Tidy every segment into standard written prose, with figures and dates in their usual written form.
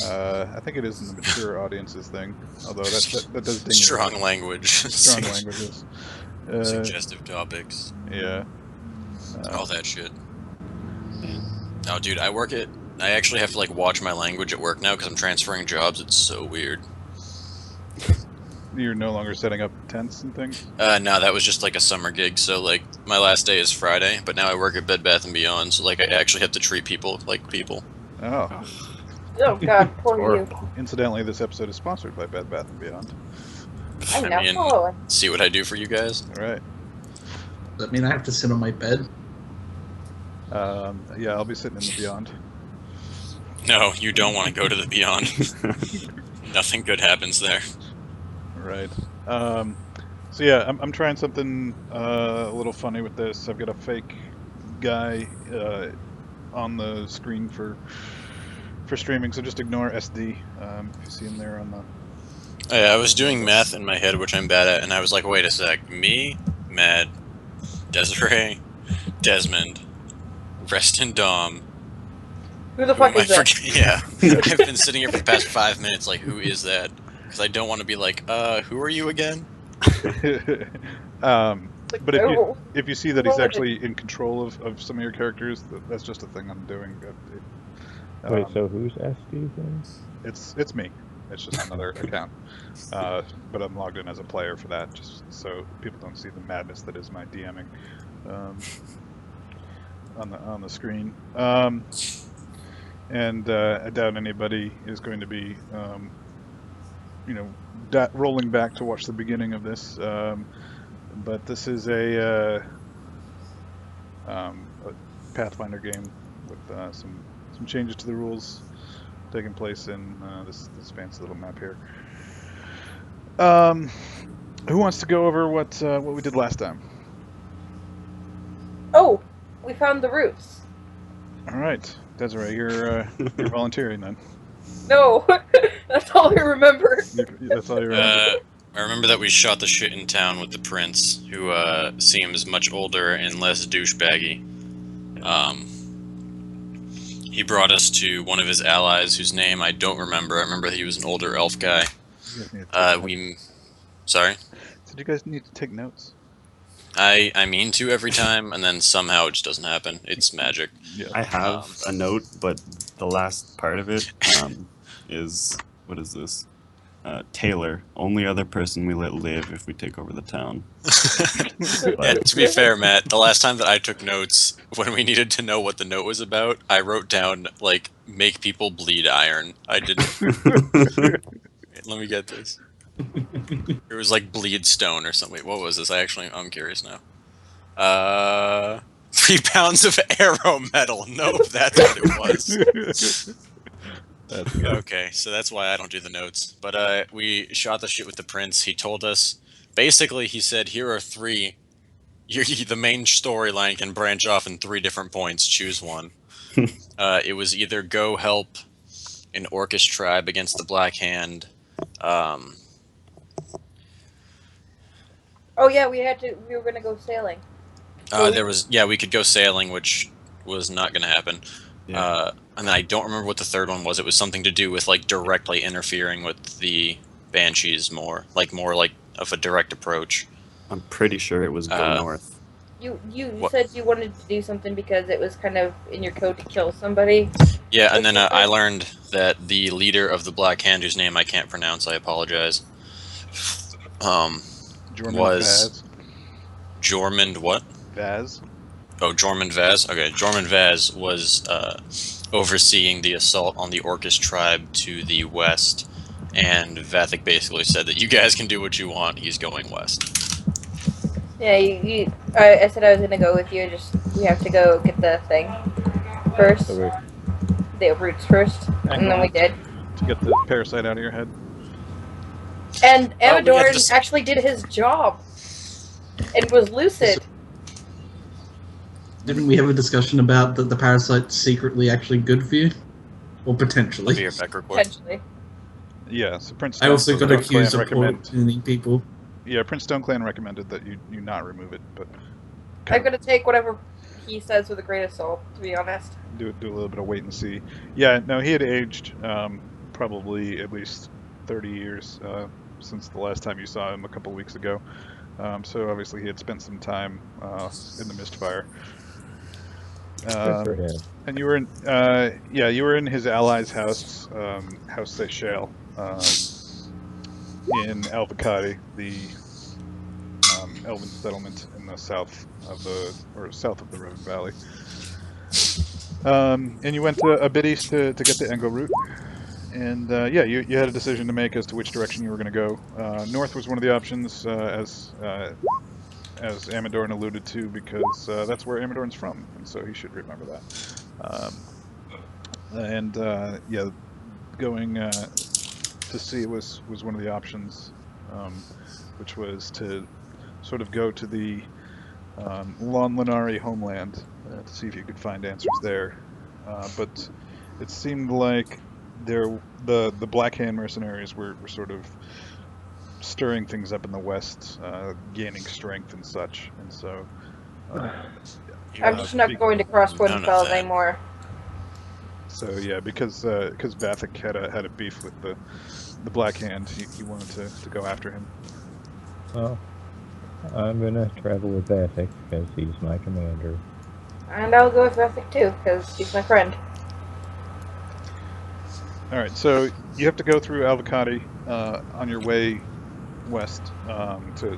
I think it is in the mature audiences thing, although that does ding it. Strong language. Strong languages. Suggestive topics. Yeah. All that shit. Oh, dude, I actually have to, like, watch my language at work now because I'm transferring jobs. It's so weird. You're no longer setting up tents and things? No, that was just, like, a summer gig, so, like, my last day is Friday, but now I work at Bed Bath & Beyond, so, like, I actually have to treat people like people. Oh. Oh god, poor you. Incidentally, this episode is sponsored by Bed Bath & Beyond. I'm I now mean, following. see what I do for you guys? Alright. Does that mean I have to sit on my bed? Yeah, I'll be sitting in the Beyond. No, you don't want to go to the Beyond. Nothing good happens there. Right. So yeah, I'm trying something a little funny with this. I've got a fake guy on the screen for streaming, so just ignore SD if you see him there on the... Oh, yeah, I was doing math in my head, which I'm bad at, and I was like, wait a sec. Me, Mad, Desiree, Desmond, Reston Dom. Who the fuck is that? Yeah. I've been sitting here for the past 5 minutes like, who is that? Because I don't want to be like, who are you again? But if you see that he's actually in control of some of your characters, that's just a thing I'm doing. Wait, so who's SD then? It's me. It's just another account. But I'm logged in as a player for that, just so people don't see the madness that is my DMing on the screen. And I doubt anybody is going to be, rolling back to watch the beginning of this. But this is a Pathfinder game with some changes to the rules taking place in this fancy little map here. Who wants to go over what we did last time? Oh, we found the roots. All right, Desiree, you're volunteering then. No, that's all I remember. That's all you remember. I remember that we shot the shit in town with the prince, who seems much older and less douchebaggy. He brought us to one of his allies, whose name I don't remember. I remember that he was an older elf guy. Sorry? So do you guys need to take notes? I mean to every time, and then somehow it just doesn't happen. It's magic. Yeah. I have a note, but the last part of it is, what is this? Taylor, only other person we let live if we take over the town. Yeah, to be fair, Matt, the last time that I took notes, when we needed to know what the note was about, I wrote down, like, make people bleed iron. I didn't... Let me get this. It was like bleed stone or something. Wait, what was this? I'm curious now. 3 pounds of arrow metal. Nope, that's what it was. Okay, so that's why I don't do the notes. But we shot the shit with the prince. He told us, basically, he said, here are 3. The main storyline can branch off in 3 different points. Choose one. It was either go help an Orcish tribe against the Black Hand. Oh yeah, we were gonna go sailing. We could go sailing, which was not gonna happen. Yeah. And then I don't remember what the third one was. It was something to do with, like, directly interfering with the Banshees more of a direct approach. I'm pretty sure it was go north. You said you wanted to do something because it was kind of in your code to kill somebody. Yeah, and then I learned that the leader of the Black Hand, whose name I can't pronounce, I apologize, was... Jormund what? Vaz. Oh, Jormund Vaz? Okay, Jormund Vaz was overseeing the assault on the Orcish tribe to the west, and Vathic basically said that you guys can do what you want, he's going west. Yeah, I said I was gonna go with you, we have to go get the thing first. The roots first, and then we did. To get the parasite out of your head. And Amador actually did his job, and was lucid. Didn't we have a discussion about that the parasite's secretly actually good for you? Or potentially? Be right back, real quick. Potentially. Yeah, so Prince I also got Stone accused Clan of poisoning people. Yeah, Prince Stone Clan recommended that you not remove it, but... I'm gonna take whatever he says with a grain of salt, to be honest. Do a little bit of wait and see. Yeah, no, he had aged probably at least 30 years since the last time you saw him a couple weeks ago. So obviously he had spent some time in the Mistfire. Good for him. And you were in, you were in his ally's house, House Seychelles, in Alvacati, the elven settlement in the south of the Riven Valley. And you went a bit east to get the Engel route. And you had a decision to make as to which direction you were going to go. North was one of the options, as Amadorn alluded to, because that's where Amadorn's from, and so he should remember that. Going to sea was one of the options, which was to sort of go to the Lon Lenari homeland to see if you could find answers there. But it seemed like the Black Hand mercenaries were sort of stirring things up in the west, gaining strength and such, and so I'm just not going to cross Winfeld anymore. So yeah, because Vathek had a beef with the Black Hand, he wanted to go after him. Well, I'm gonna travel with Vathek because he's my commander. And I'll go with Vathek too, because he's my friend. Alright, so you have to go through Alvacati on your way west to...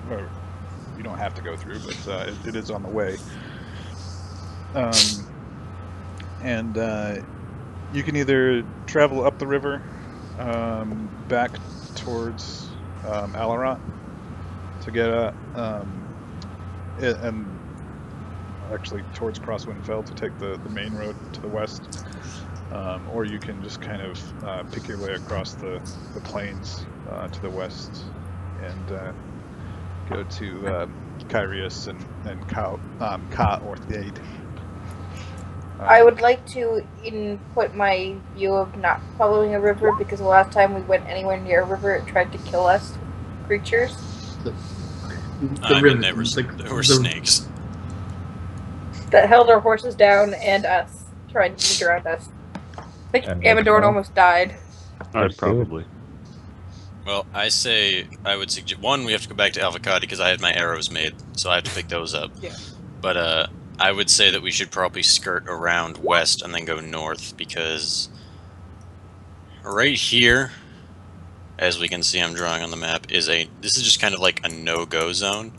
Well, you don't have to go through, but it is on the way. You can either travel up the river back towards Alarat to get and actually towards Crosswindfell to take the main road to the west, or you can just kind of pick your way across the plains to the west and go to Kyrius and Ka Orthgate. I would like to input my view of not following a river, because the last time we went anywhere near a river, it tried to kill us creatures. I mean, there were snakes that held our horses down and us, trying to sneak around us. I think Amadorn almost died. Probably. Well, I would suggest, one, we have to go back to Alvacati because I had my arrows made, so I have to pick those up. Yeah. But I would say that we should probably skirt around west and then go north, because right here, as we can see, I'm drawing on the map, this is just kind of like a no-go zone.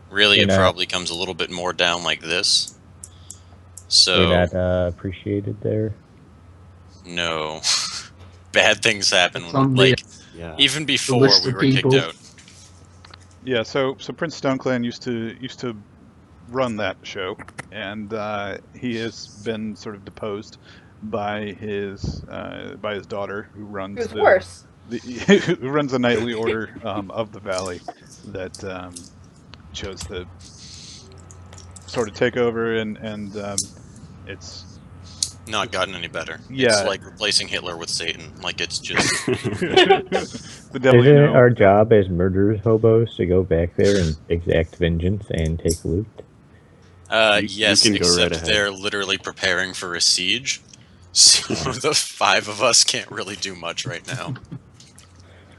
Really, it probably comes a little bit more down like this. So we're not appreciated there. No. Bad things happen, even before we were kicked out. Yeah, so Prince StoneClan used to run that show, and he has been sort of deposed by his daughter, who runs who runs the nightly order of the valley, that chose to sort of take over, and it's not gotten any better. Yeah. It's like replacing Hitler with Satan. Like, it's just... the devil, Isn't it our job as murderers hobos to go back there and exact vengeance and take loot? Yes, except they're literally preparing for a siege. So the 5 of us can't really do much right now.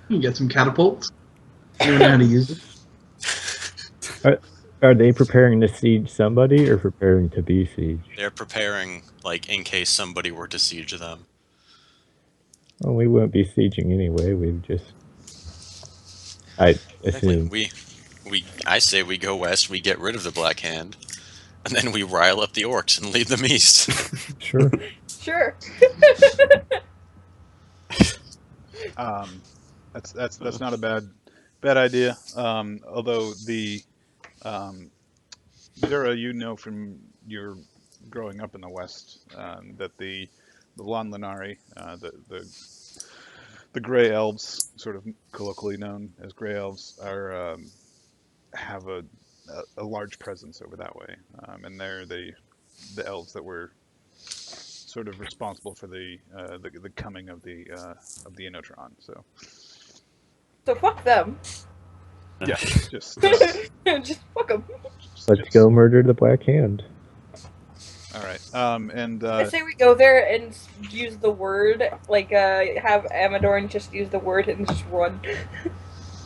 You get some catapults. You don't know how to use it. Are they preparing to siege somebody or preparing to be sieged? They're preparing, like, in case somebody were to siege them. Well, we wouldn't be sieging anyway. We'd just... I assume... I say we go west, we get rid of the Black Hand, and then we rile up the orcs and lead them east. Sure. Sure. That's not a bad idea. Although the Zura, you know from your growing up in the West, that the Lon Lenari, the Grey Elves, sort of colloquially known as Grey Elves, are have a large presence over that way, and they're the elves that were sort of responsible for the coming of the Inotron. So fuck them. Yeah, just just fuck them. Let's go murder the Black Hand. All right. And I say we go there and use the word, like, have Amadorn just use the word and just run.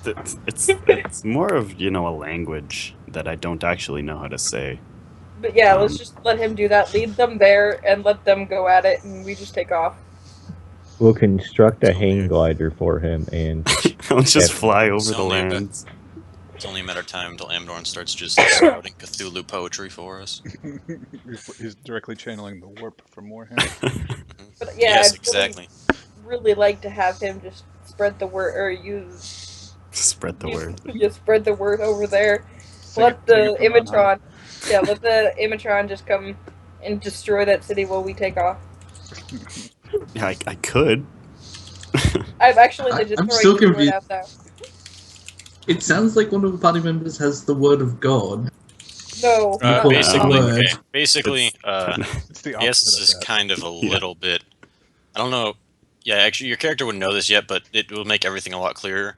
It's more of, you know, a language that I don't actually know how to say. But yeah, let's just let him do that. Lead them there and let them go at it, and we just take off. We'll construct a It's only hang a- glider for him, and I'll just Yeah. fly over It's the only a bit. lands. It's only a matter of time until Amdorn starts just spouting Cthulhu poetry for us. he's directly channeling the warp from Warhammer. But yeah, Yes, I'd exactly. really like to have him just spread the word, or use Spread the word. just spread the word over there. Sing Let it the from on high. Imatron, let the Imatron just come and destroy that city while we take off. Yeah, I could. I'm actually I'm legit throwing still this word confused. out now. It sounds like one of the party members has the word of God. No. You call it Basically, the word. okay. Basically, It's the I guess opposite this of is that. kind of a Yeah. little bit. I don't know. Yeah, actually, your character wouldn't know this yet, but it will make everything a lot clearer.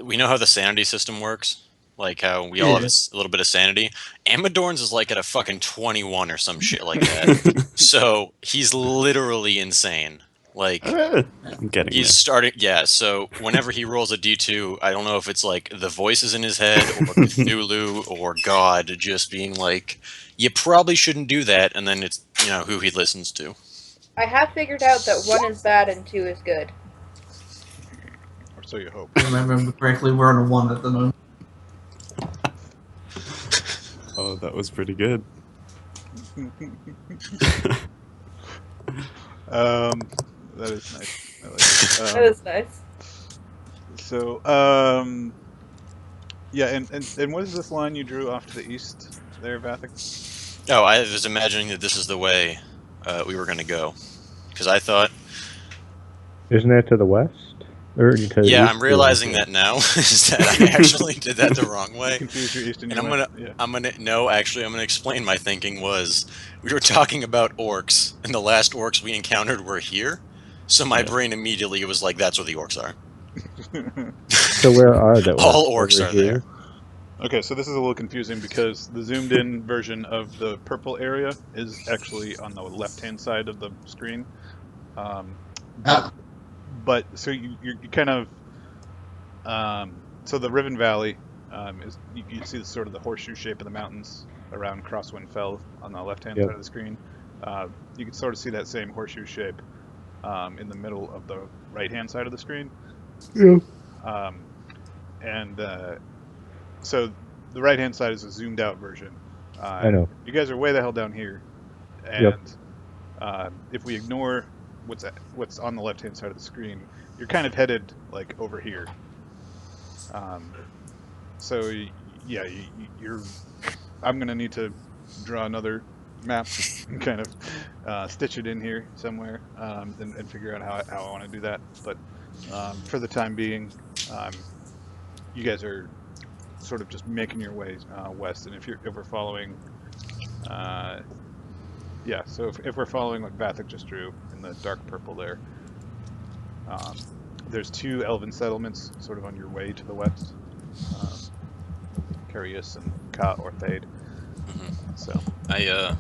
We know how the sanity system works, like how we all have Yeah. a little bit of sanity. Amadorn's is like at a fucking 21 or some shit like that. So he's literally insane. Like I'm getting he's there. starting. Yeah. So whenever he rolls a D2, I don't know if it's like the voices in his head or Cthulhu or God just being like, "You probably shouldn't do that," and then it's who he listens to. I have figured out that 1 is bad and 2 is good. Or so you hope. If I remember correctly, we're on a 1 at the moment. Oh, that was pretty good. That is nice. I like it. That is nice. So, yeah, and what is this line you drew off to the east there, Vathic? Oh, I was imagining that this is the way we were going to go, because I thought, isn't that to the west? Or to the yeah, east I'm or realizing west? that now is that I actually did that the wrong You way, confused your east and and your west. Yeah. I'm gonna explain my thinking was we were talking about orcs, and the last orcs we encountered were here, so my Yeah. brain immediately was like, that's where the orcs are. So where are the orcs? All orcs Over are here? there. Okay, so this is a little confusing because the zoomed in version of the purple area is actually on the left hand side of the screen. Um, but Ah, but so you kind of so the Riven Valley is you see the sort of the horseshoe shape of the mountains around Crosswind Fell on the left hand Yep. side of the screen. You can sort of see that same horseshoe shape in the middle of the right hand side of the screen. Yeah. And so the right hand side is a zoomed out version. I know. You guys are way the hell down here, Yep. and if we ignore what's on the left hand side of the screen, you're kind of headed like over here. So yeah, you're. I'm gonna need to draw another map and kind of stitch it in here somewhere and figure out how I want to do that. But for the time being, you guys are sort of just making your way west, and if we're following, yeah, so if we're following what Vathic just drew in the dark purple there, there's 2 elven settlements sort of on your way to the west, Carius and Ka or Thade. So I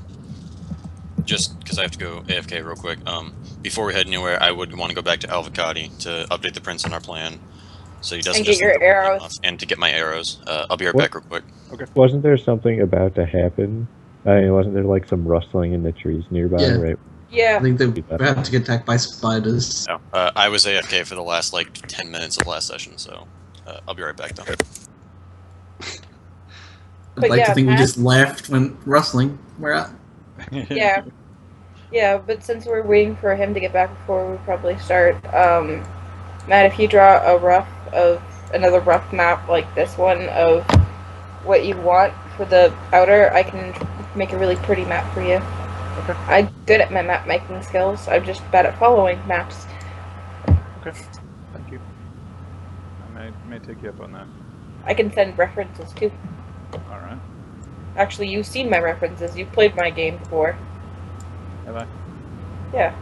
just because I have to go AFK real quick. Before we head anywhere, I would want to go back to Alvacati to update the prince on our plan, so he doesn't And get just think your that we're being arrows. off, and to get my arrows. I'll be right What? back real quick. Wasn't there something about to happen? I mean, wasn't there like some rustling in the trees nearby, Yeah. right? I Yeah. think they had to get attacked by spiders. No, I was AFK for the last like 10 minutes of last session, so I'll be right back though. I'd But like yeah, to think we Matt- just left when rustling. We're at. Yeah. Yeah, but since we're waiting for him to get back before we probably start, Matt, if you draw another rough map like this one of what you want for the outer, I can make a really pretty map for you. Okay. I'm good at my map making skills. I'm just bad at following maps. Okay, thank you. I may take you up on that. I can send references too. All right. Actually, you've seen my references. You've played my game before. Have I? Yeah.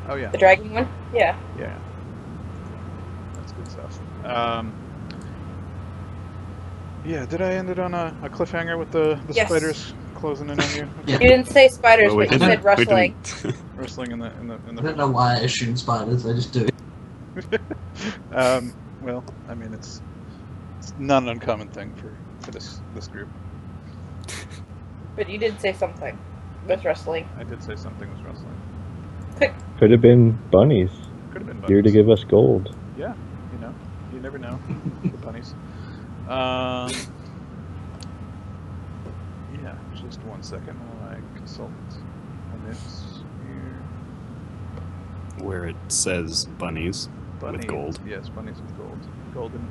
Oh yeah. The dragon one? Yeah. Yeah. That's good stuff. Yeah, did I end it on a cliffhanger with the Yes. spiders closing in on you. Yeah. You didn't say spiders, Well, we but you didn't- said rustling. we didn't. Wrestling in I the. don't know why I assume spiders. I just do. Well, I mean, it's not an uncommon thing for this group. But you did say something with rustling. I did say something was wrestling. Could have been bunnies. Could have been Here to bunnies. give us gold. Yeah, you never know. The bunnies. Yeah, just 1 second while I consult my notes here. Where it says bunnies Bunnies. with gold. Yes, bunnies with gold.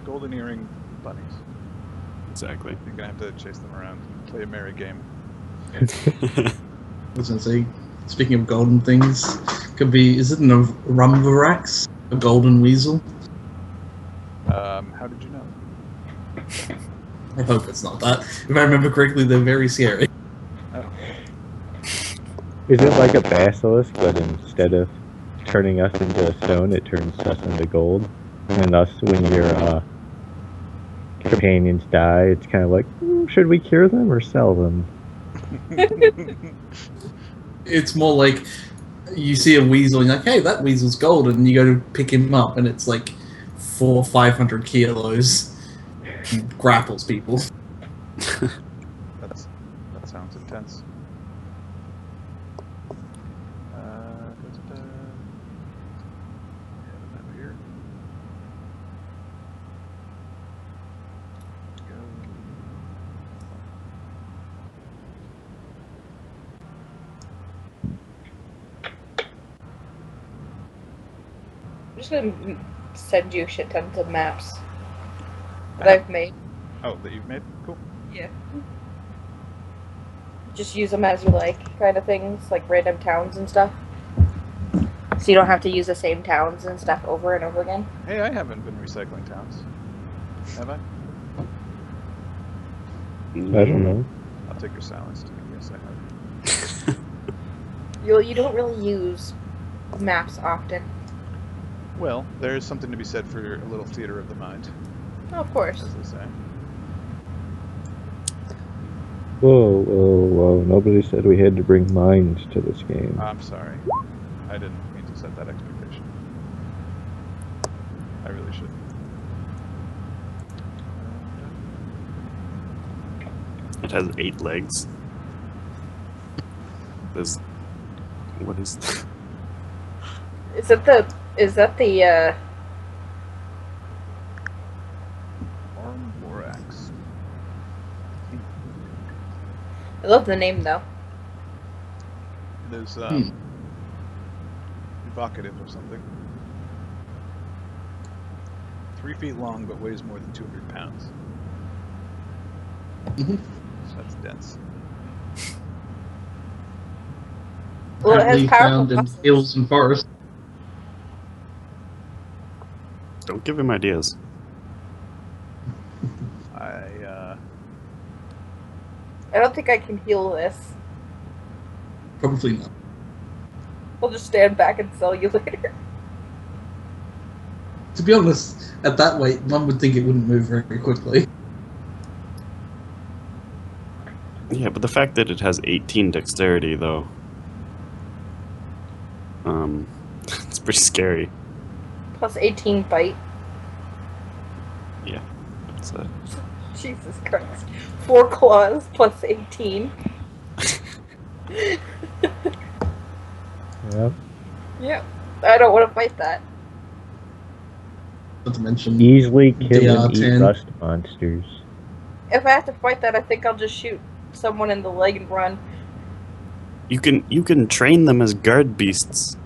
Golden earring bunnies. Exactly. You're gonna have to chase them around and play a merry game. I was gonna say, speaking of golden things, could be, is it a Rumvarax? A golden weasel? How did you know? I hope it's not that. If I remember correctly, they're very scary. Oh, Is it like a basilisk, but instead of turning us into a stone, it turns us into gold? And thus, when your companions die, it's kind of like, should we cure them or sell them? It's more like you see a weasel and you're like, hey, that weasel's golden, and you go to pick him up and it's like 400 or 500 kilos and grapples people. that sounds intense. Over here. Go. I'm just gonna send you shit tons of maps that I've made. Oh, that you've made? Cool. Yeah. Just use them as you like, kind of things, like random towns and stuff. So you don't have to use the same towns and stuff over and over again. Hey, I haven't been recycling towns. Have I? I don't know. I'll take your silence to yes, I have. You don't really use maps often. Well, there is something to be said for a little theater of the mind, Oh, of course. as they say. Whoa, whoa, whoa. Nobody said we had to bring mines to this game. I'm sorry. I didn't mean to set that expectation. I really should. It has 8 legs. There's... What is that? Is that the Armborax. I love the name though. It is evocative of something. 3 feet long, but weighs more than 200 pounds. Mhm. So that's dense. Well, it has Apparently powerful found in muscles. hills and forests. Don't give him ideas. I don't think I can heal this. Probably not. We'll just stand back and sell you later. To be honest, at that weight, one would think it wouldn't move very quickly. Yeah, but the fact that it has 18 dexterity, though, it's pretty scary. Plus 18 bite. Yeah, it's Jesus Christ. 4 claws plus 18. Yep. Yeah. I don't want to fight that. Not to mention, Easily kill and eat DR10. rust monsters. If I have to fight that, I think I'll just shoot someone in the leg and run. you can train them as guard beasts.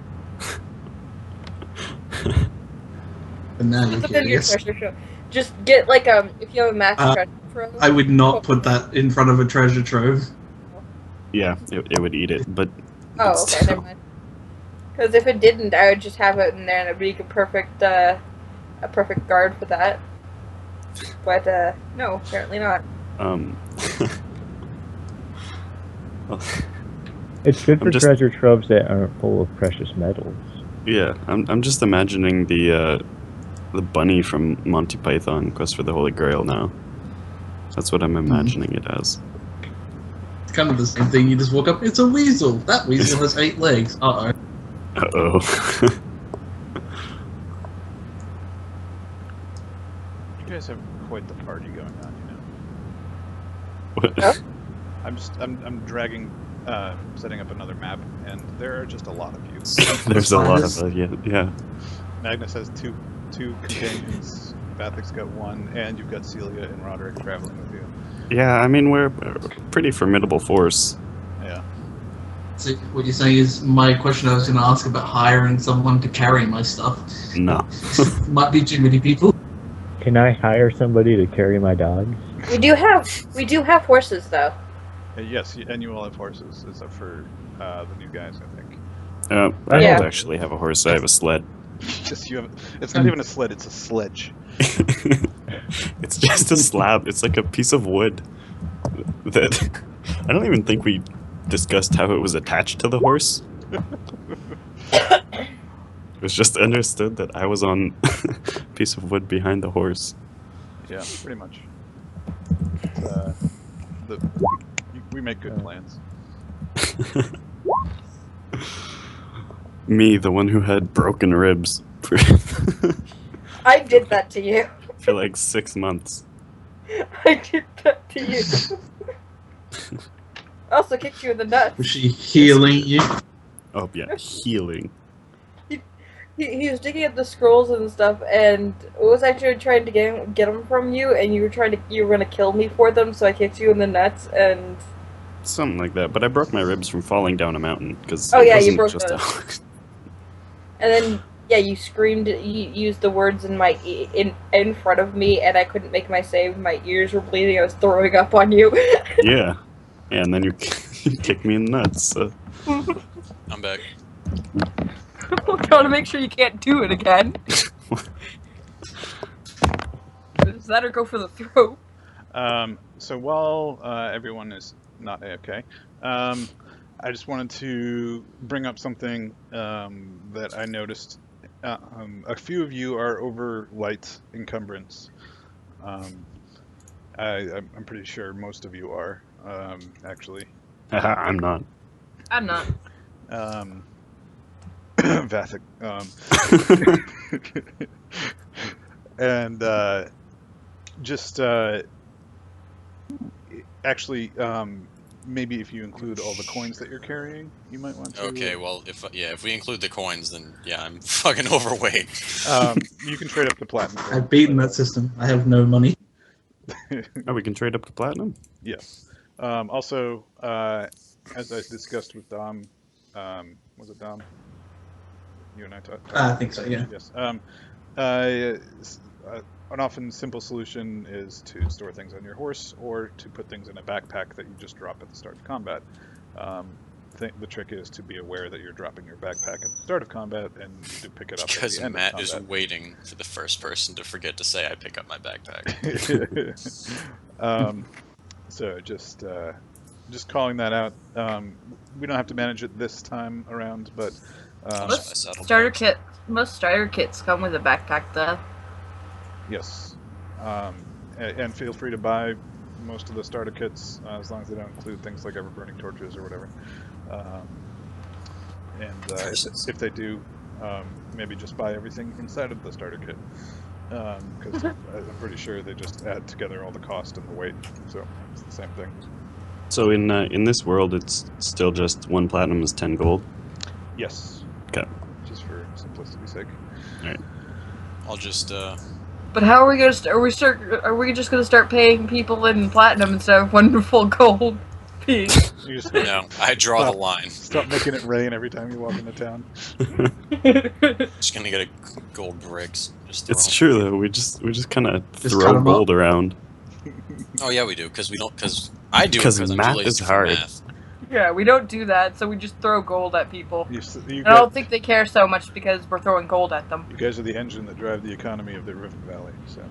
and now you're Put them in your curious. treasure trove. Just get like if you have a massive treasure trove. I would not put that in front of a treasure trove. Yeah, it would eat it, but Oh, okay, still. never mind. Because if it didn't, I would just have it in there and it'd be a perfect guard for that. But no, apparently not. well, It's good I'm for just- treasure troves that aren't full of precious metals. yeah, I'm just imagining the bunny from Monty Python Quest for the Holy Grail now. That's what I'm imagining it as. kind of the same thing. You just walk up, it's a weasel. That weasel has 8 legs. Uh-oh. Uh-oh. You guys have quite the party going on, you know. What? Huh? I'm dragging, setting up another map, and there are just a lot of you. There's a lot of yeah. Magnus has two companions. Vathic's got 1, and you've got Celia and Roderick traveling with you. Yeah, I mean, we're a pretty formidable force. Yeah. So what you're saying is my question I was going to ask about hiring someone to carry my stuff. No. Might be too many people. Can I hire somebody to carry my dogs? We do have horses though. Yes, and you all have horses, except for the new guys, I think. I Yeah. don't actually have a horse. I have a sled. Just you have. It's not even a sled; it's a sledge. It's just a slab. It's like a piece of wood that I don't even think we discussed how it was attached to the horse. It was just understood that I was on a piece of wood behind the horse. Yeah, pretty much. We make good plans. Me, the one who had broken ribs for, I did that to you. for like 6 months. I did that to you. I also kicked you in the nuts. Was she healing you? Oh yeah, healing. He was digging up the scrolls and stuff, and was actually trying to get them from you, and you were gonna kill me for them, so I kicked you in the nuts, and Something like that. But I broke my ribs from falling down a mountain because Oh, yeah, you wasn't broke just and then yeah, you screamed. You used the words in my in front of me, and I couldn't make my save. My ears were bleeding. I was throwing up on you. Yeah, and then you kicked me in the nuts. So. I'm back. Gotta make sure you can't do it again. Is that or go for the throat? So while everyone is not AFK, I just wanted to bring up something that I noticed. A few of you are over light encumbrance. I'm pretty sure most of you are, actually. I'm not. I'm not. Vathic. And just actually, maybe if you include all the coins that you're carrying, you might want to. Okay, well, if we include the coins, then yeah, I'm fucking overweight. You can trade up to platinum. I've beaten that system. I have no money. Oh, we can trade up to platinum? Yes. Also, as I discussed with Dom, was it Dom? You and I talked. I think so, yeah. Yes. An often simple solution is to store things on your horse or to put things in a backpack that you just drop at the start of combat. The trick is to be aware that you're dropping your backpack at the start of combat and to pick it up Because at the end Matt of is combat. waiting for the first person to forget to say I pick up my backpack. So just calling that out. We don't have to manage it this time around, but Most starter kits come with a backpack, though. yes. And feel free to buy most of the starter kits as long as they don't include things like ever-burning torches or whatever. If they do, maybe just buy everything inside of the starter kit. Because I'm pretty sure they just add together all the cost and the weight, so it's the same thing. So in this world, it's still just 1 platinum is 10 gold? Yes. Okay. Just for simplicity's sake. Alright. I'll just But how are we gonna? Are we just gonna start paying people in platinum instead of wonderful gold piece? You just no. I draw the line. stop making it rain every time you walk into town. Just gonna get a gold bricks. Just throw It's 'em. true though. We just kind of Just cut throw 'em gold around. Oh yeah, we do. Because we don't. Because I do. 'Cause Because I'm math too lazy is for hard. math. Yeah, we don't do that, so we just throw gold at people. You And I don't think they care so much because we're throwing gold at them. you guys are the engine that drive the economy of the Rift Valley. So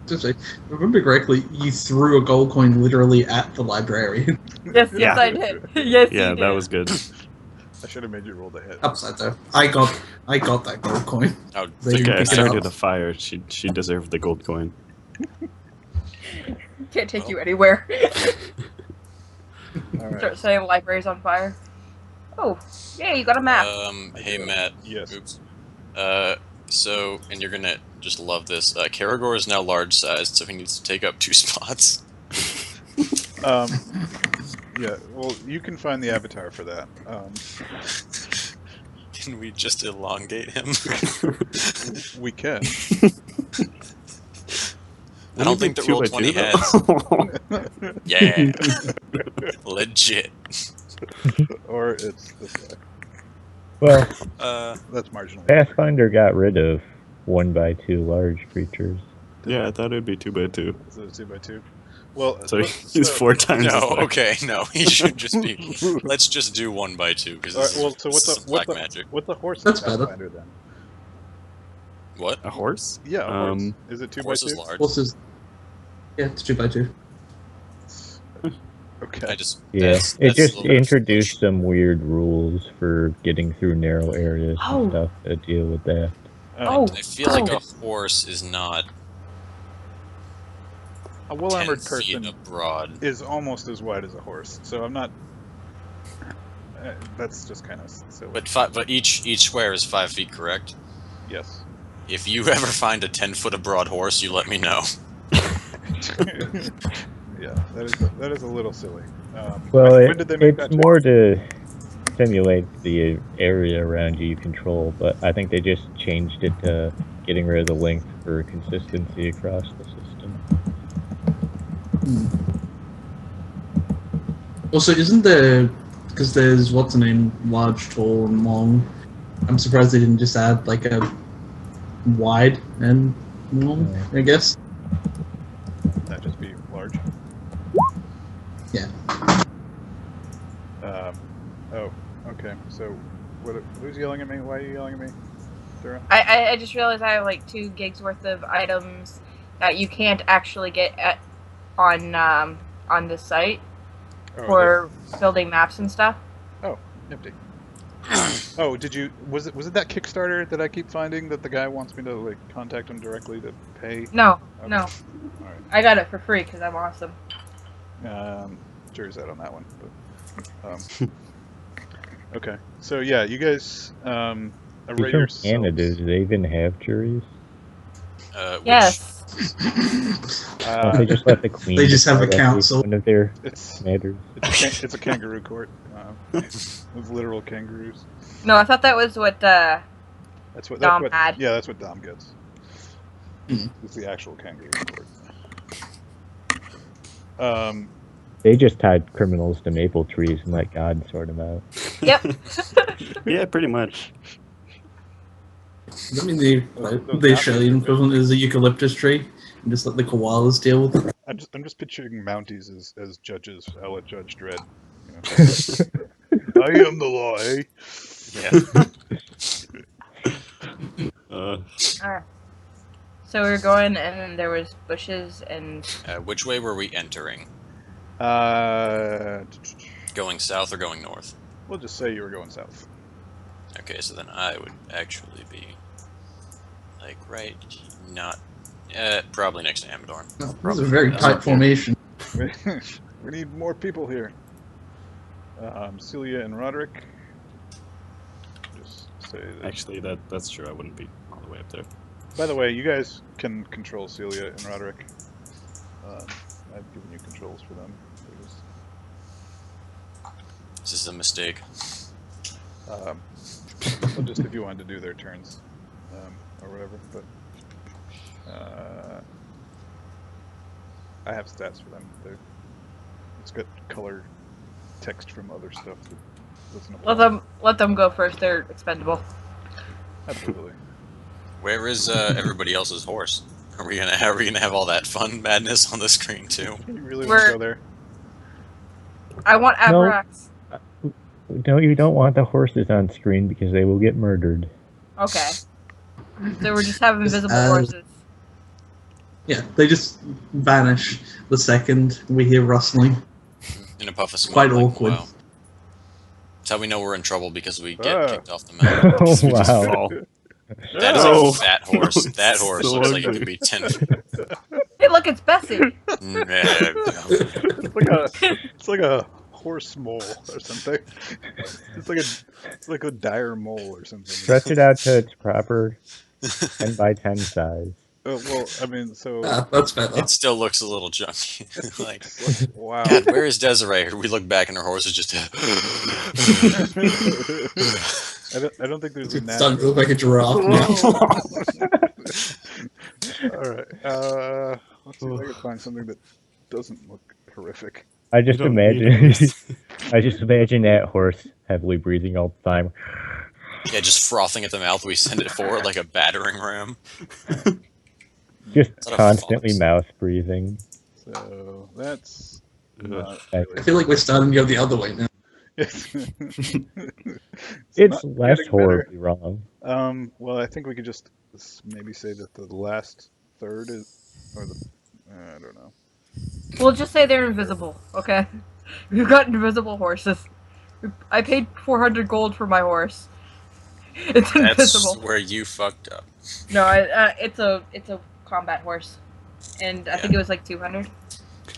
Just like, if I remember correctly, you threw a gold coin literally at the librarian. Yes, Yeah. I did. Yes, Yeah, you did. that was good. I should have made you roll the hit. Upside though. I got that gold coin. Oh, They The didn't guy pick it started up. a fire. She deserved the gold coin. Can't take you anywhere. All right. Start setting libraries on fire. Oh, yeah, you got a map. Hey do. Matt. Yes. Oops. So, and you're gonna just love this. Karagor is now large sized, so he needs to take up 2 spots. Yeah. Well, you can find the avatar for that. Can we just elongate him? We can. I don't think that roll 20 has. Yeah. Legit. Or it's this way. Well, That's marginally. Pathfinder got rid of 1x2 large creatures. Yeah, I thought it would be 2x2. So it's 2x2. Well, So he's 4 times as No, large. okay, no. He should just be. Let's just do 1x2 because All this right, well, so is some black magic. what's the horse That's in better. Pathfinder then? What? A horse? Yeah, a horse. Is it 2x2? Horse is large. Horses. Yeah, it's 2x2. Okay. I just. Yeah, that's it a just little bit introduced some weird rules for getting through narrow areas Oh. and stuff to deal with that. Oh. I feel like a horse is not A 10 well-armored feet person abroad. is almost as wide as a horse, so I'm not. That's just kind of silly. But each square is 5 feet, correct? Yes. If you ever find a 10-foot abroad horse, you let me know. Yeah, that is a little silly. Well, when did they make it's that more to simulate the area around you control, but I think they just changed it to getting rid of the length for consistency across the system. Also, isn't there, because there's what's the name, large, tall, and long. I'm surprised they didn't just add like a wide and long. I guess. That just be large. Yeah. Oh, okay. So, who's yelling at me? Why are you yelling at me, Sarah? I just realized I have like 2 gigs worth of items that you can't actually get on this site Oh, for building maps and stuff. nifty. Oh, was it that Kickstarter that I keep finding that the guy wants me to like contact him directly to pay? No, Okay. no, All I got it for free because I'm awesome. right. Jury's out on that one. But, okay. So yeah, you guys array He's from yourselves. Canada. Do they even have juries? Yes. Don't they just let the queen? They just have a decide council. One of their It's matters. it's a kangaroo court with literal kangaroos. No, I thought that was what. That's what Dom had. Yeah, that's what Dom gets. Hmm. It's the actual kangaroo court. They just tied criminals to maple trees and let God sort them out. Yep. Yeah, pretty much. I mean, the Australian equivalent is a eucalyptus tree, and just let the koalas deal with it. I'm just picturing Mounties as judges. I'll let Judge Dredd. You know. I am the law, eh? Yeah. So we were going, and then there was bushes and. Which way were we entering? Uh, Going south or going north? we'll just say you were going south. Okay, so then I would actually be like right, not, probably next to Amador. No, this is a very tight formation. We need more people here. Celia and Roderick. Just say that. Actually, that's true. I wouldn't be all the way up there. By the way, you guys can control Celia and Roderick. I've given you controls for them. This is a mistake. Well, just if you wanted to do their turns, or whatever. But I have stats for them. It's got color text from other stuff that doesn't apply. Let them go first. They're expendable. Absolutely. Where is everybody else's horse? Are we gonna have all that fun madness on the screen too? You really want to go there? I want No. Abrax. No, you don't want the horses on screen because they will get murdered. Okay. So we're just having invisible horses. Yeah, they just vanish the second we hear rustling. In a puff of smoke. Quite like, awkward. Wow. That's how we know we're in trouble because we get Ah. kicked off the map. Oh, We just wow. fall. That is Oh. a fat horse. That horse So looks like it ugly. could be 10 feet. Hey, look, it's Bessie. It's like a horse mole or something. It's like a dire mole or something. Stretch it out to its proper 10 by 10 size. Well, I mean, so That's better. It still looks a little junky. Like, it's like, wow. God, where is Desiree? We look back and her horse is just. I don't think there's a It's starting to natural. look like a giraffe now. All right. Let's see if I can find something that doesn't look horrific. I just don't need imagine, this. I just imagine that horse heavily breathing all the time. Yeah, just frothing at the mouth. We send it forward like a battering ram. Just Is that a constantly fox? mouth breathing. So that's not I I feel like we're starting to go the other way now. it's It's not less getting better. horribly wrong. Well, I think we could just maybe say that the last third is, or the, I don't know. We'll just say they're invisible, okay? We've got invisible horses. I paid 400 gold for my horse. It's That's invisible. where you fucked up. No, it's a combat horse, and I think it was like 200.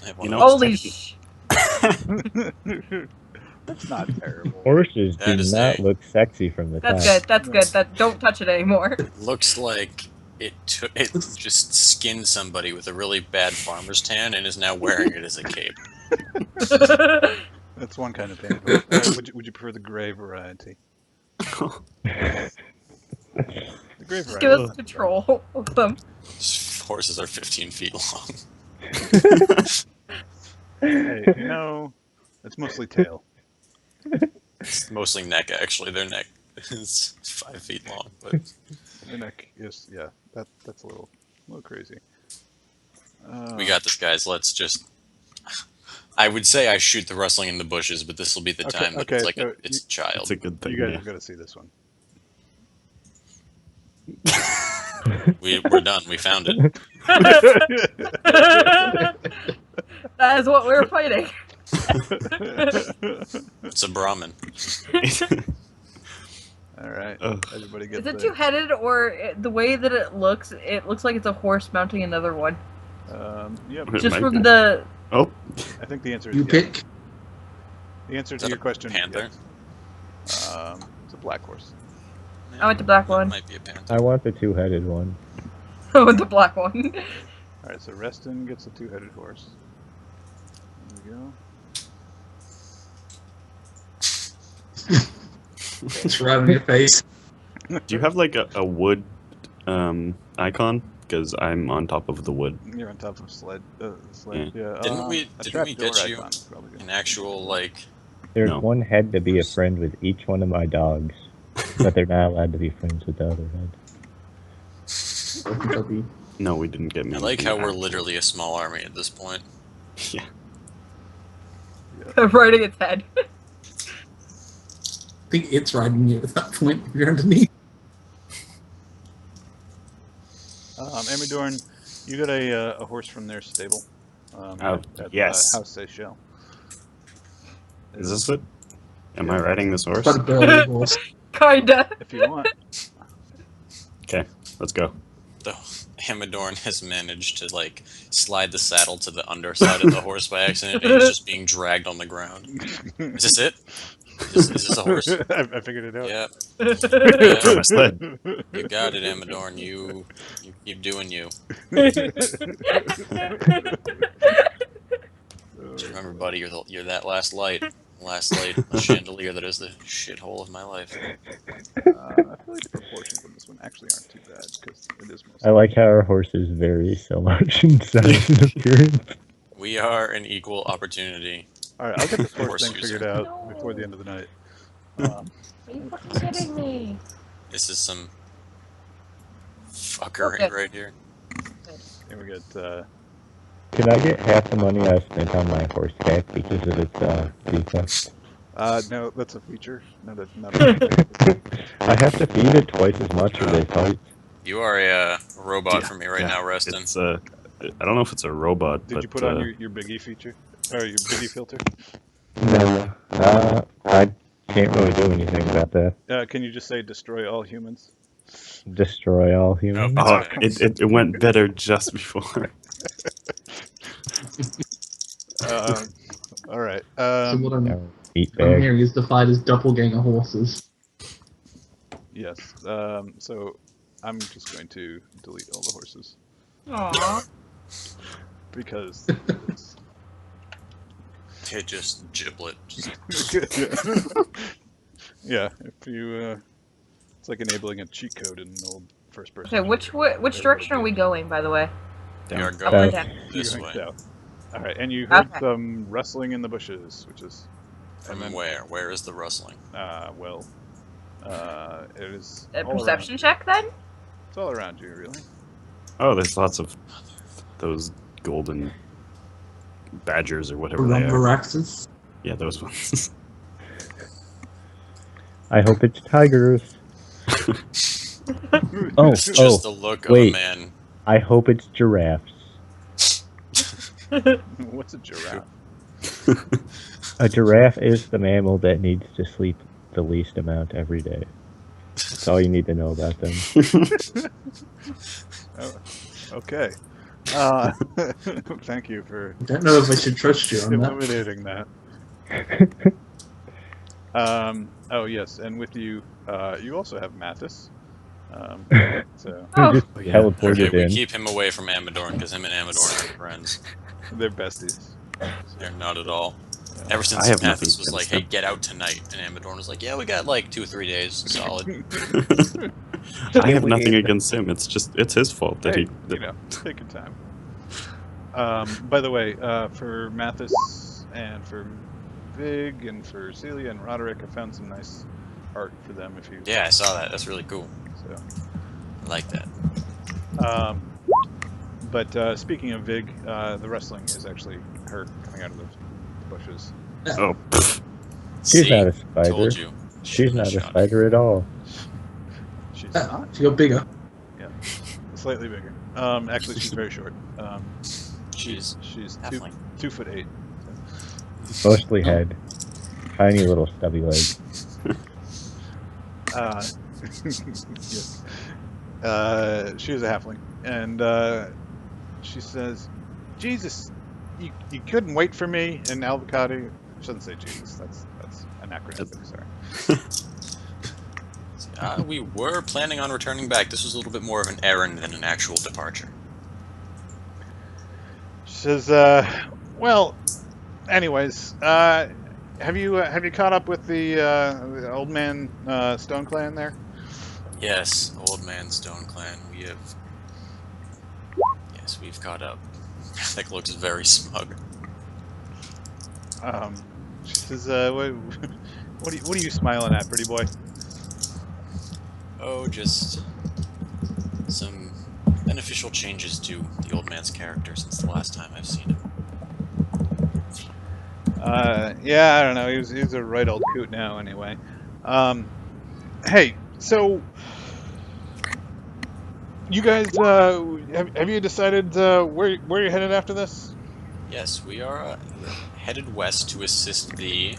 I have one You of know, those. Holy That's not terrible. Horses That do is not a- look sexy from the That's top. good. That's good. Don't touch it anymore. Looks like it just skinned somebody with a really bad farmer's tan and is now wearing it as a cape. That's one kind of thing. Would you prefer the gray variety? The gray Just variety. give us control of them. Horses are 15 feet long. Hey, it's mostly tail. It's mostly neck, actually. Their neck is 5 feet long, but The neck is, yeah, that's a little crazy. we got this, guys. Let's just. I would say I shoot the rustling in the bushes, but this will be the Okay, time that okay, it's like so it's a child. It's a good thing. You guys Yeah. have got to see this one. We're done. We found it. That is what we're fighting. It's a Brahmin. All right, Ugh. everybody Is get it two-headed, or the way that it looks like it's a horse mounting another one? Yep. It Just might from be. the... Oh, I think the answer is You yes. pick. The answer Is to that your a question. panther? Yes. It's a black horse. I went to black That one. might be a panther. I want the two-headed one. I went to black one. All right, so Reston gets a two-headed horse. There we go. It's right on your face. do you have like a wood icon? Because I'm on top of the wood. You're on top of sled. Yeah. Didn't we a get trapdoor you icon is probably good. an actual like? There's No. one head to be a friend with each one of my dogs, but they're not allowed to be friends with the other head. No, we didn't get me. I like how we're anything. literally a small army at this point. Yeah. I'm riding its head. I think it's riding you at that point if you're underneath. Amidorn, you got a horse from their stable. Yes. House Seychelles. Is this it? Am I riding this horse? But a burly horse. Kinda. If you want. Okay, let's go. The Hamadorn has managed to like slide the saddle to the underside of the horse by accident, and he's just being dragged on the ground. Is this it? Is this a horse? I figured it out. Yeah, Throw my sled. you got it, Amadorn. You keep doing you. Just remember, buddy, you're that last light chandelier that is the shithole of my life. I feel like the proportions on this one actually aren't too bad because it is mostly. I like how our horses vary so much in size and appearance. We are an equal opportunity. All right, I'll get this horse Horse thing user. figured out before the end of the night. Are you fucking kidding me? This is some fuckery Okay. right here. And we get Can I get half the money I spent on my horse back because of its defect? no, that's a feature. Not a I have to feed it twice as much as they fight. You are a robot Yeah, for me right yeah. now, Reston. It's I don't know if it's a robot, Did but you put on your Biggie feature? Or your Biggie filter? No, I can't really do anything about that. Can you just say destroy all humans? Destroy all humans. Nope. oh, it went better just before. All right. So what I'm Meat I'm bag. hearing is the fight is doppelganger horses. Yes. So I'm just going to delete all the horses Aww. because. It just giblet. Just Yeah. If you, it's like enabling a cheat code in an old first-person. Okay, which direction are we going, by the way? we are Up or going down? this You're going way. south. All right, and you heard Okay. some rustling in the bushes, which is From then- where? Where is the rustling? well, it is A all perception around. check, then? It's all around you, really. Oh, there's lots of those golden badgers or whatever they are. Rumbaraxes. Yeah, those ones. I hope it's tigers. Oh, It's just the look of a wait. man. I hope it's giraffes. What's a giraffe? A giraffe is the mammal that needs to sleep the least amount every day. That's all you need to know about them. Oh, okay. Thank you for I don't know if I should trust you on that. illuminating that. Oh yes, and with you, you also have Mathis. So Oh. Just Oh, yeah. teleported Okay, we in. keep him away from Amadorn because him and Amadorn are friends. they're besties. They're not at all. Ever I since have Mathis nothing was like, against "Hey, them. get out tonight," and Amadorn was like, "Yeah, we got like 2 or 3 days solid." I have nothing against him. It's his fault that Hey, he. you know, take your time. By the way, for Mathis and for Vig and for Celia and Roderick, I found some nice art for them. If you Yeah, I saw that. That's really cool. so. I like that. But speaking of Vig, the wrestling is actually her coming out of the bushes. Oh, pff. She's See, not a spider. told you. She's not a Shot. spider at all. She's not She got bigger. slightly bigger. Actually, she's very short. She's She's halfling. 2'8". Mostly head. Tiny little stubby legs. Yes. She was a halfling, and she says, "Jesus, you couldn't wait for me in Albuquerque." I shouldn't say Jesus. That's anachronistic. Sorry. We were planning on returning back. This was a little bit more of an errand than an actual departure. She says, "Well, anyways, have you caught up with the old man Stone Clan there?" Yes, Old Man Stone Clan. We have. Yes, we've caught up. That looks very smug. She says, what are you smiling at, pretty boy?" Oh, just some beneficial changes to the old man's character since the last time I've seen him. Yeah, I don't know. He's a right old coot now, anyway. Hey, so you guys, have you decided where you're headed after this? Yes, we are headed west to assist the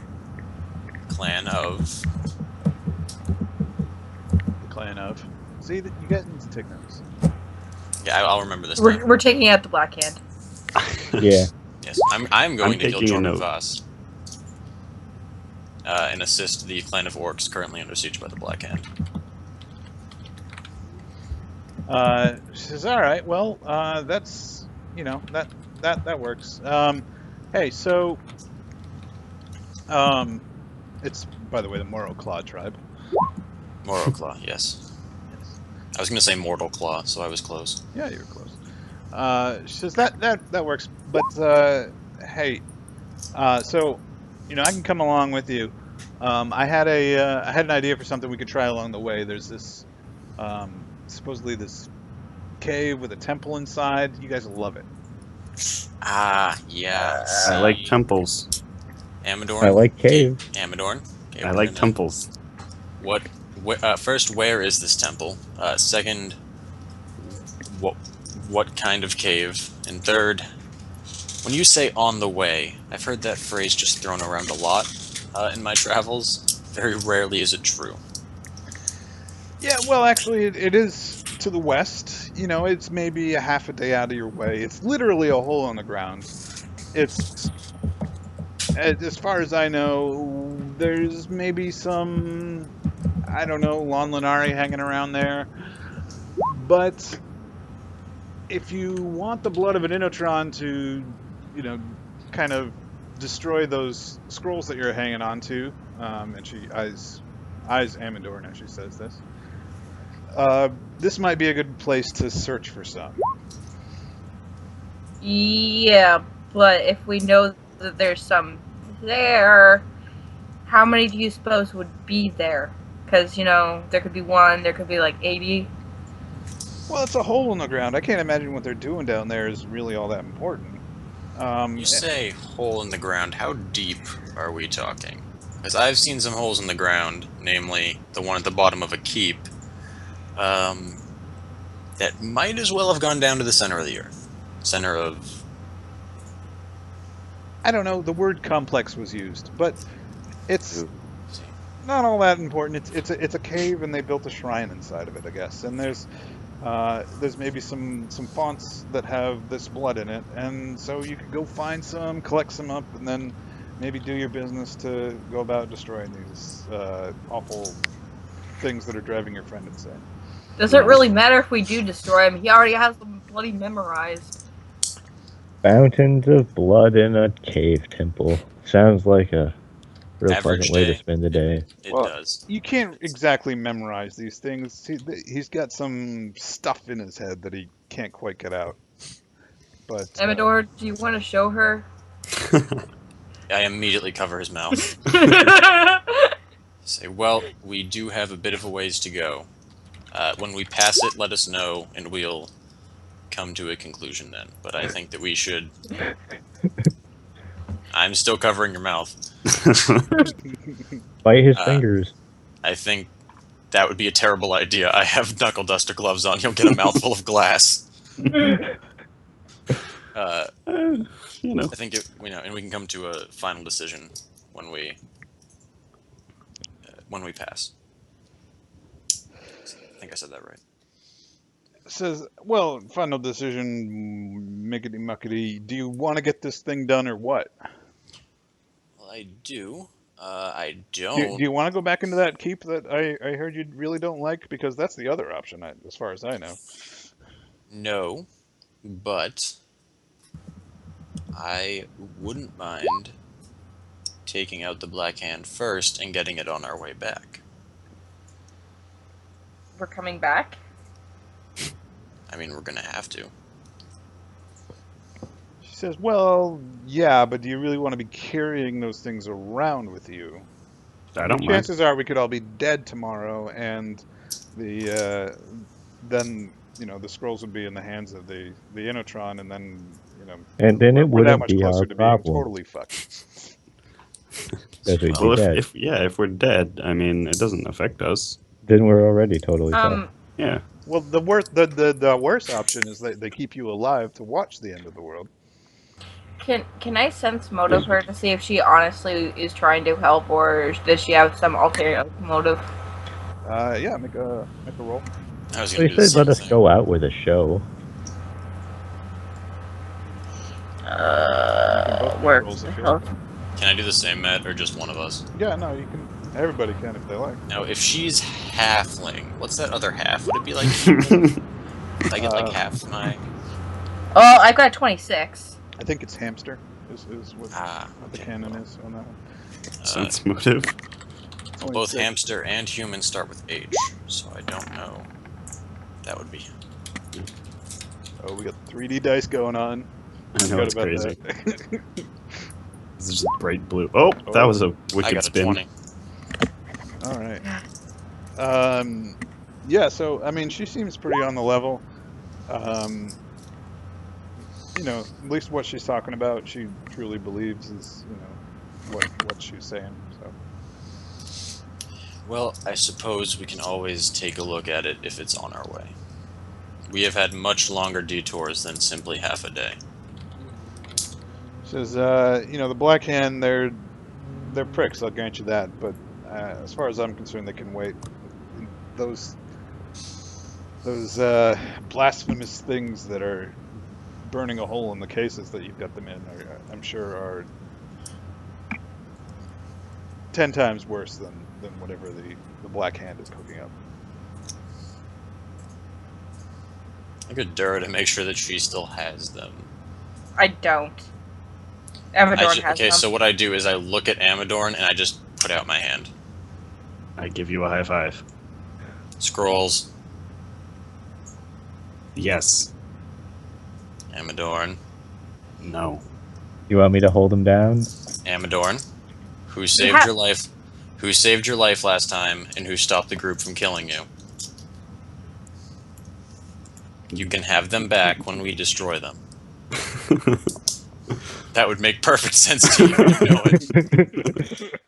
clan of. The clan of. See, you guys need to take notes. Yeah, I'll remember this time. We're taking out the Black Hand. Yeah. Yes, I'm going to kill taking a Jordan note. Voss. And assist the clan of orcs currently under siege by the Black Hand. She says, "All right, well, that's that works." Hey, so it's, by the way, the Moro Claw tribe. Mortal Claw, yes. Yes. I was going to say Mortal Claw, so I was close. Yeah, you were close. She says that works, but hey, so I can come along with you. I had an idea for something we could try along the way. There's this supposedly this cave with a temple inside. You guys will love it. Ah, yeah. I like see. temples. Amadorn. I like cave. Amadorn. Okay, I we're like gonna- temples. First, where is this temple? Second, what kind of cave? And third, when you say on the way, I've heard that phrase just thrown around a lot in my travels. Very rarely is it true. Yeah, well, actually, it is to the west. It's maybe a half a day out of your way. It's literally a hole in the ground. It's as far as I know, there's maybe some, I don't know, Lon Lenari hanging around there. But if you want the blood of an Inotron to, kind of destroy those scrolls that you're hanging on to, and she eyes Amador as she says this, this might be a good place to search for some. Yeah, but if we know that there's some there, how many do you suppose would be there? Because, there could be one, there could be like 80. Well, it's a hole in the ground. I can't imagine what they're doing down there is really all that important. You say hole in the ground. How deep are we talking? Because I've seen some holes in the ground, namely the one at the bottom of a keep, that might as well have gone down to the center of the earth. Center of... I don't know, the word complex was used, but it's not all that important. It's a cave, and they built a shrine inside of it, I guess. And there's maybe some fonts that have this blood in it, and so you could go find some, collect some up, and then maybe do your business to go about destroying these awful things that are driving your friend insane. Does it really matter if we do destroy him? He already has them bloody memorized. Fountains of blood in a cave temple. Sounds like a real Average pleasant way to day. spend the day. It Well, does. You can't exactly memorize these things. He's got some stuff in his head that he can't quite get out. But Amador, do you want to show her? I immediately cover his mouth. Say, well, we do have a bit of a ways to go. When we pass it, let us know, and we'll come to a conclusion then. But I think that we should... I'm still covering your mouth. Bite his fingers. I think that would be a terrible idea. I have knuckle duster gloves on. You'll get a mouthful of glass. I think and we can come to a final decision when we pass. I think I said that right. says, well, final decision, mickety muckety. Do you want to get this thing done or what? Well, I do. I don't. Do you want to go back into that keep that I heard you really don't like? Because that's the other option, as far as I know. No, but I wouldn't mind taking out the Black Hand first and getting it on our way back. We're coming back? I mean, we're gonna have to. She says, well, yeah, but do you really want to be carrying those things around with you? I don't mind. Chances are we could all be dead tomorrow, and the scrolls would be in the hands of the Inotron, and then And then it we're that wouldn't much be closer our to being problem. totally fucked. Because we'd Well, be dead. if we're dead, I mean, it doesn't affect us. Then we're already totally fucked. Yeah. Well, the worst option is that they keep you alive to watch the end of the world. Can I sense motive her to see if she honestly is trying to help, or does she have some ulterior motive? Yeah, make a roll. I was They gonna do the said let same us thing. go out with a show. Where? Rolls if you want. Can I do the same, Matt, or just one of us? Yeah, no, you can. Everybody can if they like. Now, if she's halfling, what's that other half? Would it be like human? I get like half my... Oh, I've got a 26. I think it's hamster. Is what the okay. canon is on that one. Sense motive. Only Both 6. hamster and human start with H, so I don't know. That would be... Oh, we got 3D dice going on. I know, it's crazy. That. This is just bright blue. Oh, that was a I wicked got a spin. 20. All right. Yeah. So I mean, she seems pretty on the level. At least what she's talking about, she truly believes is what she's saying. So. Well, I suppose we can always take a look at it if it's on our way. We have had much longer detours than simply half a day. Says, the Black Hand, they're pricks. I'll grant you that. But as far as I'm concerned, they can wait. Those blasphemous things that are burning a hole in the cases that you've got them in, I'm sure, are 10 times worse than whatever the Black Hand is cooking up. I could Dura to make sure that she still has them. I don't. Amadorn has Okay, them. so what I do is I look at Amadorn and I just put out my hand. I give you a high five. Scrolls, Yes. Amadorn, No. You want me to hold him down? Amadorn, who saved your life, who saved your life last time, and who stopped the group from killing you. You can have them back when we destroy them. That would make perfect sense to you. You know it.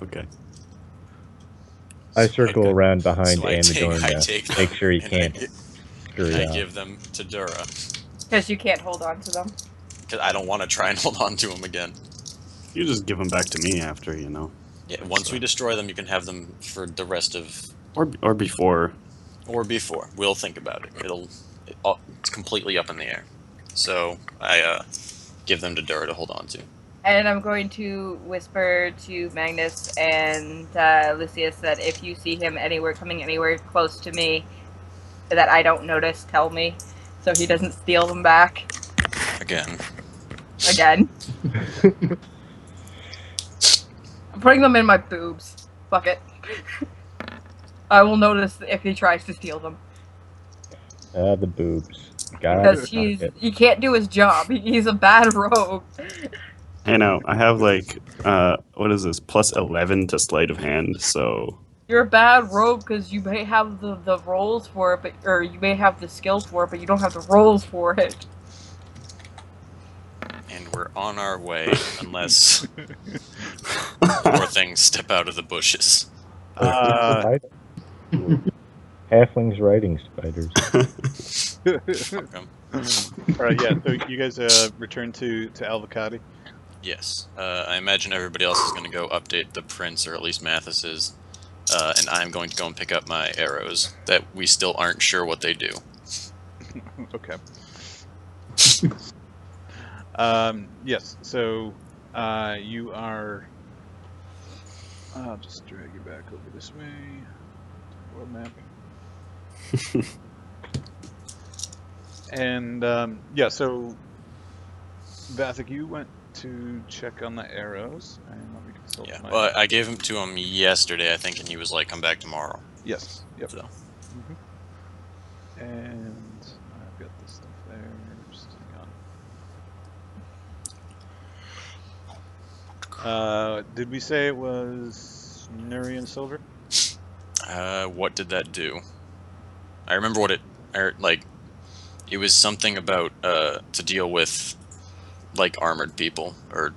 Okay. I circle around behind So I Amadorn take to them make sure he and can't screw I it up. give them to Dura. Because you can't hold on to them. Because I don't want to try and hold on to them again. You just give them back to me after, you know. Yeah, once we destroy them, you can have them for the rest of... Or before. Or before. We'll think about it. It's completely up in the air. So, I give them to Dura to hold on to. And I'm going to whisper to Magnus and Lucius that if you see him coming anywhere close to me that I don't notice, tell me, so he doesn't steal them back. Again. I'm putting them in my boobs. Fuck it. I will notice if he tries to steal them. The boobs. God, Because he can't do his job. He's a bad rogue. I know. I have like, what is this? Plus 11 to sleight of hand, so... You're a bad rogue because you may have the rolls for it, or you may have the skills for it, but you don't have the rolls for it. And we're on our way, unless more things step out of the bushes. Halflings riding spiders. Fuck 'em. Alright, yeah, so you guys return to Alvacati? Yes. I imagine everybody else is going to go update the prince, or at least Mathis is. And I'm going to go and pick up my arrows that we still aren't sure what they do. Okay. Yes, so you are... I'll just drag you back over this way. World map. And, yeah, so... Vathik, you went to check on the arrows, and let me consult Yeah, my... well, I gave them to him yesterday, I think, and he was like, come back tomorrow. Yes, yep. So. And I've got this stuff there. Just hang on. Did we say it was Nurian silver? What did that do? I remember what it, like, it was something about, to deal with, like, armored people, or,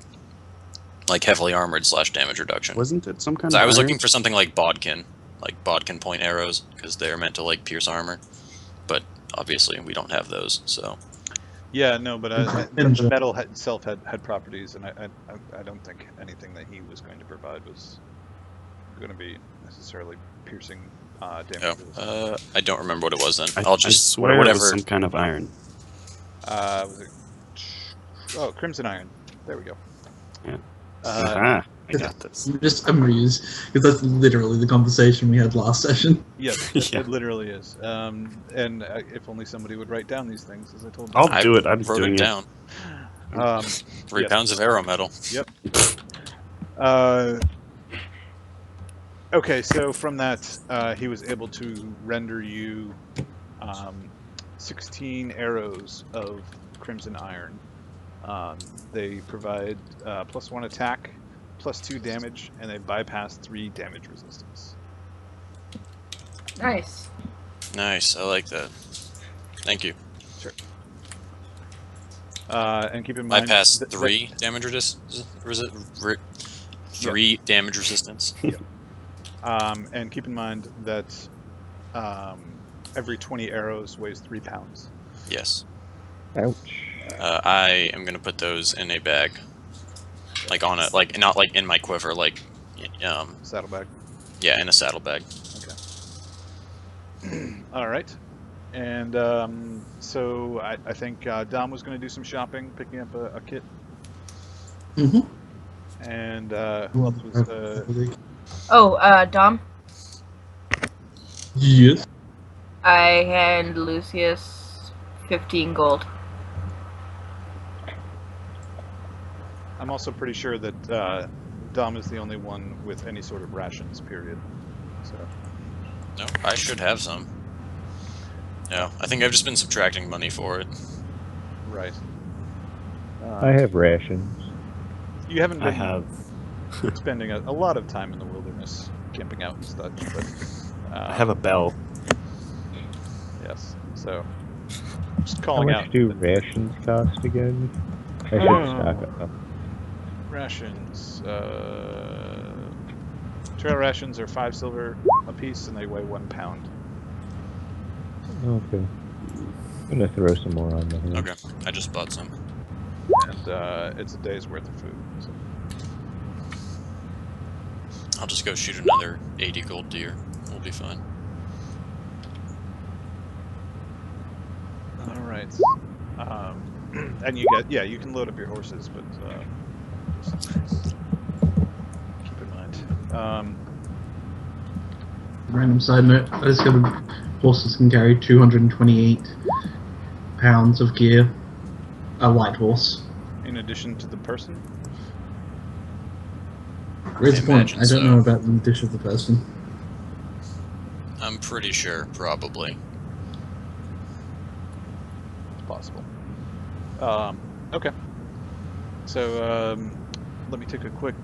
like, heavily armored / damage reduction. Wasn't it some kind So of I was iron? looking for something like bodkin point arrows, because they're meant to, like, pierce armor. But, obviously, we don't have those, so... Yeah, no, but the metal itself had properties, and I don't think anything that he was going to provide was going to be necessarily piercing damage. Oh, I don't remember what it was then. I I'll just swear whatever. it was some kind of iron. Was it... Oh, crimson iron. There we go. Yeah. Uh, I got this. I'm just amused because that's literally the conversation we had last session. Yes, Yeah. it literally is. And if only somebody would write down these things, as I told you. I'll do it. I'm wrote doing it down. 3 yes. pounds of arrow metal. Yep. Okay, so from that, he was able to render you 16 arrows of crimson iron. They provide +1 attack, +2 damage, and they bypass 3 damage resistance. Nice. Nice, I like that. Thank you. Sure. And keep in mind... Bypass 3 damage damage resistance. Yeah. And keep in mind that every 20 arrows weighs 3 pounds. Yes. Ouch. I am gonna put those in a bag, like on a not like in my quiver, like Saddlebag. yeah, in a saddlebag. Okay. All right. And so I think Dom was going to do some shopping, picking up a kit. Mm-hmm. And who else was? Oh, Dom. Yes. I hand Lucius 15 gold. I'm also pretty sure that Dom is the only one with any sort of rations. Period. So. No, I should have some. No, I think I've just been subtracting money for it. Right. I have rations. You haven't been I have. spending a lot of time in the wilderness, camping out and such, but I have a bell. yes. So, just How calling much out. do that rations cost again? I should stock up. rations. Trail rations are 5 silver a piece, and they weigh 1 pound. Okay. I'm gonna throw some more on the horse. Okay, I just bought some. And it's a day's worth of food. So. I'll just go shoot another 80 gold deer. We'll be fine. All right. And you can load up your horses, but keep in mind. Random side note: I discovered horses can carry 228 pounds of gear. A light horse. In addition to the person. Where's the point? imagine I don't so. know about the dish of the person. I'm pretty sure, probably. It's possible. Okay. So let me take a quick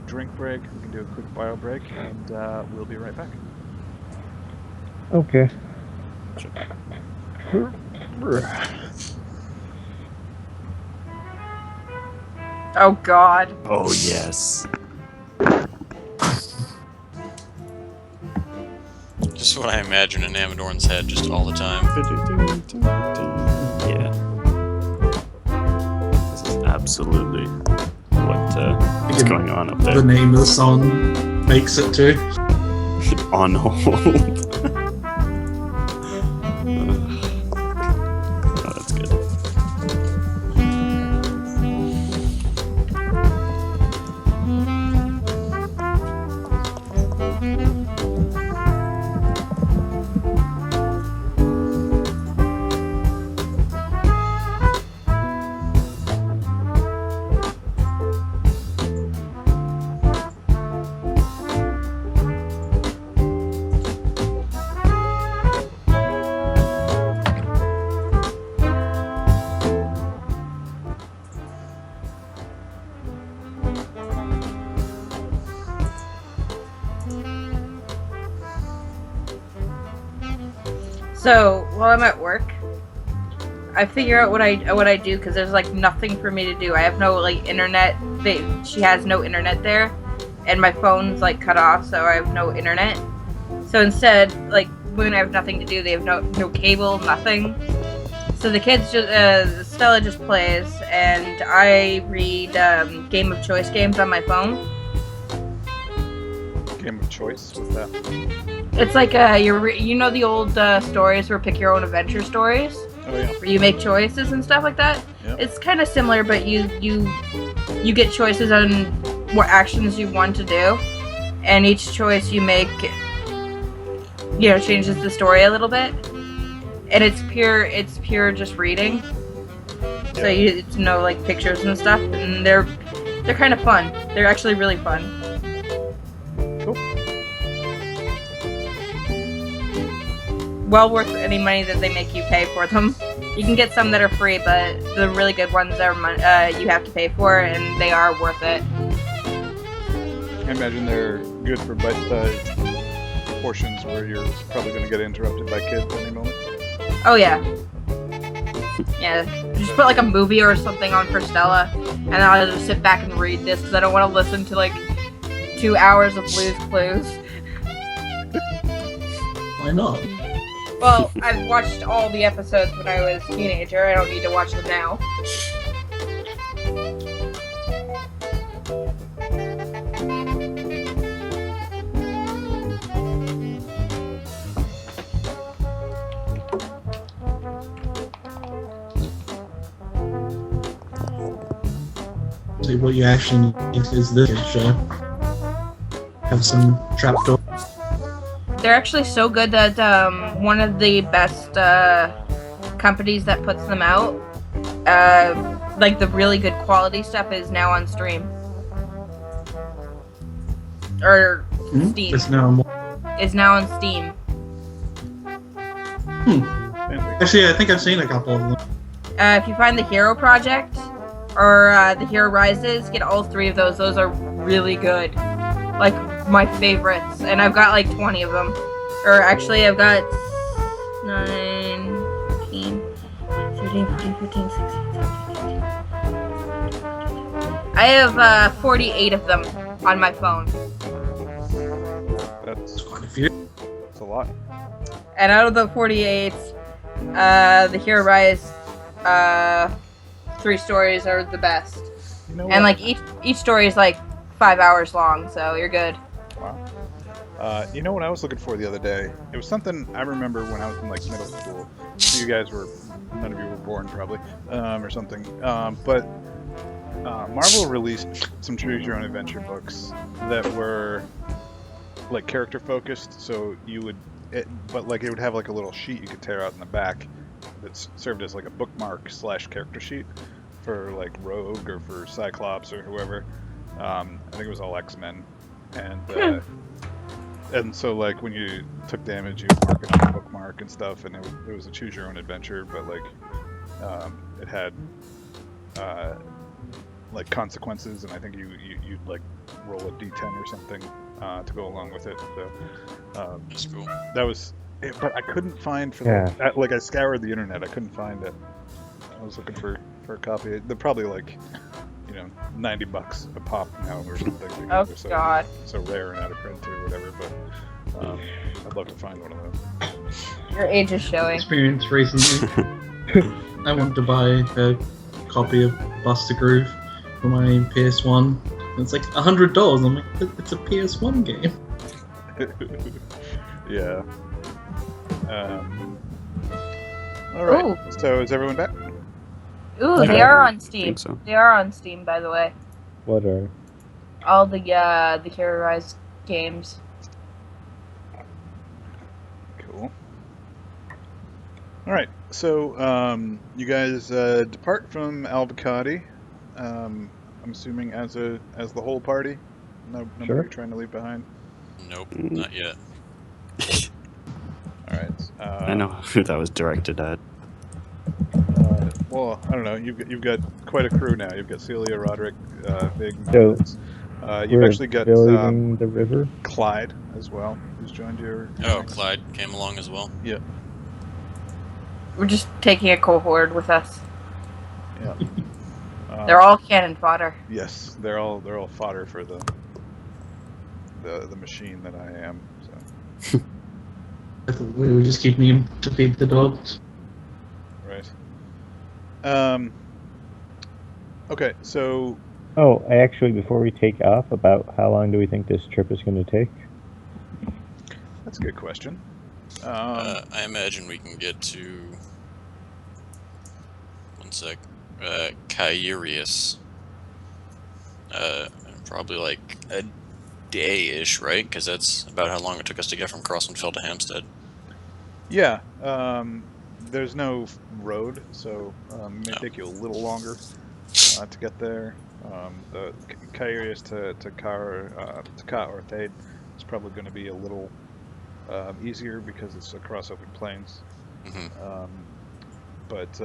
drink break. We can do a quick bio break, and we'll be right back. Okay. Oh God. Oh yes. Just what I imagine in Amadorn's head just all the time. Yeah. This is absolutely what's going on up The there. name of the song makes it too. On hold. Oh, that's good. So while I'm at work, I figure out what I do because there's like nothing for me to do. I have no like internet. She has no internet there, and my phone's like cut off, so I have no internet. So instead, like when I have nothing to do, they have no cable, nothing. So the kids just Stella just plays, and I read Game of Choice games on my phone. Game of choice. What's that? It's like you know the old stories where pick your own adventure stories. Oh yeah. Where you make choices and stuff like that. Yep. It's kind of similar, but you get choices on what actions you want to do, and each choice you make, changes the story a little bit. And it's pure just reading. So it's no like pictures and stuff, and they're kind of fun. They're actually really fun. Cool. Well worth any money that they make you pay for them. You can get some that are free, but the really good ones are you have to pay for, and they are worth it. I imagine they're good for bite-sized portions where you're probably going to get interrupted by kids any moment. Oh yeah. Yeah, just put like a movie or something on for Stella, and I'll just sit back and read this because I don't want to listen to like 2 hours of Blue's Clues. Why not? Well, I've watched all the episodes when I was a teenager. I don't need to watch them now. honestly, what you actually need is this show. Have some trapdoor. They're actually so good that one of the best companies that puts them out, like the really good quality stuff, is now on stream. Or Steam. It's now. Is now on Steam. Actually, I think I've seen a couple of them. If you find the Hero Project or the Hero Rises, get all 3 of those. Those are really good. Like my favorites. And I've got like 20 of them. Or actually, I've got 9, 15, 13, 14, 15, 16, 17, 18. I have 48 of them on my phone. That's Quite a few. a lot. And out of the 48, the Hero Rise 3 stories are the best. You know And what? like each story is like 5 hours long, so you're good. Wow. You know what I was looking for the other day? It was something I remember when I was in like middle school. You guys were, none of you were born probably, or something. But Marvel released some Choose Your Own Adventure books that were like character focused. So you would, but like it would have like a little sheet you could tear out in the back that served as like a bookmark / character sheet for like Rogue or for Cyclops or whoever. I think it was all X-Men, and so like when you took damage, you would mark it on a bookmark and stuff, and it was a choose your own adventure, but like it had like consequences, and I think you'd like roll a d10 or something to go along with it. So That's cool. that was it, but I couldn't find for like I scoured the internet, I couldn't find it. I was looking for a copy. They're probably like, you know, $90 a pop now or something. Oh They're God. so rare and out of print or whatever. But I'd love to find one of those. Your age is showing. Experience recently. I wanted to buy a copy of Buster Groove for my PS1. It's like $100. I'm like, it's a PS1 game. Yeah. All right. Ooh. So is everyone back? Ooh, Okay. they are on Steam. Think so. They are on Steam, by the way. What are? All the Hero Rise games. Cool. All right. So you guys depart from Albacati. I'm assuming as the whole party. Nobody Sure. you're trying to leave behind. Nope, not yet. All right. I know who that was directed at. Well, I don't know. You've got quite a crew now. You've got Celia, Roderick, Big. So, You've We're actually got building the river. Clyde as well, who's joined you. Oh, Clyde came along as well. We're just taking a cohort with us. Yeah. They're all cannon fodder. Yes, they're all fodder for the machine that I am. So I thought we were just keeping him to feed the dogs. right. Okay, so Oh, actually, before we take off, about how long do we think this trip is going to take? that's a good question. I imagine we can get to. One sec. Kairius. Probably like a day-ish, right? Because that's about how long it took us to get from Crosslandfell to Hampstead. Yeah. There's no road, so it may take you a little longer to get there. The Kairius to Ka or Thade is probably going to be a little easier because it's across open plains. Mm-hmm. But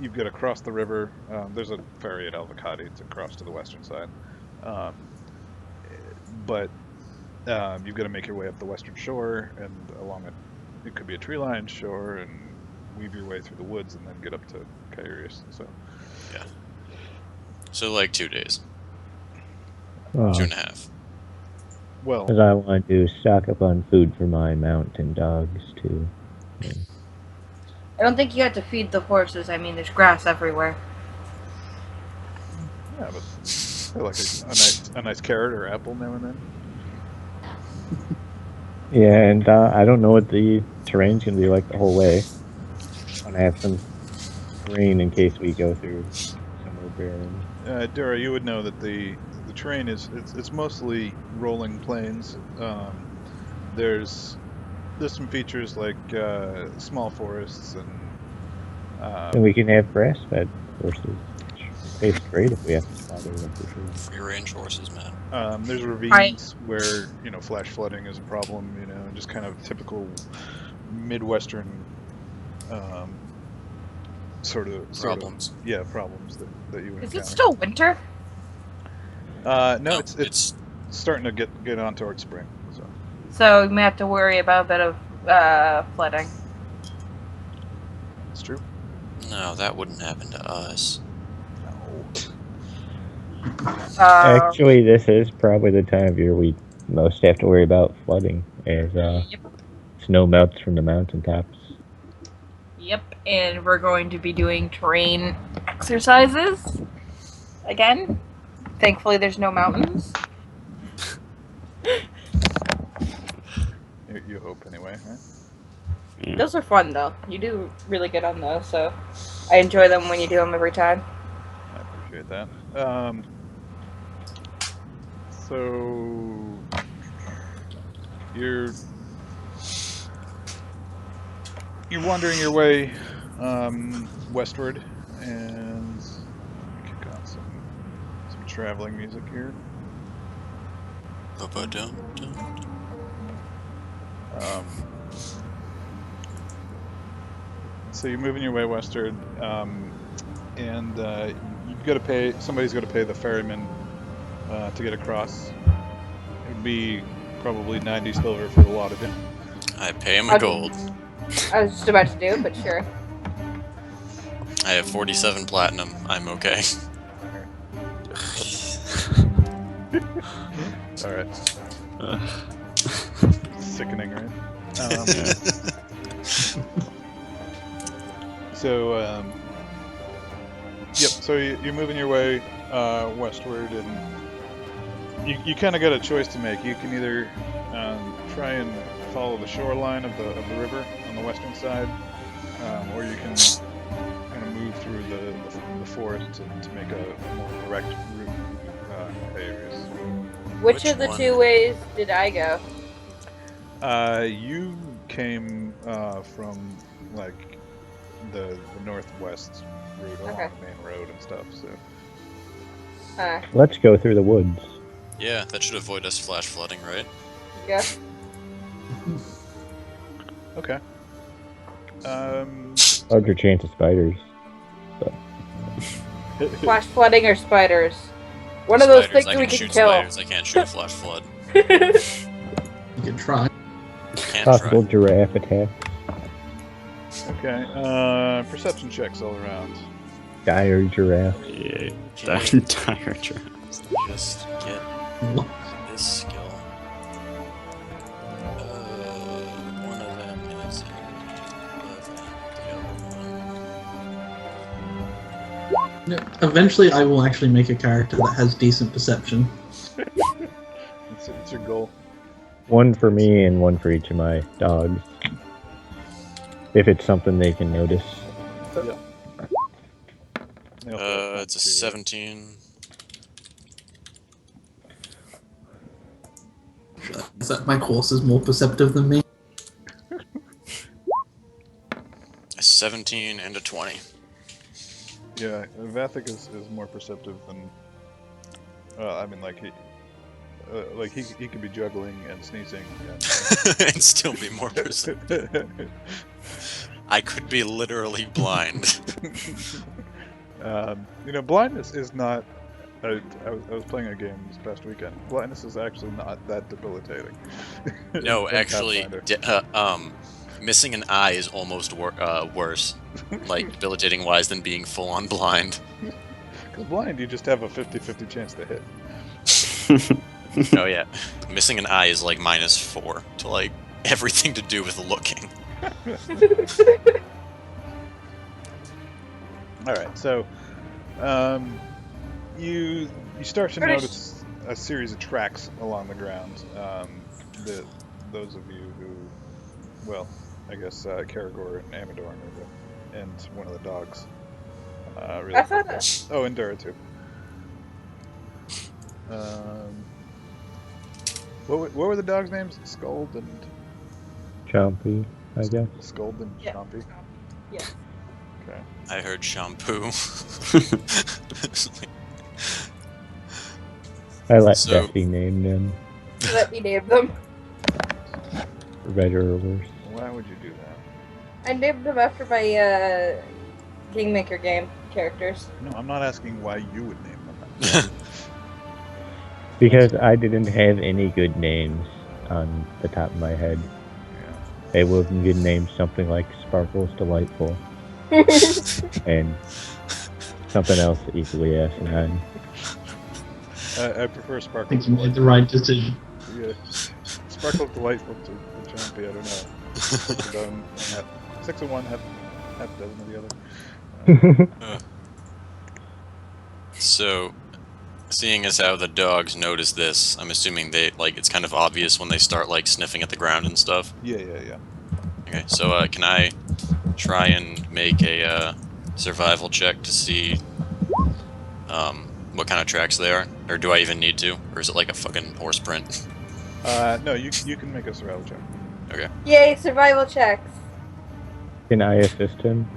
you've got to cross the river. There's a ferry at Albacati to cross to the western side. But you've got to make your way up the western shore and along it could be a tree-lined shore and weave your way through the woods and then get up to Kairius. So Yeah. So like 2 days. Oh, 2.5. well, because I want to stock up on food for my mountain dogs, too. I don't think you have to feed the horses. I mean, there's grass everywhere. yeah, but I like a nice carrot or apple now and then. Yeah, and I don't know what the terrain's going to be like the whole way. I want to have some grain in case we go through somewhere barren. Dura, you would know that the terrain it's mostly rolling plains. There's some features like small forests and And we can have grass-fed horses. Tastes great if we have to slaughter them for sure. Free range horses, man. there's ravines where flash flooding is a problem. And just kind of typical Midwestern sort of Problems. Problems that you encounter. Is it still winter? No, it's starting to get on towards spring. So you may have to worry about a bit of flooding. It's true. No, that wouldn't happen to us. No. Actually, this is probably the time of year we most have to worry about flooding, as snow melts from the mountaintops. Yep, and we're going to be doing terrain exercises again. Thankfully, there's no mountains. You hope anyway, right? Yeah. Those are fun, though. You do really good on those, so I enjoy them when you do them every time. I appreciate that. So you're wandering your way westward, and kick on some traveling music here. So you're moving your way westward, and you've got to pay. Somebody's got to pay the ferryman to get across. It would be probably 90 silver for the lot of him. I pay him a gold. I was just about to do it, but sure. I have 47 platinum. I'm okay. All right. Sickening, right? So, yep. So you're moving your way westward, and you kind of got a choice to make. You can either try and follow the shoreline of the river on the western side, or you can kind of move through the forest to make a more direct route areas. Which of the one? two ways did I go? You came from like the northwest route along Okay. the main road and stuff. So Let's go through the woods. Yeah, that should avoid us flash flooding, right? Yeah. okay. Larger chance of spiders. Flash flooding or spiders? One of those Spiders, things I we can can shoot kill. spiders. I can't shoot a flash flood. You can try. Can't Possible try. giraffe attack. Okay. Perception checks all around. Dire giraffe. Yeah, that entire trap. Just get this skill. One of them is in 11, the other one. Eventually, I will actually make a character that has decent perception. It's your goal. One for me and one for each of my dogs. If it's something they can notice. Yeah. It's a 17. Is that my horse is more perceptive than me? A 17 and a 20. Yeah, Vathic is more perceptive than. I mean, like he could be juggling and sneezing. And still be more perceptive. I could be literally blind. Blindness is not. I was playing a game this past weekend. Blindness is actually not that debilitating. No, in actually, Pathfinder. missing an eye is almost worse, like debilitating wise, than being full on blind. Because blind, you just have a 50-50 chance to hit. Oh yeah, missing an eye is like -4 to like everything to do with looking. All right, so you start to notice a series of tracks along the ground. Those of you who, well, I guess Karagor and Amador and one of the dogs. Really I thought oh, and Dura too. What were the dogs' names? Scold and Chompy, I guess. Scold and Yeah. Chompy. Yeah. Okay. I heard shampoo. I let So- Bessie name them, Let me name them. for better or worse. Why would you do that? I named them after my Kingmaker game characters. No, I'm not asking why you would name them. Because I didn't have any good names on the top of my head. Yeah. They would have good names, something like Sparkle's Delightful, and something else equally asinine. I prefer I Sparkle. think you made the right decision. Yeah. Sparkle Delightful to Chompy, I don't know. But, 6 of one, half a dozen of the other. So, seeing as how the dogs notice this, I'm assuming they it's kind of obvious when they start sniffing at the ground and stuff. Yeah. Okay, so can I try and make a survival check to see what kind of tracks they are, or do I even need to, or is it like a fucking horse print? No, you can make a survival check. Okay. Yay, survival checks. Can I assist him?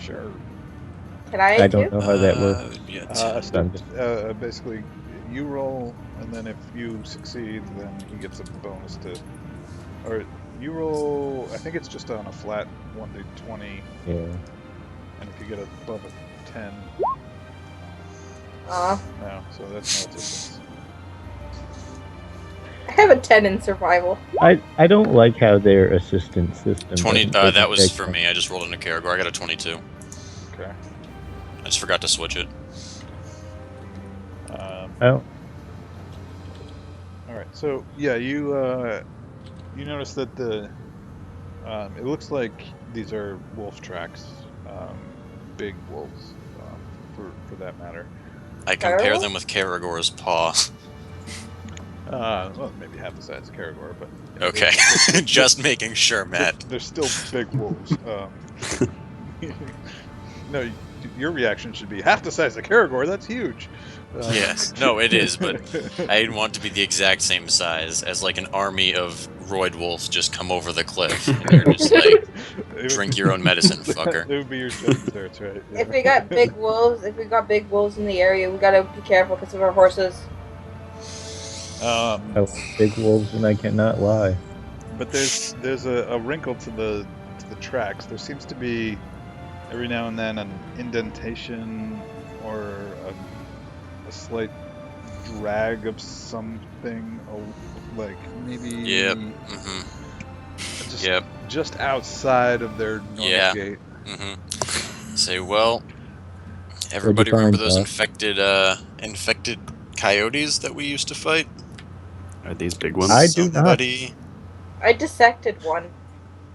Sure. Can I I don't too? know how that works. Yeah, Basically, you roll, and then if you succeed, then he gets a bonus to. Or you roll. I think it's just on a flat 1d20, Yeah. and if you get above a 10, Aw. no. So that's no assistance. I have a 10 in survival. I don't like how their assistance system. 20. doesn't That was take for them. me. I just rolled in a Karagor. I got a 22. Okay. I just forgot to switch it. Oh, All right. So yeah, you notice that the it looks like these are wolf tracks, big wolves, for that matter. I compare Feral? them with Karagor's paw. Well, maybe half the size of Karagor, but Okay, just making sure, Matt. they're still big wolves. No, your reaction should be half the size of Karagor. That's huge. Yes, no, it is, but I didn't want to be the exact same size as an army of roid wolves just come over the cliff. And you're just drink your own medicine, fucker. It would be your judgment there, that's right. Yeah. If we got big wolves, in the area, we gotta be careful because of our horses. I like big wolves, and I cannot lie. But there's a wrinkle to the tracks. There seems to be every now and then an indentation or a slight drag of something, like maybe Yep. Yep. just outside of their normal Yeah. gate. Say, well, everybody find, remember those Josh? infected coyotes that we used to fight? Are these big ones? I do not. Somebody, I dissected one.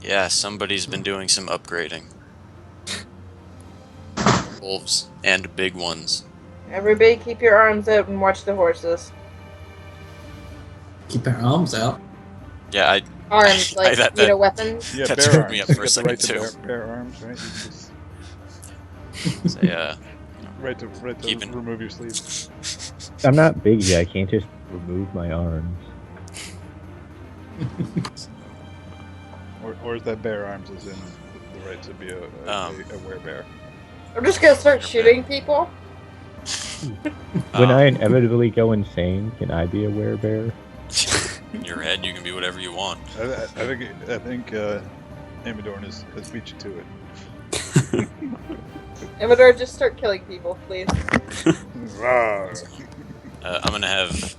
yeah, somebody's been doing some upgrading. Wolves and big ones. Everybody keep your arms out and watch the horses. Keep our arms out. Yeah, Arms, like, that- weapons. Yeah, That bear screwed arms. me up You for a get the right second, to too. bear arms, right? You just say, right to Keeping- remove your sleeves. I'm not big yet. I can't just remove my arms. Or is that bear arms as in the right to be a werebear? I'm just gonna start shooting people. When I inevitably go insane, can I be a werebear? in your head, you can be whatever you want. I think Amadorn has beat you to it. Amador, just start killing people, please. I'm gonna have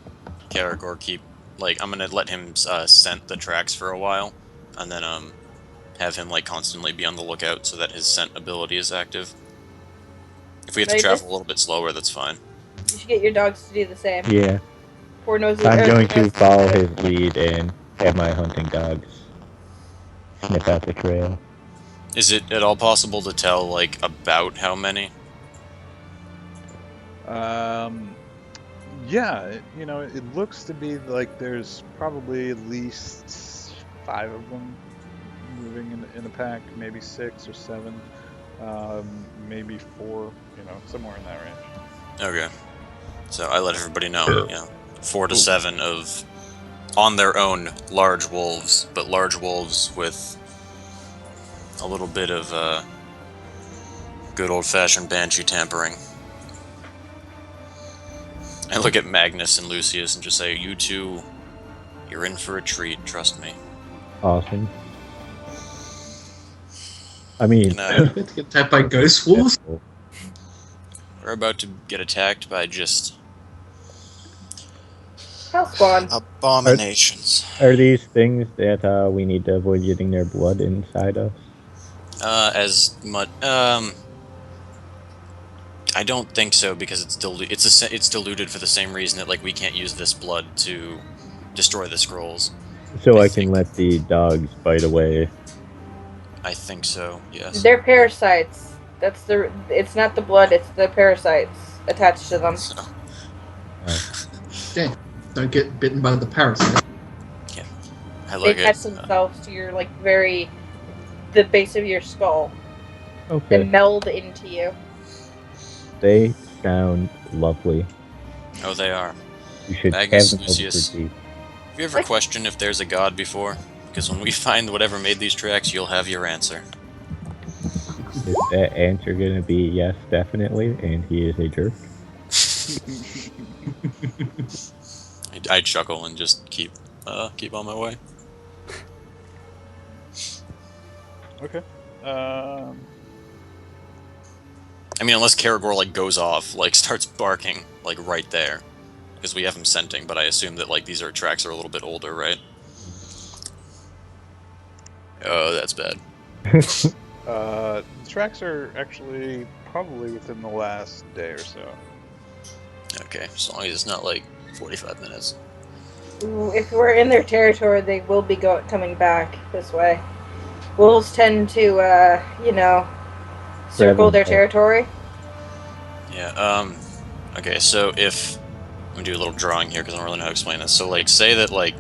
Karagor keep, I'm gonna let him scent the tracks for a while, and then have him constantly be on the lookout so that his scent ability is active. If we have to Right, travel a little bit slower, that's fine. You should get your dogs to do the same. Yeah, Poor nosy. I'm going to follow his lead and have my hunting dogs sniff out the trail. Is it at all possible to tell about how many? Yeah, it looks to be like there's probably at least 5 of them moving in a pack, maybe 6 or 7, maybe 4, somewhere in that range. Okay. So I let everybody know, 4 to 7 of, on their own, large wolves, but large wolves with a little bit of good old-fashioned banshee tampering. I look at Magnus and Lucius and just say, you two, you're in for a treat, trust me. Awesome. I mean, And, To get attacked by ghost wolves? we're about to get attacked by just House spawn. abominations. are these things that we need to avoid getting their blood inside us? As much, I don't think so, because it's it's diluted for the same reason that, like, we can't use this blood to destroy the scrolls. So I I can think- let the dogs bite away. I think so, yes. They're parasites. It's not the blood, it's the parasites attached to them. So, Yeah. Don't get bitten by the parasite. I They look attach at, themselves to your, like, the base of your skull. They Okay. meld into you. They sound lovely. oh, they are. You should Magnus, have them Lucius. over tea. Have you ever questioned if there's a god before? Because when we find whatever made these tracks, you'll have your answer. Is that answer gonna be yes, definitely, and he is a jerk? I chuckle and just keep on my way. Okay. I mean, unless Karagor, like, goes off, like, starts barking, like, right there. Because we have him scenting, but I assume that, like, these tracks are a little bit older, right? Oh, that's bad. The tracks are actually probably within the last day or so. Okay, as long as it's not, like, 45 minutes. Ooh, if we're in their territory, they will be coming back this way. Wolves tend to, circle their territory. Yeah, okay, so if... I'm gonna do a little drawing here, because I don't really know how to explain this. So, like, say that, like,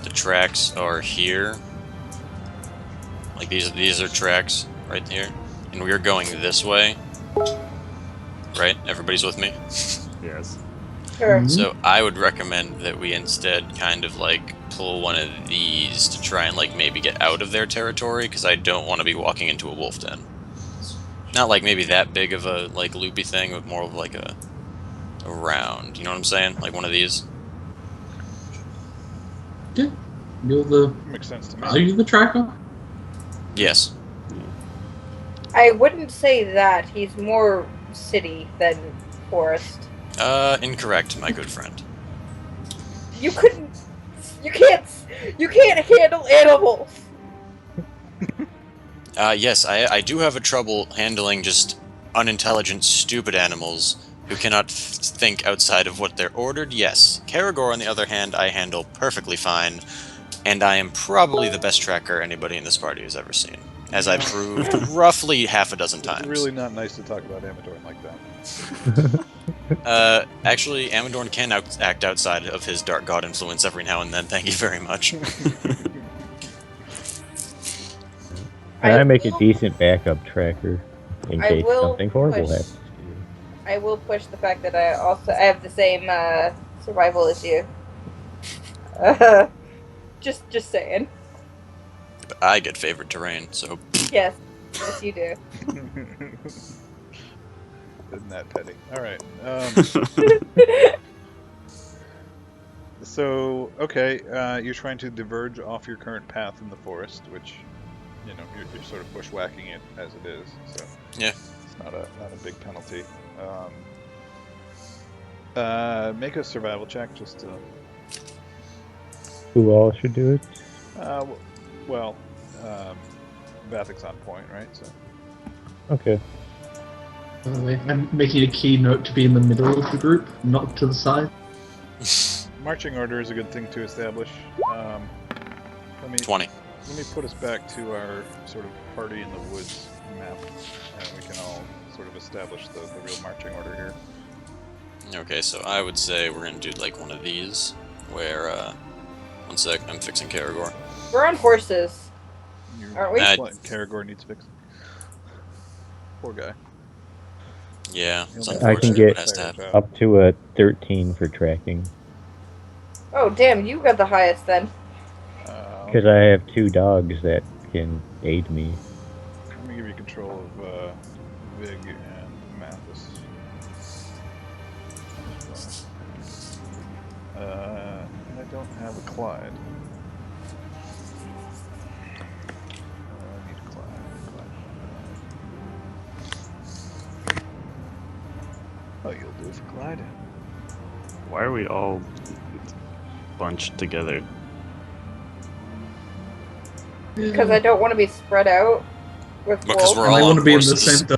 the tracks are here. Like, these are tracks right here. And we're going this way. Right? Everybody's with me? Yes. Sure. Mhm. So I would recommend that we instead kind of, like, pull one of these to try and, like, maybe get out of their territory, because I don't want to be walking into a wolf den. Not, like, maybe that big of a, like, loopy thing, but more of, like, a round. You know what I'm saying? Like one of these. Yeah. You're the. Makes sense to me. Are you the tracker? Yes. I wouldn't say that. He's more city than forest. Incorrect, my good friend. You couldn't. You can't handle animals. Yes, I do have a trouble handling just unintelligent, stupid animals who cannot think outside of what they're ordered. Yes. Karagor, on the other hand, I handle perfectly fine, and I am probably the best tracker anybody in this party has ever seen, as I proved roughly half a dozen times. It's really not nice to talk about Amadorn like that. Actually, Amadorn can act outside of his Dark God influence every now and then, thank you very much. And I make a will- decent backup tracker in I case will something horrible push- happens. I will push the fact that I have the same survival as you. Just saying. But I get favored terrain, so... Yes, yes you do. Isn't that petty? Alright. So, okay, you're trying to diverge off your current path in the forest, which, you know, you're sort of bushwhacking it as it is, so... Yeah. It's not a big penalty. Make a survival check just to... Who all should do it? Well, Vathic's on point, right? So Okay. By the way, I'm making a key note to be in the middle of the group, not to the side. marching order is a good thing to establish. Let me 20. Let me put us back to our sort of party in the woods map, and we can all sort of establish the real marching order here. Okay, so I would say we're gonna do like one of these, where, one sec, I'm fixing Karagor. We're on horses. Aren't we? What, Karagor needs fixing. Poor guy. Yeah, it's You'll I can unfortunate, get but it has to happen. up to a 13 for tracking. Oh, damn, you got the highest then. Because I have 2 dogs that can aid me. Let me give you control of Vig and Mathis. And I don't have a Clyde. I need a Clyde. Oh, you'll do it for Clyde. Why are we all bunched together? Because I don't want to be spread out with Because wolves. we're And I all want on to be in the horses. center.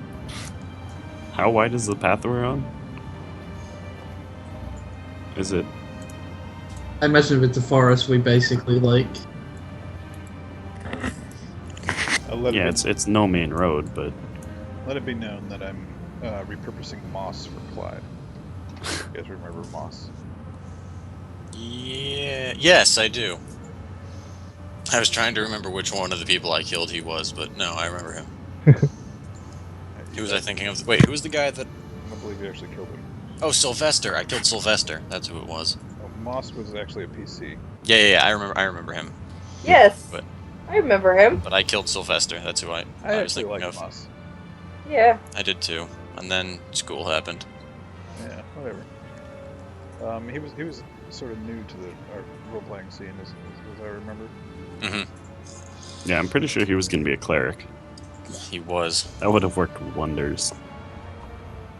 How wide is the path we're on? Is it? I imagine if it's a forest, we basically like. Yeah, it's no main road, but Let it be known that I'm repurposing Moss for Clyde. You guys remember Moss? Yeah. Yes, I do. I was trying to remember which one of the people I killed he was, but no, I remember him. Who was I thinking of? Wait, who was the guy that... I don't believe you actually killed him. Oh, Sylvester. I killed Sylvester. That's who it was. Oh, Moss was actually a PC. Yeah. I remember him. Yes. But- I remember him. But I killed Sylvester. That's who I was actually thinking like of. Moss. Yeah. I did too. And then school happened. Yeah, whatever. He was sort of new to our role-playing scene, as I remember. Mm-hmm. yeah, I'm pretty sure he was gonna be a cleric. He was. That would have worked wonders.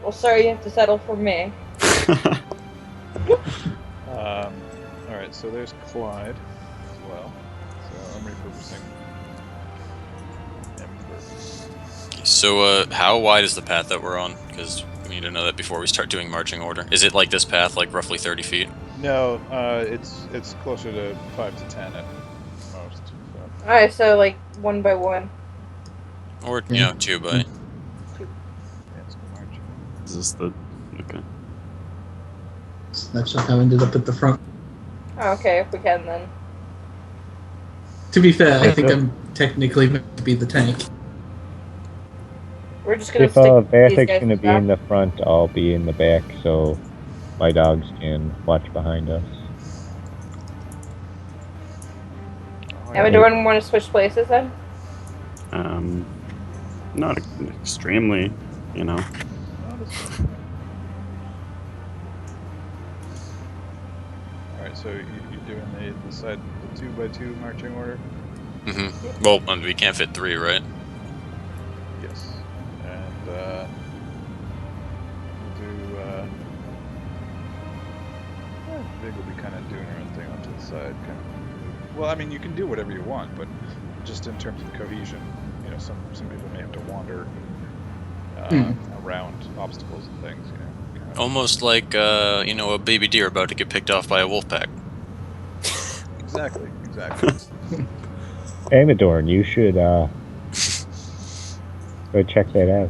Well, sorry, you have to settle for me. All right, so there's Clyde as well. So I'm repurposing him for. So, how wide is the path that we're on? Because we need to know that before we start doing marching order. Is it like this path, like roughly 30 feet? No, it's closer to 5 to 10 at most. So. Alright, so like 1 by 1. Or, you know, 2 by... Yeah, it's good marching. Is this the okay? That's just how I ended up at the front. Oh, okay, if we can then. To be fair, I think I'm technically meant to be the tank. We're just gonna If stick these Vathek's guys going to be back. in the front, I'll be in the back, so my dogs can watch behind us. And do we want to switch places then? Not extremely, you know. Alright, so you're doing the side, the 2 by 2 marching order? Mm-hmm. Well, we can't fit 3, right? Yes. And we'll do Vig will be kind of doing her own thing onto the side. Kind of. Well, I mean, you can do whatever you want, but just in terms of cohesion, you know, some people may have to wander around obstacles and things. You know, kind of. Almost like, you know, a baby deer about to get picked off by a wolf pack. Exactly. Amadorn, you should go check that out.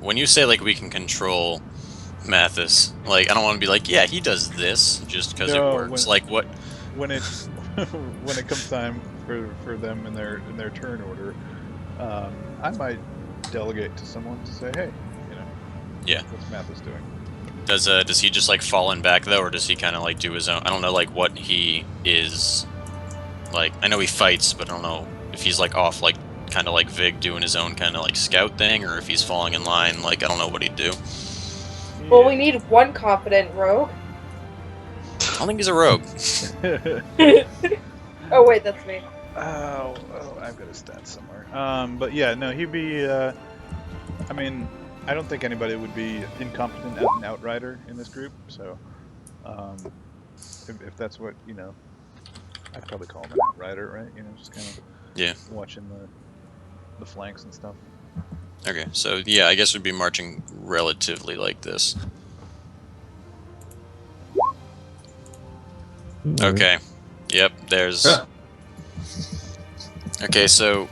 When you say, like, we can control Mathis, like, I don't want to be like, yeah, he does this, just because No, it works. Like, what? When it when it comes time for them in their turn order, I might delegate to someone to say, hey, you know, Yeah. what's Mathis doing? Does he just, like, fall in back, though, or does he kind of, like, do his own? I don't know, like, what he is. Like, I know he fights, but I don't know if he's, like, off, like, kind of like Vig doing his own kind of, like, scout thing, or if he's falling in line. Like, I don't know what he'd do. Well, we need one confident rogue. I don't think he's a rogue. Oh wait, that's me. Oh, I've got a stat somewhere. But yeah, no, he'd be. I mean, I don't think anybody would be incompetent as an outrider in this group. So, if that's what you know, I'd probably call him an outrider, right? You know, just kind of watching the flanks and stuff. Okay, so yeah, I guess we'd be marching relatively like this. Okay. Yep, there's... Okay, so,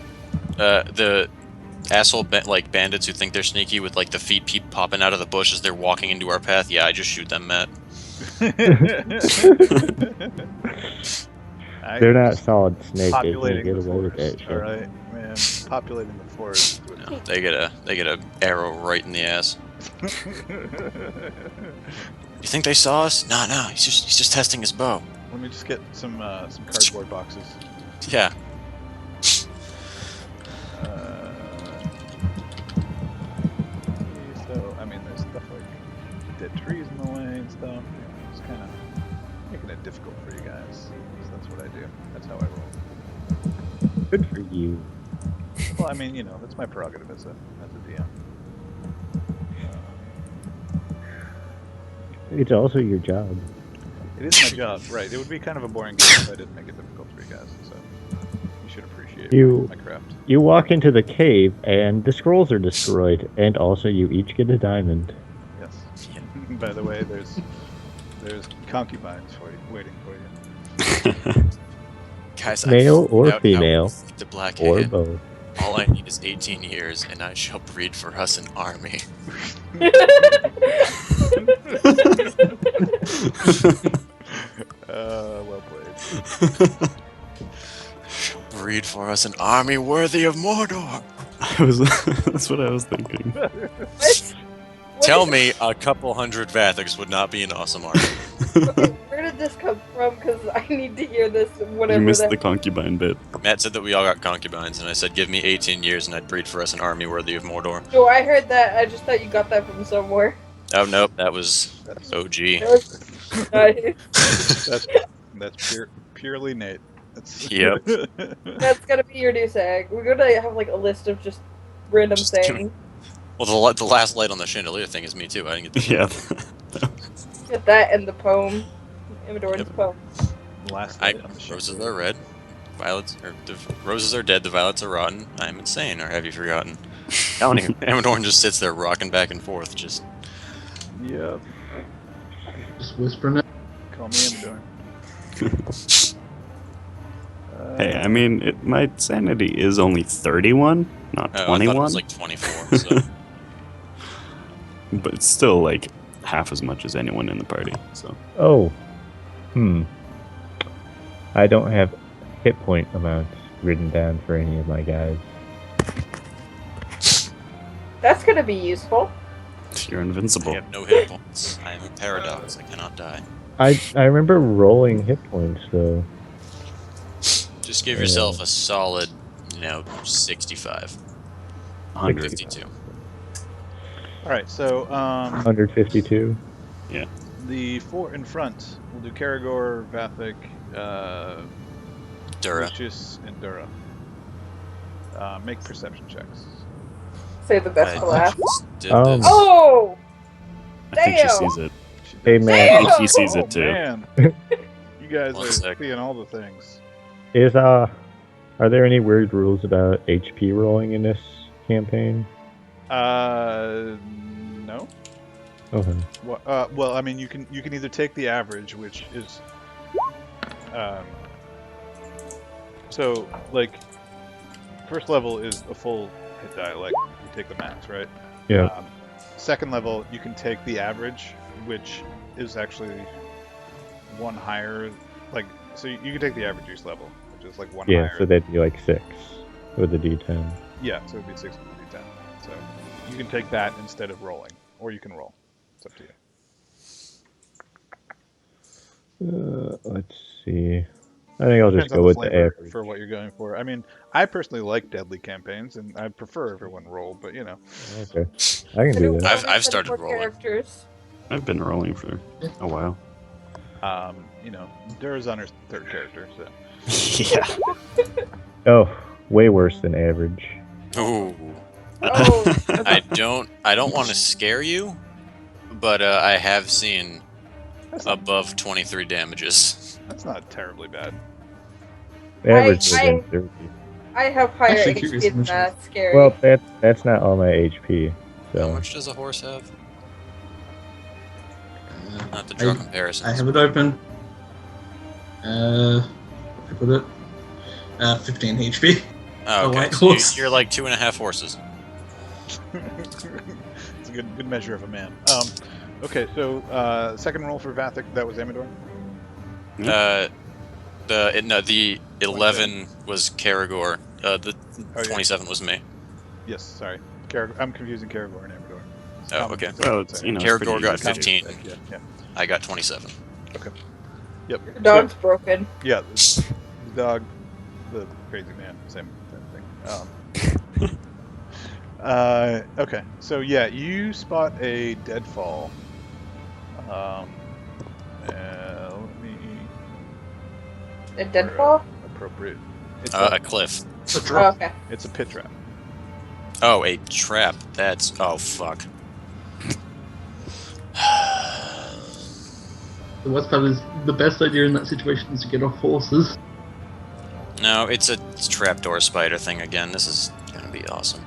the asshole bandits who think they're sneaky with, like, the feet popping out of the bush as they're walking into our path, yeah, I just shoot them, Matt. They're not solid snake. They can't populating get the away with forest. that All shit. right, man. Populating the forest. With... No, they get a arrow right in the ass. You think they saw us? No, he's just testing his bow. Let me just get some cardboard boxes. Yeah. So I mean, there's stuff like dead trees in the way and stuff. You know, it's kind of making it difficult for you guys. So that's what I do. That's how I roll. Good for you. Well, I mean, you know, that's my prerogative as a DM. It's also your job. It is my job, right? It would be kind of a boring game if I didn't make it difficult for you guys. So you should appreciate my craft. You walk into the cave and the scrolls are destroyed, and also you each get a diamond. Yes. By the way, there's concubines for you, waiting for you. Guys, Male I or found out female, how the black or head. both. All I need is 18 years, and I shall breed for us an army. Well played. Breed for us an army worthy of Mordor. That's what I was thinking. What? Tell me a couple hundred Vathics would not be an awesome army. Okay, where did this come from? Because I need to hear this. Whatever. You missed the concubine bit. Matt said that we all got concubines, and I said, give me 18 years and I'd breed for us an army worthy of Mordor. No, I heard that. I just thought you got that from somewhere. Oh, nope, that was OG. That's purely Nate. That's... Yep. That's gonna be your new sag. We're gonna have like a list of just random Just sayings. Well, the last light on the chandelier thing is me too. I didn't get the Yeah. Get that and the poem. Imidorn's poem. Last I, night on the ship. roses are red, violets, or the roses are dead, the violets are rotten. I'm insane, or have you forgotten? Amadorn just sits there rocking back and forth, just... Yep. Just whispering it. Call me Amador. Hey, I mean, my sanity is only 31, not I 21. thought it was like 24, so... But it's still like half as much as anyone in the party, so... Oh. I don't have hit point amounts written down for any of my guys. That's gonna be useful. You're I invincible. have no hit points. I am a paradox. I cannot die. I remember rolling hit points though. Just give yourself a solid, 65. 152. All right, so 152. the four in front, we'll do Karagor, Vathic, Dura. Lucius, and Dura. Make perception checks. Say the best for last. just did Um, this. Oh! I think she Damn! sees it. Hey I man, think he sees Oh it too. man, you guys One are sec. seeing all the things. are there any weird rules about HP rolling in this campaign? No. Okay. Well, I mean, you can either take the average, which is, so like, first level is a full hit die, like you take the max, right? Yeah. Second level, you can take the average, which is actually one higher, like, so you can take the average use level, which is like one Yeah, higher. so that'd be like 6 with a D10. Yeah, so it'd be 6 with a D10. So you can take that instead of rolling, or you can roll. It's up to you. Let's see. I think I'll just Depends on go with the flavor average. for what you're going for. I mean, I personally like deadly campaigns, and I prefer everyone roll, but you know. Okay. I can do that. I've started rolling. Characters. I've been rolling for a while. Dura's on her third character, so. Yeah. Oh, way worse than average. Ooh. Oh, I don't want to scare you, but I have seen above 23 damages. That's not terribly bad. Average is I- in 30. I have higher Actually, curious HP than how much that. Scary. Well, that's not all my HP. How So much does a horse have? Not to draw comparisons. I have it open. I put it. 15 HP. Oh, a okay. white So horse. you're like 2.5 horses. It's a good measure of a man. Okay, so second roll for Vathic, that was Amador. The 11 was Karagor. The Oh, yeah. 27 was me. Yes, sorry. I'm confusing Karagor and Amador. It's Oh, common okay. mistake, Well, it's, sorry. you know, it's pretty Karagor got easy to do. 15. Yeah, yeah. I got 27. Yep. Your dog's broken. Yeah, the dog, the crazy man, same thing. Okay, so yeah, you spot a deadfall. Let me A deadfall? appropriate. It's A cliff. Oh, okay. It's a pit trap. Oh, a trap. That's... Oh, fuck. The worst part is the best idea in that situation is to get off horses. No, it's a trapdoor spider thing again. This is gonna be awesome.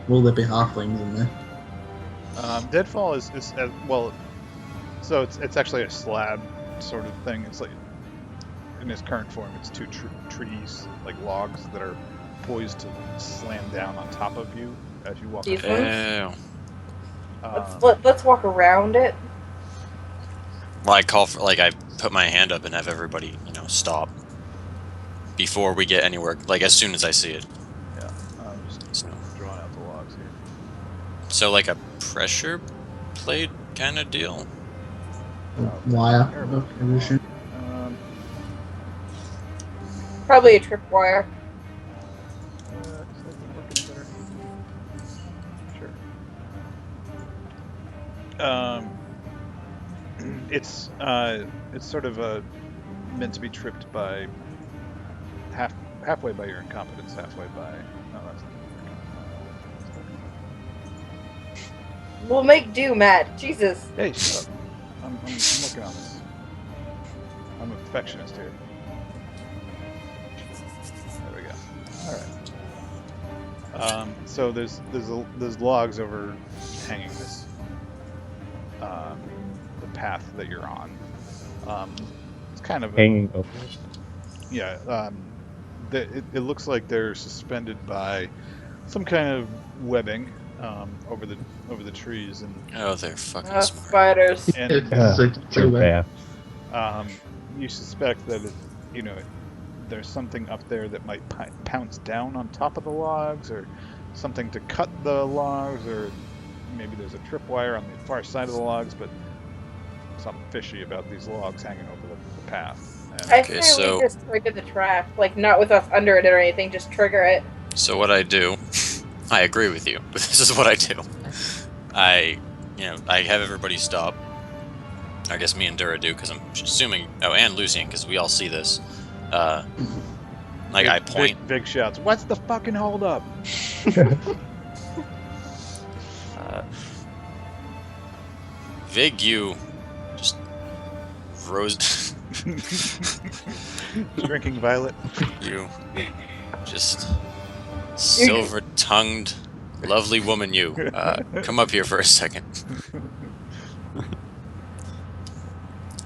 Will there be halflings in there? Deadfall is well, so it's actually a slab sort of thing. It's like in its current form, it's two trees, like logs that are poised to slam down on top of you as you walk. These across. ones? Let's walk around it. Well, I call for, like, I put my hand up and have everybody, you know, stop before we get anywhere. Like, as soon as I see it. Yeah, just So, drawing out the logs here. so like a pressure plate kind of deal. Wire. Terrible. Okay, we should- Probably a tripwire. Is that working better? Sure. It's sort of meant to be tripped by halfway by your incompetence, halfway by. No, that's not. We'll make do, Matt. Jesus. Hey, shut up. I'm working on this. I'm a perfectionist here. There we go. All right. So there's logs overhanging this the path that you're on. It's kind of Hanging over. yeah. It looks like they're suspended by some kind of webbing over the trees, and Oh, they're fucking smart. Spiders. and So bad. you suspect that there's something up there that might pounce down on top of the logs, or something to cut the logs, or maybe there's a tripwire on the far side of the logs, but something fishy about these logs hanging over the path. And I Okay, say so- we just trigger the trap. Like, not with us under it or anything, just trigger it. So what I do, I agree with you, but this is what I do. I have everybody stop. I guess me and Dura do, because I'm assuming. Oh, and Lucian, because we all see this. Like I point. Big shouts. What's the fucking hold up? Vig, you just rose. Drinking violet. You just silver-tongued, lovely woman. You come up here for a second.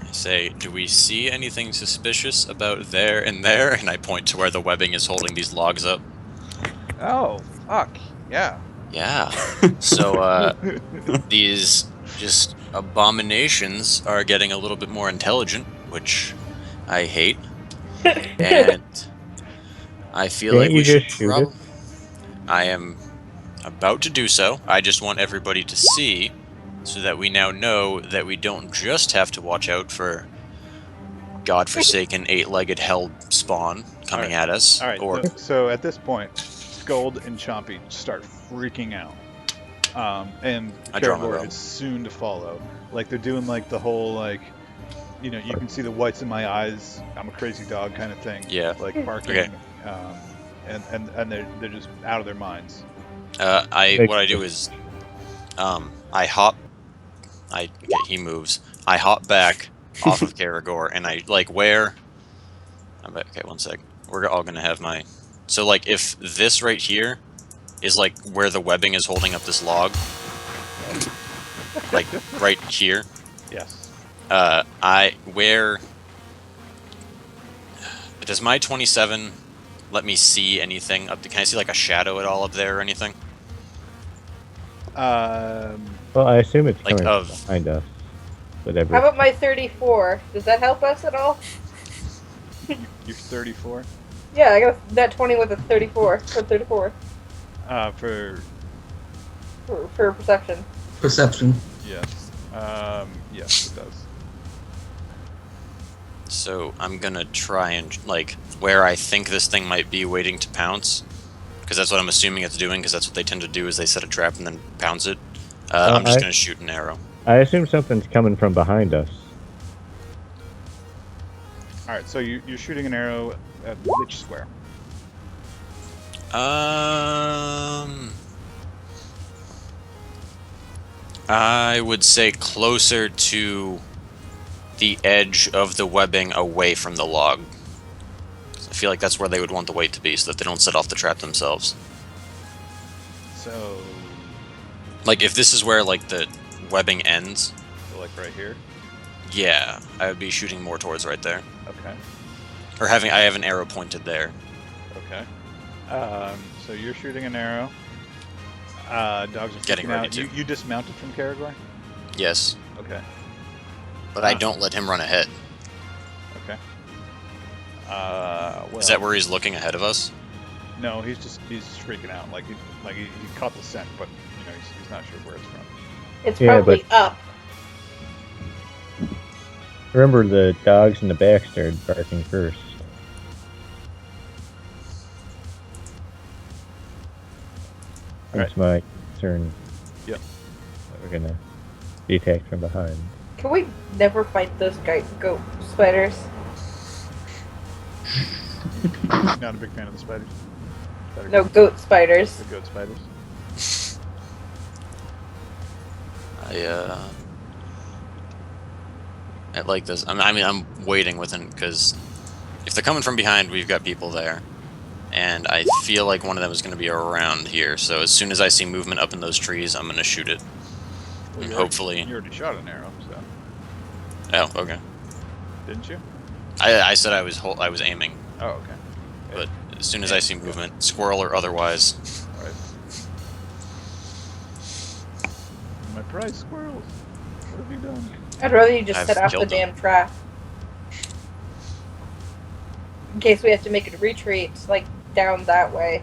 I say, do we see anything suspicious about there and there? And I point to where the webbing is holding these logs up. Oh, fuck. Yeah. Yeah. So these just abominations are getting a little bit more intelligent, which I hate. And I feel Can't like you we should just shoot probably. I am about to do so. I just want everybody to see, so that we now know that we don't just have to watch out for godforsaken eight-legged hell spawn coming at us. All right. Or So at this point, Scold and Chompy start freaking out. And I draw my Karagor bow. is soon to follow. Like, they're doing like the whole like, you can see the whites in my eyes. I'm a crazy dog kind of thing. Yeah. Like barking. Okay. And they're just out of their minds. what I do is, I hop. Okay, he moves. I hop back off of Karagor, and I like where. Okay, one sec. We're all gonna have my. So like, if this right here is like where the webbing is holding up this log, like right here. Yes. Does my 27 let me see anything up? Can I see like a shadow at all up there or anything? Well, I assume it's Like coming of- behind us. whatever. How about my 34? Does that help us at all? You're 34. Yeah, I got that 20 with a 34. For 34. For For perception. Perception. yes, yes, it does. So I'm gonna try and like where I think this thing might be waiting to pounce, because that's what I'm assuming it's doing. Because that's what they tend to do is they set a trap and then pounce it. I'm just gonna shoot an arrow. I assume something's coming from behind us. All right, so you're shooting an arrow at which square? I would say closer to the edge of the webbing away from the log. I feel like that's where they would want the weight to be so that they don't set off the trap themselves. So, Like, if this is where, like, the webbing ends, like right here. yeah, I would be shooting more towards right there. Okay. Or I have an arrow pointed there. Okay. So you're shooting an arrow. Dogs are Getting freaking ready out. to. You dismounted from Karagor? Yes, Okay. but I don't let him run ahead. Okay. Well, Is that where he's looking ahead of us? No, he's freaking out. Like he caught the scent, but you know he's not sure where it's from. It's Yeah, probably up. Remember, the dogs in the back started barking first. That's my concern. Yep. That we're gonna be attacked from behind. Can we never fight those goat spiders? Not a big fan of the spiders. No, goat spiders. The goat spiders. I like this. I'm waiting with him because if they're coming from behind, we've got people there, and I feel like one of them is going to be around here. So as soon as I see movement up in those trees, I'm going to shoot it. Well, And you hopefully, already shot an arrow, so oh, okay. didn't you? I said I was aiming, Oh, okay. but as soon as I see movement, squirrel or otherwise, All right. My prize squirrels. What have you done? I'd rather you just I've set off the killed them. damn trap. In case we have to make a retreat, like, down that way.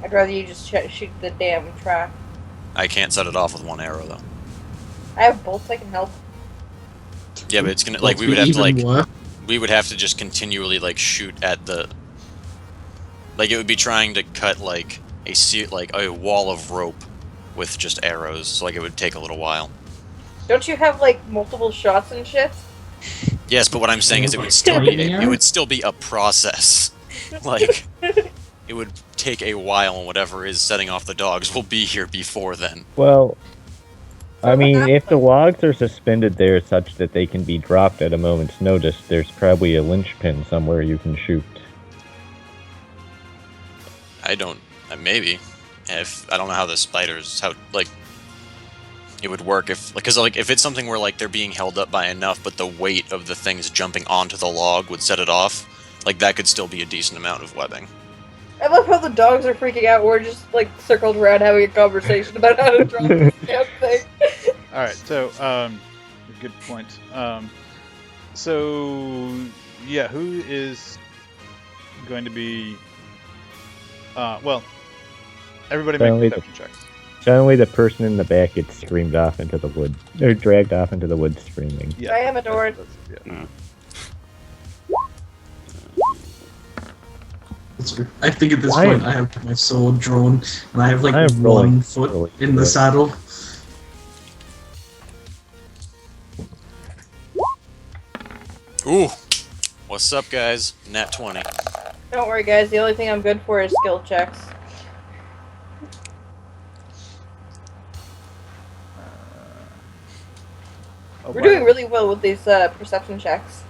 I'd rather you just shoot the damn trap. I can't set it off with one arrow though. I have bolts I can help. Yeah, but it's gonna like we would have to Even like worse. we would have to just continually like shoot at the like it would be trying to cut like a wall of rope with just arrows. So like it would take a little while. Don't you have, like, multiple shots and shit? Yes, but what I'm saying is it would still be a process. Like it would take a while, and whatever is setting off the dogs will be here before then. Well, I mean, if the logs are suspended there such that they can be dropped at a moment's notice, there's probably a linchpin somewhere you can shoot. I don't. Maybe. If I don't know how the spiders it would work because if it's something where like they're being held up by enough, but the weight of the things jumping onto the log would set it off. Like that could still be a decent amount of webbing. I love how the dogs are freaking out. We're just, like, circled around having a conversation about how to drop this damn thing. All right. So, good point. So yeah, who is going to be? Well, everybody make Apparently perception checks. Suddenly, the person in the back gets screamed off into the wood, or dragged off into the woods screaming. Yeah, I am adored. Yeah. I think at this Why- point I have my sword drawn and I have like I am rolling 1 foot really in the good. saddle. Ooh, what's up, guys? Nat 20. Don't worry, guys. The only thing I'm good for is skill checks. Oh, We're by the doing way, really well with these perception checks.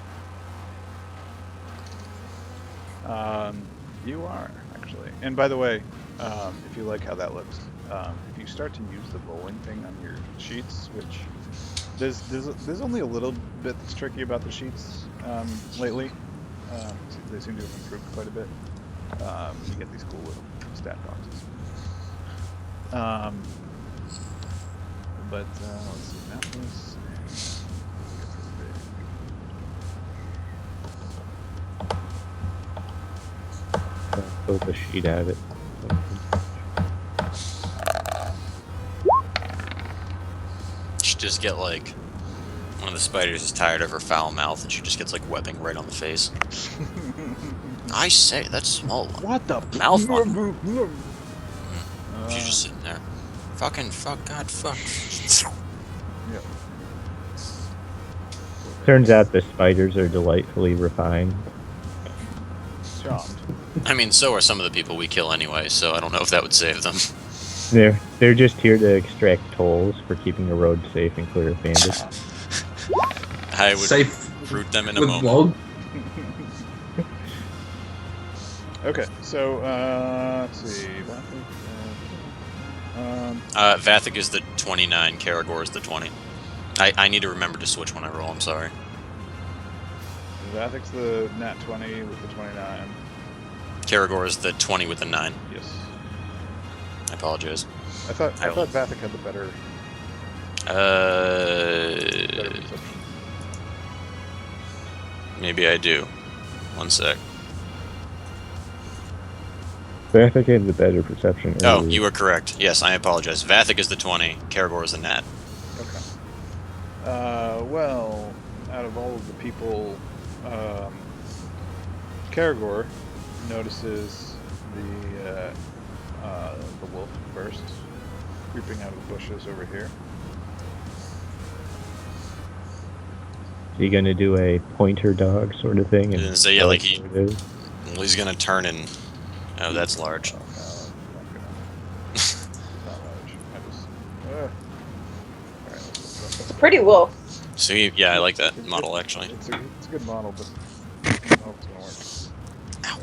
You are actually. And by the way, if you like how that looks, if you start to use the rolling thing on your sheets, which there's only a little bit that's tricky about the sheets lately. They seem to have improved quite a bit. You get these cool little stat boxes. But let's see, that was. tilt the sheet at it. She just get like one of the spiders is tired of her foul mouth, and she just gets like webbing right on the face. I say that small one. What the Mouth one. She's just sitting there. Fucking fuck, God, fuck. Yeah. Turns out the spiders are delightfully refined. Charmed. I mean, so are some of the people we kill anyway, so I don't know if that would save them. They're just here to extract tolls for keeping the road safe and clear of bandits. I would Safe root them in a with moment. log. Okay, so let's see. Vathik is the 29, Karagor is the 20. I need to remember to switch when I roll, I'm sorry. Vathik's the nat 20 with the 29. Karagor is the 20 with the 9. Yes. I apologize. I thought Vathik had the better perception. Maybe I do. One sec. Vathik had the better perception. Oh, earlier. you were correct. Yes, I apologize. Vathik is the 20, Karagor is the nat. Okay. Well, out of all of the people, Karagor notices the wolf first, creeping out of the bushes over here. Is he gonna do a pointer dog sort of thing? And so, yeah, like tell us what it is? he's gonna turn and... Oh, that's large. Oh, no, it's not large. I just... Alright, It's a pretty wolf. So, yeah, I like that model, actually. It's a good model, but I don't know if it's gonna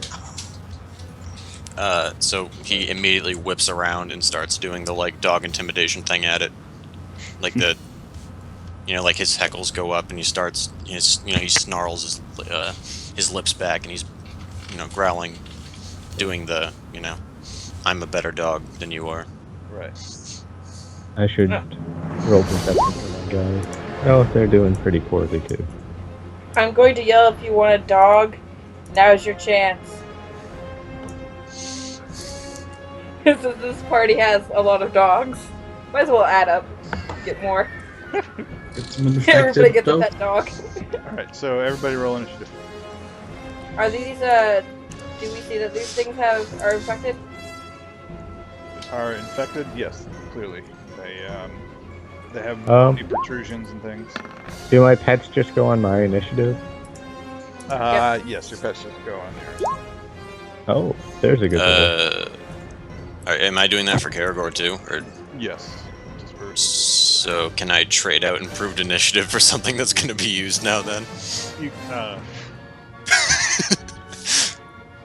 work. So he immediately whips around and starts doing the, like, dog intimidation thing at it. Like the... You know, like his heckles go up and he starts... he snarls his lips back and he's, growling, doing the, I'm a better dog than you are. Right. I should roll perception for that guy. Oh, they're doing pretty poorly too. I'm going to yell if you want a dog. Now's your chance. Because this party has a lot of dogs. Might as well add up. Get more. Get some Everybody infected gets a dog. pet dog. Alright, so everybody roll initiative. Are these, do we see that these things are infected? Are infected? Yes, clearly. They have bony protrusions and things. Do my pets just go on my initiative? Yes, your pets just go on there. Oh, there's a good roll. Am I doing that for Karagor too? Or Yes. Just for... so can I trade out improved initiative for something that's going to be used now then?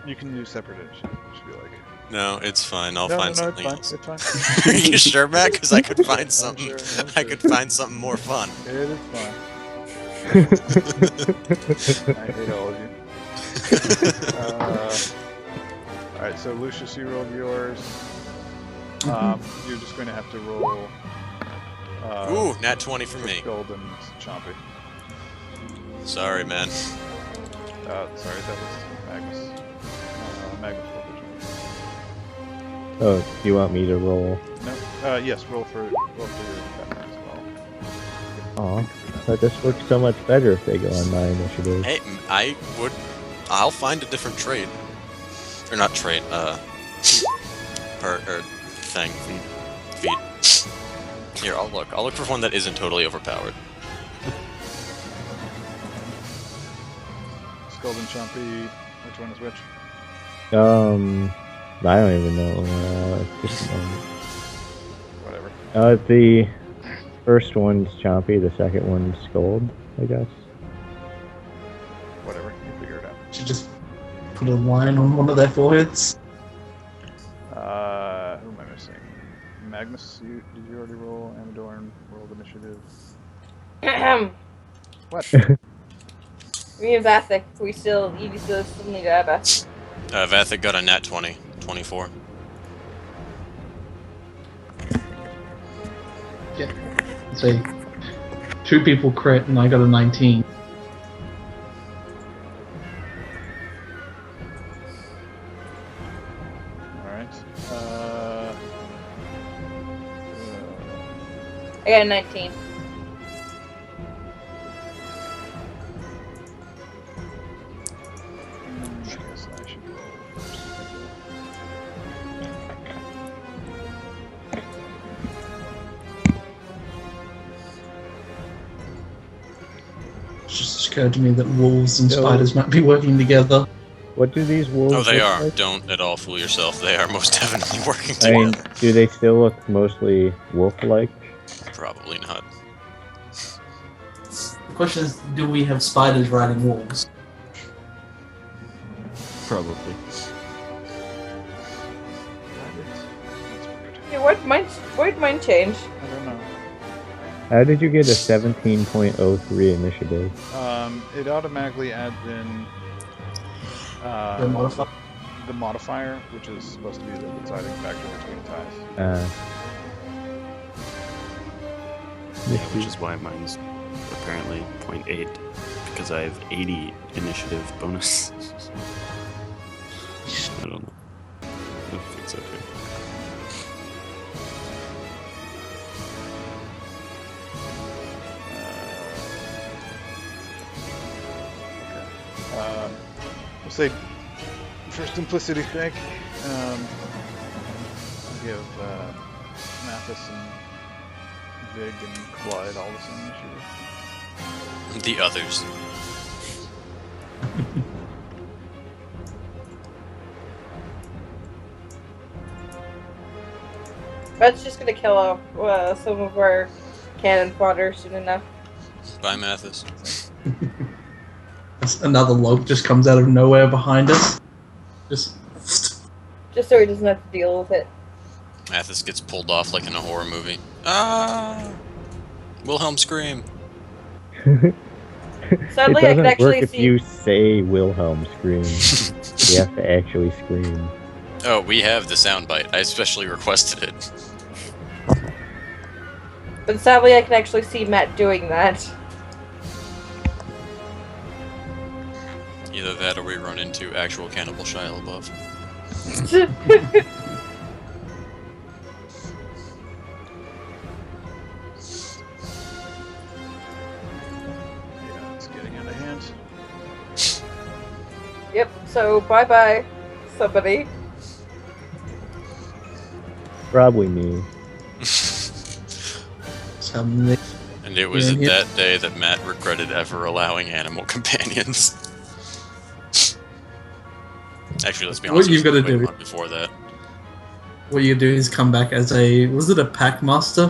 You can use separate initiative, if you like. No, it's fine. I'll find something else. It's fine. Are you sure, Matt? Because I could find something. I'm sure. I could find something more fun. It is fine. I hate all of you. Alright, so Lucius, you rolled yours. You're just going to have to roll... Ooh, nat 20 for me. Gold and Chompy. Sorry, man. Sorry, that was Magnus. Magnus rolled the Oh, you want me to roll? No. Yes, roll for your Batman as well. Aw, but this works so much better if they go on my initiative. Hey, I'll find a different trade. Or not trade, or thing. Feed. Here, I'll look. I'll look for one that isn't totally overpowered. Skull and Chompy, which one is which? I don't even know. Just a moment. Whatever. The first one's Chompy, the second one's Scold, I guess. Whatever, you figure it out. Should just put a line on one of their foreheads. Who am I missing? Magnus, did you already roll? Amadorn rolled initiative. What? Me and Vathik, you still need to add us. Vathik got a nat 20. 24. Yeah. Say, 2 people crit and I got a 19. Yeah, 19. I guess I should roll first. It just occurred to me that wolves and So- spiders might be working together. What do these wolves Oh, they look are. like? Don't at all fool yourself. They are most definitely working I mean, together. do they still look mostly wolf-like? Probably not. The question is, do we have spiders riding wolves? Probably. That's weird. Yeah, where'd mine change? I don't know. How did you get a 17.03 initiative? It automatically adds in The modifier? the modifier, which is supposed to be the deciding factor between ties. Which is why mine's apparently 0.8, because I have 80 initiative bonus. I don't know. I don't think so too. We'll say, for simplicity's sake, I'll give Mathis and Vig and Clyde all the same initiative. The others. That's just gonna kill off some of our cannon fodder soon enough. Bye, Mathis. Another lope just comes out of nowhere behind us. Just Just so he doesn't have to deal with it. Mathis gets pulled off like in a horror movie. Ah! Wilhelm scream. Sadly, it I can doesn't actually work if see. you say Wilhelm scream. You have to actually scream. Oh, we have the soundbite. I especially requested it. But sadly, I can actually see Matt doing that. Either that or we run into actual Cannibal Shia LaBeouf. Yeah, it's getting out of hand. Yep. So bye bye, somebody. Probably me. something. And it was Yeah, at yeah. that day that Matt regretted ever allowing animal companions. Actually, let's be What honest. you've it was gotta way do- on before that. What you do is come back as a pack master,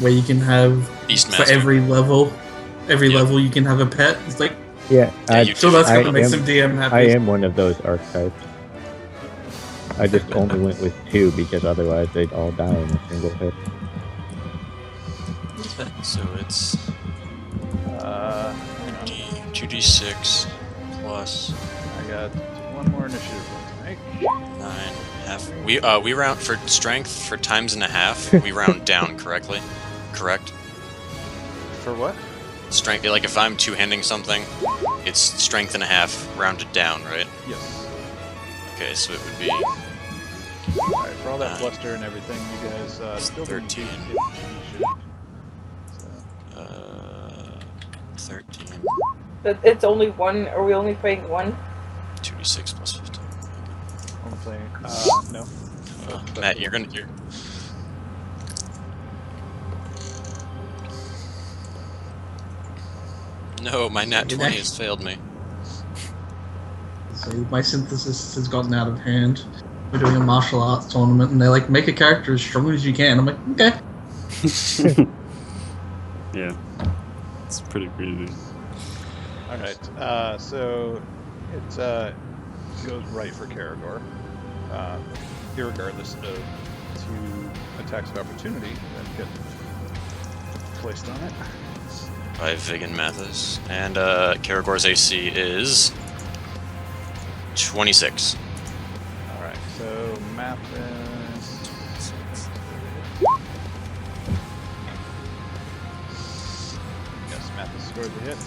where you can have Beastmaster. for every level Yeah. you can have a pet. It's like Yeah, Yeah, you so do. that's I gonna make am- some DM happy. I am one of those archetypes. I just only went with 2 because otherwise they'd all die in a single hit. So it's Hang on. 2d6 plus I got one more initiative roll to make. 9 half. We round for strength for times and a half. We round down correctly. Correct. For what? Strength. Like if I'm two-handing something, it's strength and a half rounded down, right? Yes. Okay, so it would be Alright, for all that 9. bluster and everything, you guys still didn't 13. beat initiative. So, 13. But it's only one. Are we only playing one? 2d6 plus 15. I'm playing. No. Matt, you're. No, my nat 20 has failed me. So my synthesis has gotten out of hand. We're doing a martial arts tournament, and they're like, make a character as strong as you can. I'm like, okay. Yeah. It's pretty crazy. Alright, so it goes right for Karagor. Irregardless of 2 attacks of opportunity that get placed on it. By Vig and Mathis. And Karagor's AC is 26. Alright, so Mathis. Yes, Mathis scored the hit.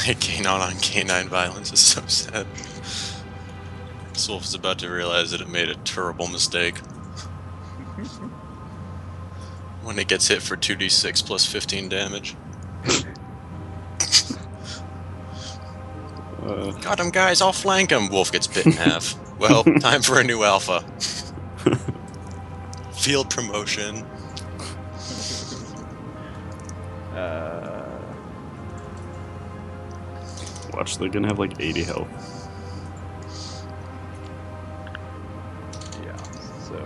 Canine on canine violence is so sad. This wolf is about to realize that it made a terrible mistake. When it gets hit for 2d6 plus 15 damage. Got him, guys, I'll flank him. Wolf gets bit in half. Well, time for a new alpha. Field promotion. Watch, they're gonna have like 80 health. Yeah, so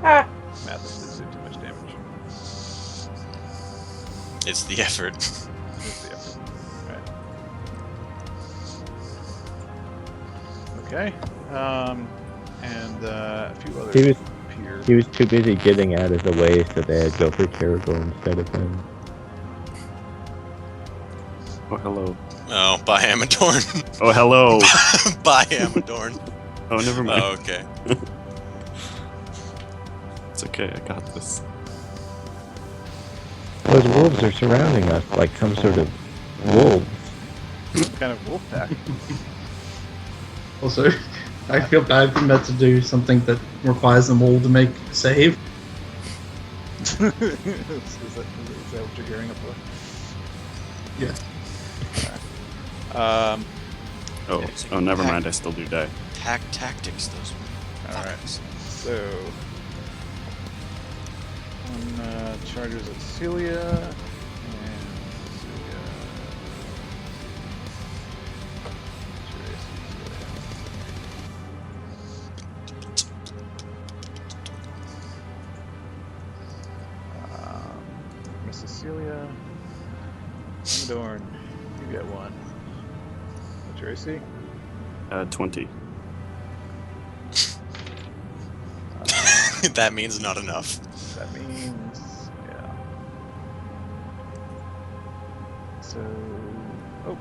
Ah, Mathis did do too much damage. It's the effort. Here's the effort. Right. Okay. And a few others He was appear. he was too busy getting out of the way, so they had go for Caragor instead of him. Oh, hello. Oh, bye Amadorn. Oh, hello. Bye Amadorn. Oh, never mind. Oh, okay. It's okay, I got this. Those wolves are surrounding us like some sort of wolves. Some kind of wolf pack. Also, I feel bad for Matt to do something that requires them all to make a save. is that what you're gearing up for? Yeah. Oh, never mind, I still do die. Tactics, those were. Alright. So one charges at Celia, and Celia. Mrs. Celia. Amadorn, you get one. What's your AC? 20. That means not enough. That means, yeah. So, oh.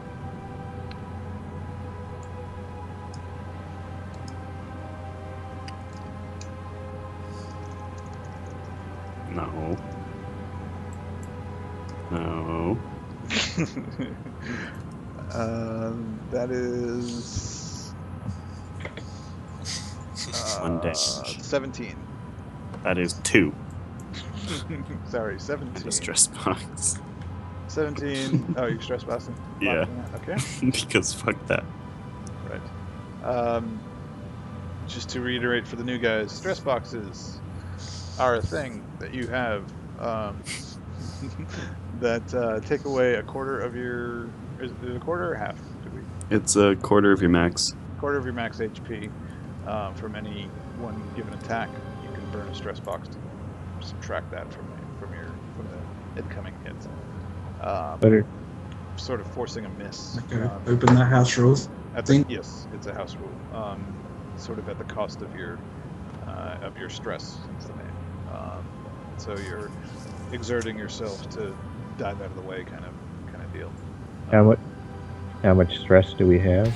No. No. That is One damage. 17. That is 2. Sorry, 17. The stress box. 17. Oh, you stress boxing? Yeah. Okay. Because fuck that. Right. Just to reiterate for the new guys, stress boxes are a thing that you have that take away a quarter of your. Is it a quarter or half? It's a quarter of your max. Quarter of your max HP from any one given attack. You can burn a stress box to subtract that from the incoming hits. Better. Sort of forcing a miss. Okay, open that house rules. Yes, it's a house rule. Sort of at the cost of your stress. Is the name. So you're exerting yourself to dive out of the way, kind of deal. How much stress do we have?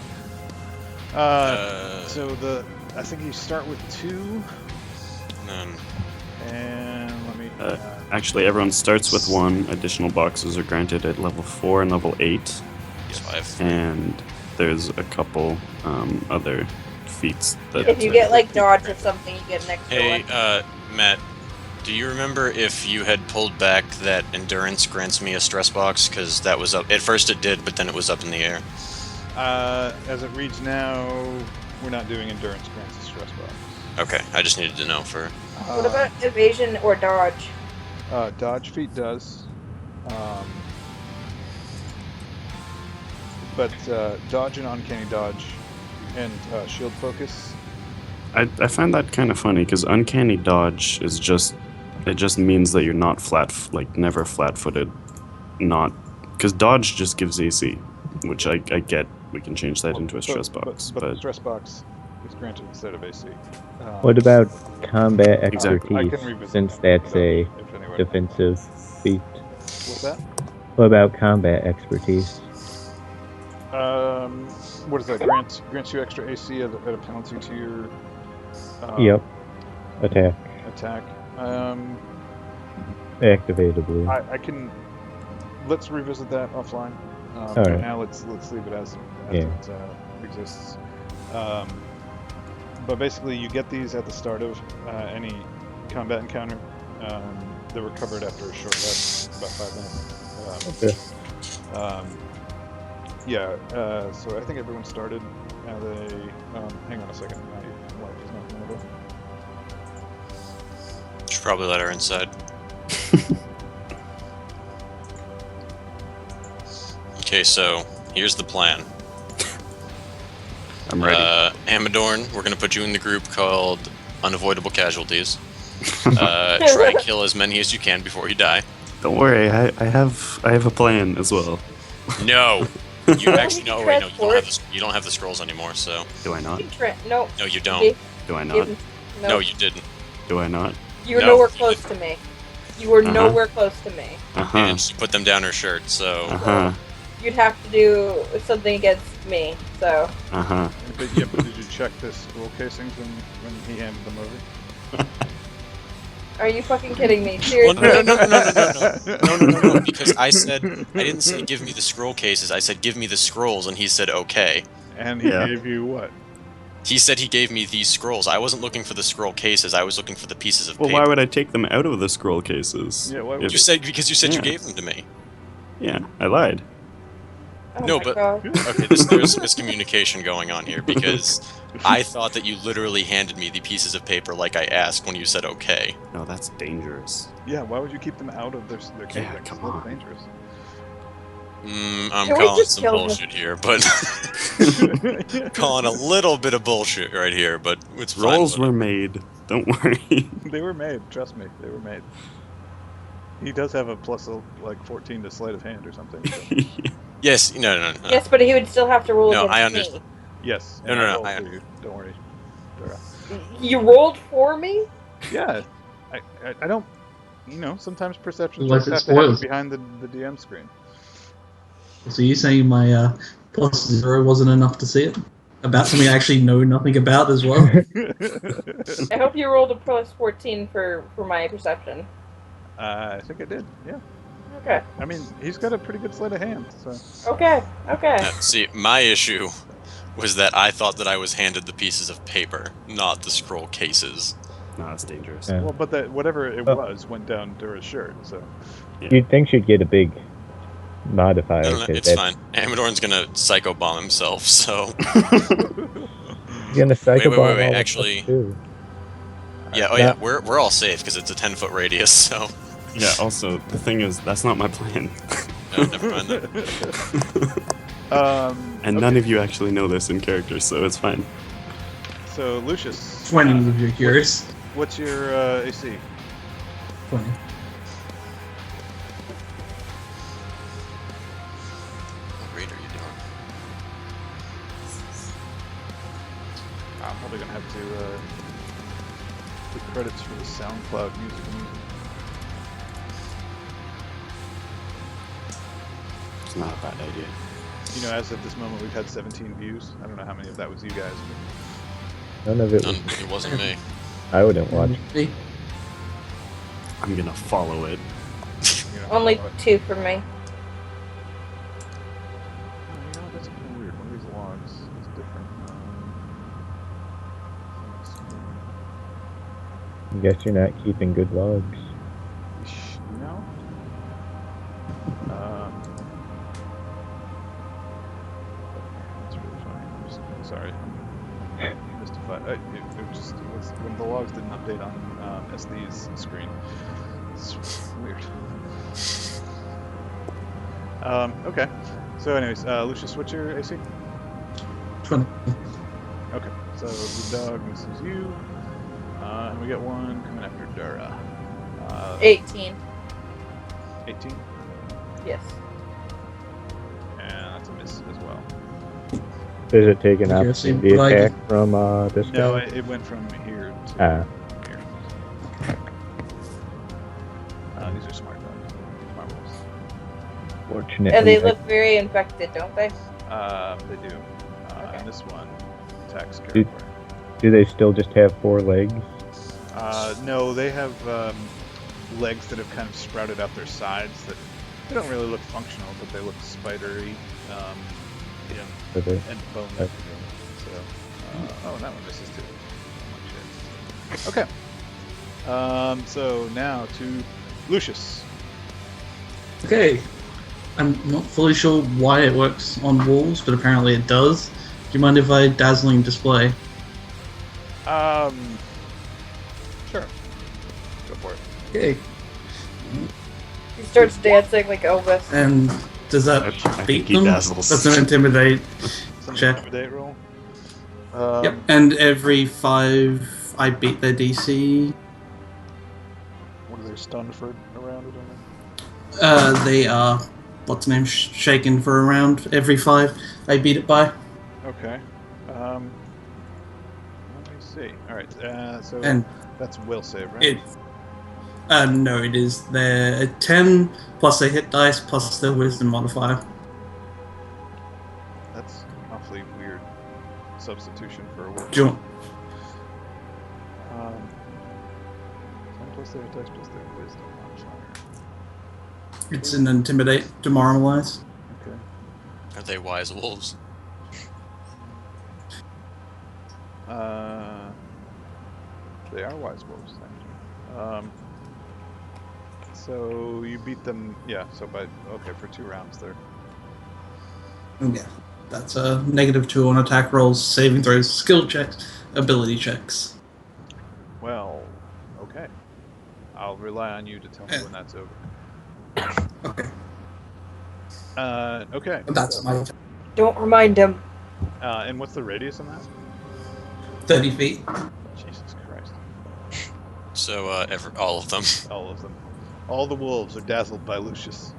So I think you start with 2. None. And let me. Actually, everyone starts with 1. Additional boxes are granted at level 4 and level 8. So I have 3. And there's a couple other feats that. if you get like dodge or something, you get an extra Hey, one. Matt, do you remember if you had pulled back that endurance grants me a stress box? Because that was up. At first it did, but then it was up in the air. As it reads now, we're not doing endurance grants of stress box. Okay, I just needed to know for. What about evasion or dodge? Dodge feat does. But dodge and uncanny dodge and shield focus. I find that kind of funny because uncanny dodge is just. It just means that you're not never flat-footed. Not. Because dodge just gives AC, which I get. We can change that into a stress box. But the stress box is granted instead of AC. What about combat Exactly. I expertise, can revisit since that, that's a if anyone- defensive feat? What's that? What about combat expertise? What is that? Grants you extra AC at a penalty to your Yep. Attack. attack. Activatably. I can. Let's revisit that offline. All right. Now let's leave it as Yeah. it exists. But basically, you get these at the start of any combat encounter. They were covered after a short rest, about 5 minutes. Okay. So I think everyone started. Now they. Hang on a second. My wife is knocking on the door. Should probably let her inside. Okay, so here's the plan. I'm ready. Amadorn, we're gonna put you in the group called Unavoidable Casualties. Try and kill as many as you can before you die. Don't worry, I have a plan as well. No, you actually No, no. Wait, no, you don't have the scrolls anymore. So Do I not? No. no, you don't. Do I not? No, you didn't. Do I not? You were No. nowhere close to me. You were Uh-huh. nowhere close to me. Uh-huh. And she put them down her shirt. So Uh-huh. You'd have to do something against me. So Uh-huh. But did you check the scroll casings when he handed them over? are you fucking kidding me? well, Seriously? no. Because I didn't say give me the scroll cases. I said give me the scrolls, and he said okay. And he Yeah. gave you what? He said he gave me these scrolls. I wasn't looking for the scroll cases. I was looking for the pieces of Well, paper. why would I take them out of the scroll cases? Yeah, why would If- You said because you said you Yeah. gave them to me. Yeah, I lied. Oh No, my but- God. Okay, there's miscommunication going on here because I thought that you literally handed me the pieces of paper like I asked when you said okay. No, that's dangerous. Yeah, why would you keep them out of their case? Yeah, It's come a little on. dangerous. I'm Can we calling just some kill him? bullshit here, but calling a little bit of bullshit right here, but it's fine. Rolls whatever. were made. Don't worry. They were made, trust me, they were made. He does have a plus like 14 to sleight of hand or something. So. Yes, no. Yes, but he would still have to roll No, against I me. understand. Yes. No, and no, I no, rolled I for you. Don't worry. Dora. You rolled for me? Yeah, I don't. Sometimes perception Like checks it have to happen spoils. behind the DM screen. So you're saying my +0 wasn't enough to see it? About something I actually know nothing about as well? I hope you rolled a plus 14 for my perception. I think I did. Yeah. Okay. I mean, he's got a pretty good sleight of hand. So. Okay. See, my issue was that I thought that I was handed the pieces of paper, not the scroll cases. No, that's dangerous. Yeah. Well, but that whatever it Oh. was went down Dora's shirt. So. You'd think she'd get a big modifier. No, 'cause it's fine. Amadorn's gonna psycho bomb himself, so You're gonna psycho wait, bomb all of us actually- too. yeah. Oh yeah, we're all safe because it's a 10-foot radius. So Yeah, also, the thing is, that's not my plan. no, never mind that. And none of you actually know this in character, so it's fine. So Lucius. 20 if you're curious. What's your AC? 20. What grade are you doing? I'm probably gonna have to put credits for the SoundCloud music. It's not a bad idea. As of this moment, we've had 17 views. I don't know how many of that was you guys. None of it. None, it wasn't me. I wouldn't watch. See? I'm gonna follow it. Only But, 2 for me. that's kind of weird. One of these logs is different. I guess you're not keeping good logs. No. That's really funny. I'm just sorry. I'm mystified. It was when the logs didn't update on SD's screen. It's weird. Okay. So, anyways, Lucius, what's your AC? 20. Okay. So the dog misses you, and we got one coming after Dara. 18. 18, Yes. and that's a miss as well. Does it take an Okay, opportunity so like- attack from this No, guy? it went from here to Ah. here. These are smart dogs. Smart wolves. Fortunately, And they I- look very infected, don't they? They do. Okay. And this one attacks Dude. territory. do they still just have 4 legs? No, they have legs that have kind of sprouted out their sides that They don't really look functional, but they look spidery, So they- and bone-like. So, oh, and that one misses too. Oh, shit. Okay. So now to Lucius. Okay. I'm not fully sure why it works on walls, but apparently it does. Do you mind if I dazzling display? Sure. Go for it. Okay. He starts dancing like Elvis. And does that I beat think he them? dazzles. That's an intimidate. It's an Check. intimidate roll. Yep. And every 5, I beat their DC. What are they stunned for a round or something? They are, what's the name, shaken for a round. Every 5, I beat it by. Okay. Let me see. All right. So And that's will save, right? it. No, it is their 10 plus their hit dice plus their wisdom modifier. That's awfully weird substitution for a will. Do you want- 10 plus their dice plus their wisdom modifier. It's an intimidate, demoralize. Okay. Are they wise wolves? They are wise wolves, actually. So you beat them, yeah. So for 2 rounds there. Yeah, that's a -2 on attack rolls, saving throws, skill checks, ability checks. Well, okay. I'll rely on you to tell me when that's over. Okay, Okay. that's my Don't remind him. And what's the radius on that? 30 feet. Jesus Christ! So all of them. All of them. All the wolves are dazzled by Lucius.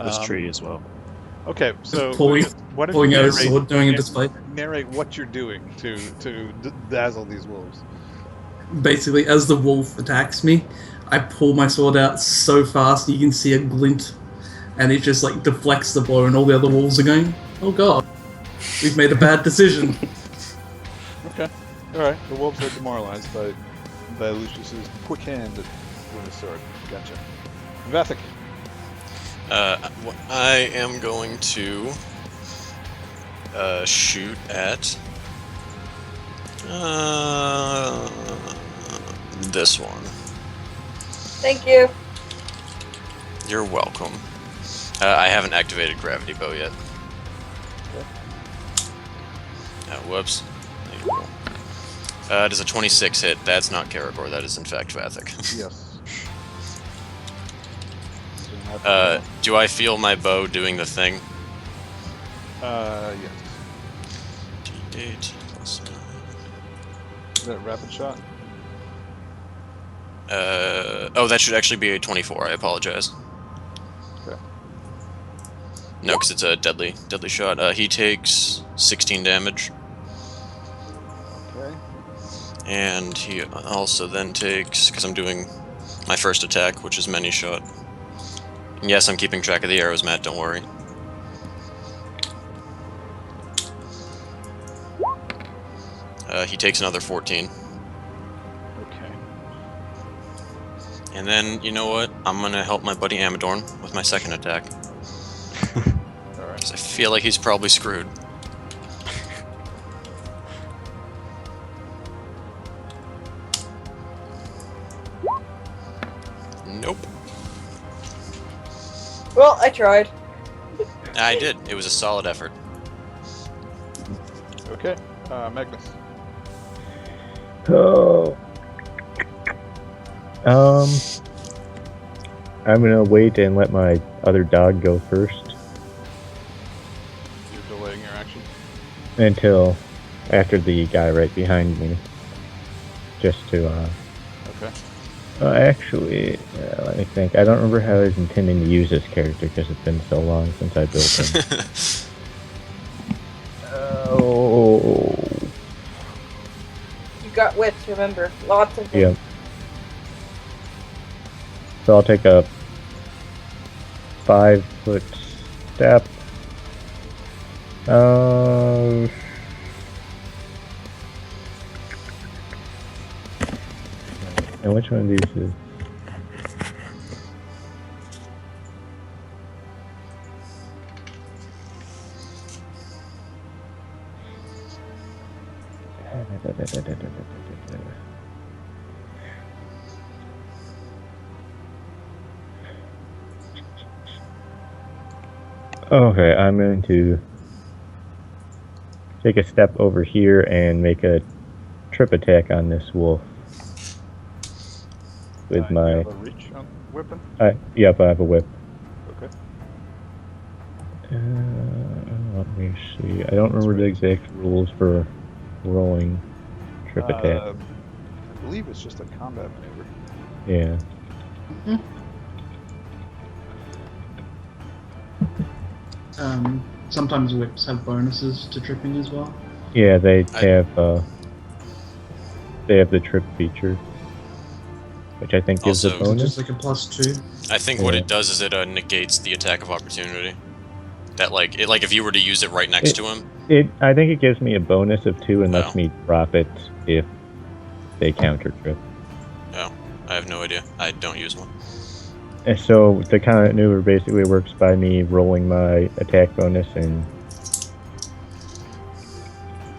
This tree as well. Okay, so Pulling- Lucius, why don't Pulling you out a narrate, sword, doing a display. narrate what you're doing to dazzle these wolves? Basically, as the wolf attacks me, I pull my sword out so fast you can see a glint, and it just like deflects the blow, and all the other wolves are going, "Oh god, we've made a bad decision." Okay. All right. The wolves are demoralized by Lucius's quick hand with his sword. Gotcha. Vathic. I am going to shoot at this one. Thank you. You're welcome. I haven't activated gravity bow yet. Whoops. There you go. Does a 26 hit? That's not Karagor, that is in fact Vathic. Yes. Do I feel my bow doing the thing? Yes. D8 plus 9. Is that rapid shot? Oh, that should actually be a 24. I apologize. Okay. No, because it's a deadly shot. He takes 16 damage, Okay. and he also then takes, because I'm doing my first attack, which is many shot. And yes, I'm keeping track of the arrows, Matt. Don't worry. He takes another 14. Okay. And then, you know what? I'm gonna help my buddy Amadorn with my second attack. All right. Because I feel like he's probably screwed. Nope. Well, I tried. I did. It was a solid effort. Okay. Magnus. Oh. I'm gonna wait and let my other dog go first You're delaying your action. until after the guy right behind me. Just to, Okay. actually, let me think. I don't remember how I was intending to use this character because it's been so long since I built him. Oh. You got wits, remember. Lots of them. Yep. So I'll take a 5-foot step. And which one of these is? Okay, I'm going to take a step over here and make a trip attack on this wolf with Do you my. have a reach on weapon? Yep, I have a whip. Okay. Let me see. I don't remember the exact rules for rolling trip attack. I believe it's just a combat maneuver. Yeah. Sometimes whips have bonuses to tripping as well. Yeah, they have the trip feature, which I think gives Also- a Is it bonus. just like a +2? I think what Yeah. it does is it negates the attack of opportunity. That like if you were to use it right next to him. I think it gives me a bonus of 2 and lets Oh. me drop it if they counter trip. Oh, I have no idea. I don't use one. And so the combat maneuver basically works by me rolling my attack bonus in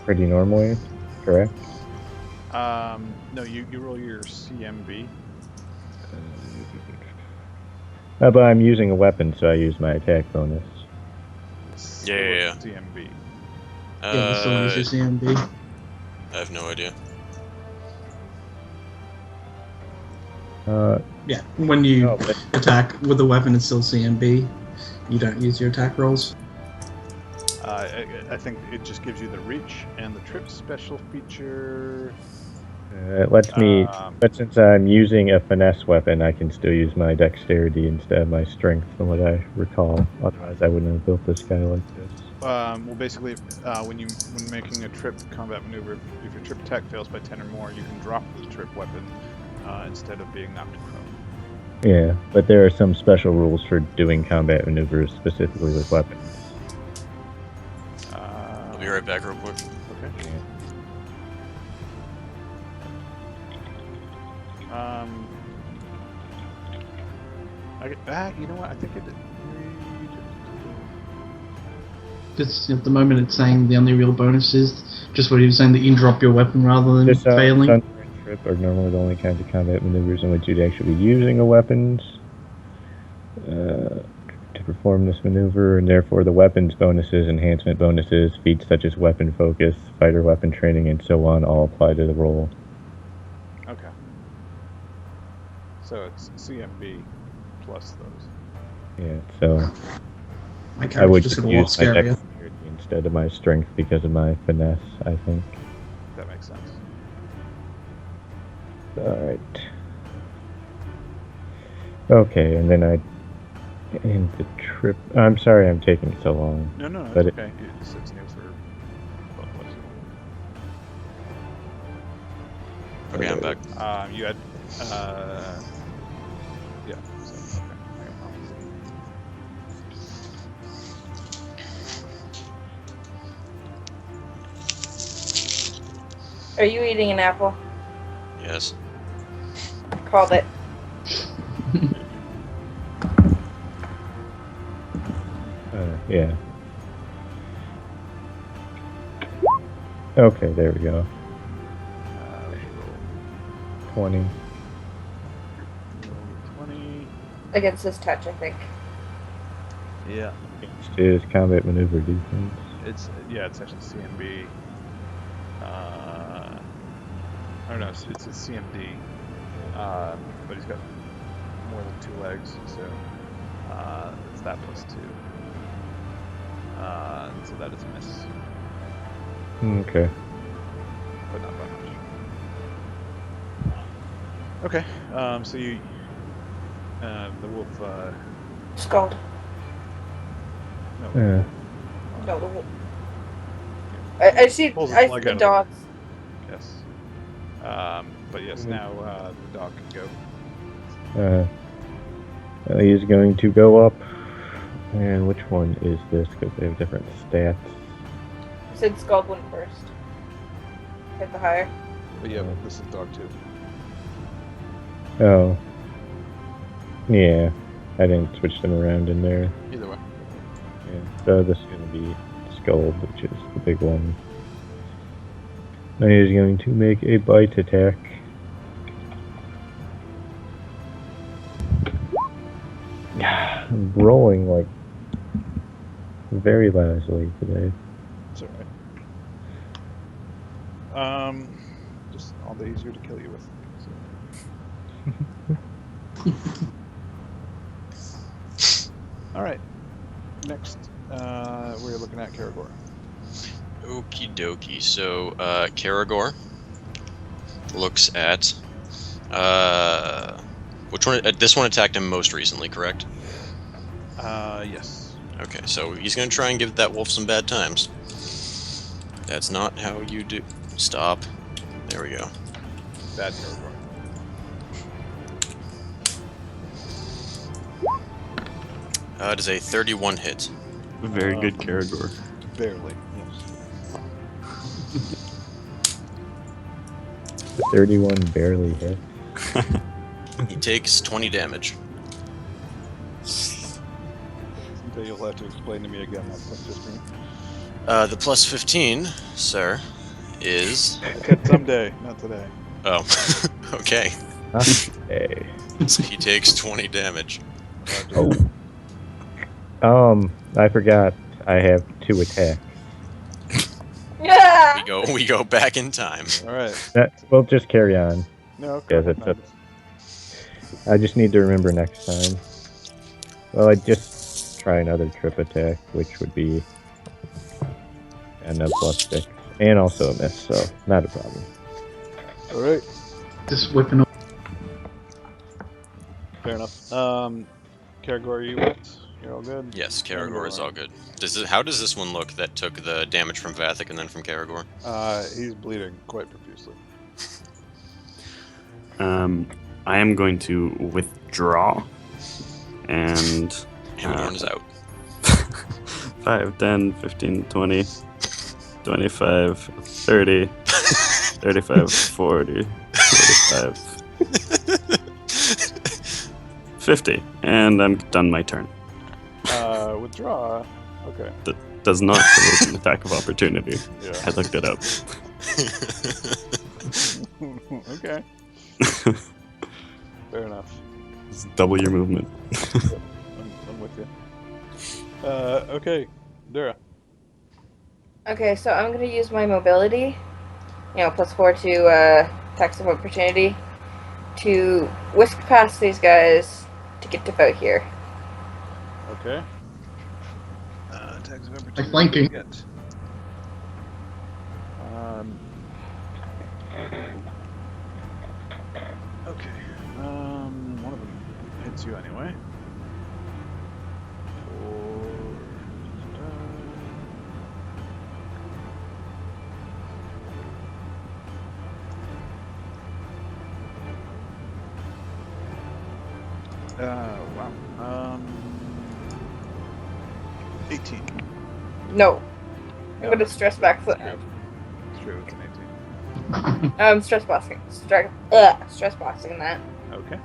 pretty normally, correct? No, you roll your CMB. But I'm using a weapon, so I use my attack bonus. So Yeah. what's CMB. Yeah, this still use your CMB. I have no idea. Yeah, when you Oh, but- attack with a weapon, it's still CMB. You don't use your attack rolls. I think it just gives you the reach and the trip special feature. It lets me, Um, but since I'm using a finesse weapon, I can still use my dexterity instead of my strength, from what I recall. Otherwise, I wouldn't have built this guy like this. Well, basically, when making a trip combat maneuver, if your trip attack fails by 10 or more, you can drop the trip weapon instead of being knocked prone. Yeah, but there are some special rules for doing combat maneuvers specifically with weapons. I'll be right back real quick. Okay. You know what? I think it did. Because at the moment it's saying the only real bonus is just what he was saying, that you can drop your weapon rather than This failing. thunder and trip are normally the only kinds of combat maneuvers in which you'd actually be using a weapon to perform this maneuver, and therefore the weapons bonuses, enhancement bonuses, feats such as weapon focus, fighter weapon training, and so on all apply to the roll. Okay. So it's CMB plus those. Yeah, so My I character's would just just got a lot use my scarier. dexterity instead of my strength because of my finesse, I think. That makes sense. Alright. Okay, and then I end the trip. I'm sorry I'm taking so long. No, it's But okay. It's new for both places. Okay, I'm back. You had, yeah. So, okay. I got problems. Are you eating an apple? Yes. Called it. Yeah. Okay, there we go. Let's roll 20. roll 20. Against his touch, I think. Yeah. It is combat maneuver defense. It's actually CMB. I don't know. It's a CMD, but he's got more than 2 legs, so it's that plus 2. So that is a miss, Okay. but not by much. Okay. So you, the wolf. Scald. No. Yeah. No, the wolf. I see. Pulls his I leg see out of dogs. Yes. But yes, now the dog can go. He's going to go up. And which one is this? Because they have different stats. I said Scald went first. Hit the higher. But yeah, this is dog 2. Oh. Yeah. I didn't switch them around in there. Either way. Yeah. So this is going to be Skull, which is the big one. And he's going to make a bite attack. I'm rolling like very lousily today. It's alright. Just all the easier to kill you with. So. Alright. Next, we're looking at Karagor. Okie dokie. So, Karagor looks at which one? This one attacked him most recently, correct? Yes. Okay, so he's gonna try and give that wolf some bad times. That's not how you do. Stop. There we go. Bad Karagor. It is a 31 hit. Very good, Karagor. Barely. Yes. 31 barely hit. He takes 20 damage. Someday you'll have to explain to me again that plus 15. The plus 15, sir, is... Someday, not today. Oh, okay. Hey. So he takes 20 damage. I forgot. I have 2 attacks. Yeah. We go back in time. Alright. We'll just carry on. No, okay. Yes, I just need to remember next time. Well, I'd just try another trip attack, which would be and a plus 6. And also a miss, so not a problem. Alright. Just whipping up. Fair enough. Karagor, you what? You're all good? Yes, Karagor is all good. How does this one look that took the damage from Vathek and then from Karagor? He's bleeding quite profusely. I am going to withdraw, and Hammerhorn is out. 5, 10, 15, 20, 25, 30, 35, 40, 45, 50, and I'm done my turn. Withdraw. Okay. That does not provoke an attack of opportunity. Yeah. I looked it up. Okay. Fair enough. It's double your movement. I'm with you. Okay, Dura. Okay, so I'm gonna use my mobility, +4 to attacks of opportunity, to whisk past these guys to get to about here. Okay. Attacks of opportunity. flanking. Get. Okay. One of them hits you anyway. Wow. 18. No. I'm gonna stress back foot. It's true, it's an 18. Stress boxing that. Okay.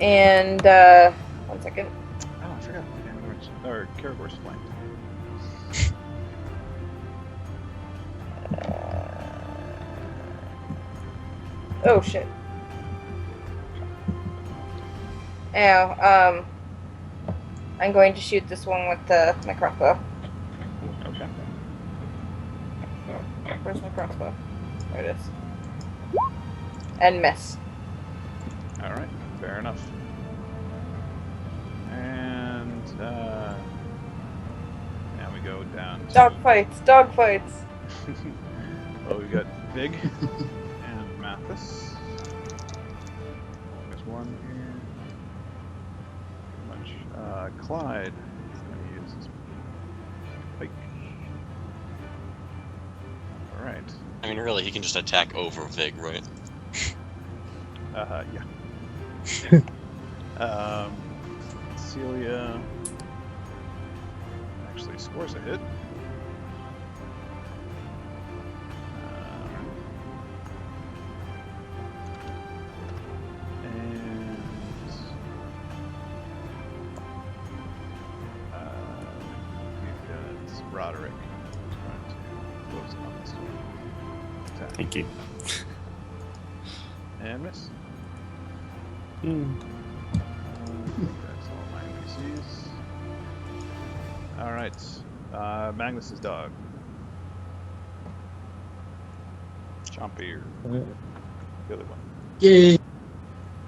And, 1 second. Oh, I forgot. Karagor's flanked. Oh, shit. Ow, I'm going to shoot this one with my crossbow. Okay. Where's my crossbow? There it is. And miss. Alright, fair enough. And, now we go down to... Dogfights! Well, we got Big and Mathis. There's one here. Pretty much. Clyde is going to use his pike. Alright. I mean, really, he can just attack over Vig, right? Yeah. Celia actually scores a hit. We've got Roderick. Who's going to Thank you. And miss. Hmm. That's all my NPCs. Alright. Magnus's dog. Chompy or the other one. Yay!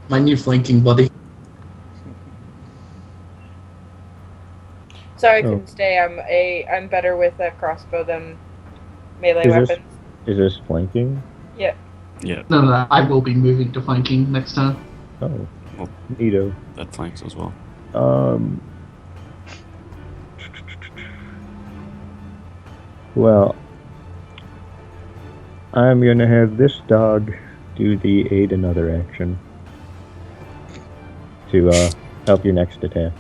My new flanking buddy. Sorry, I Oh. couldn't stay. I'm better with a crossbow than melee Is this- weapons. Is this flanking? Yeah, No, I will be moving to flanking next time. Oh, Well- neato. that flanks as well. Well, I'm gonna have this dog do the aid another action to help your next attack.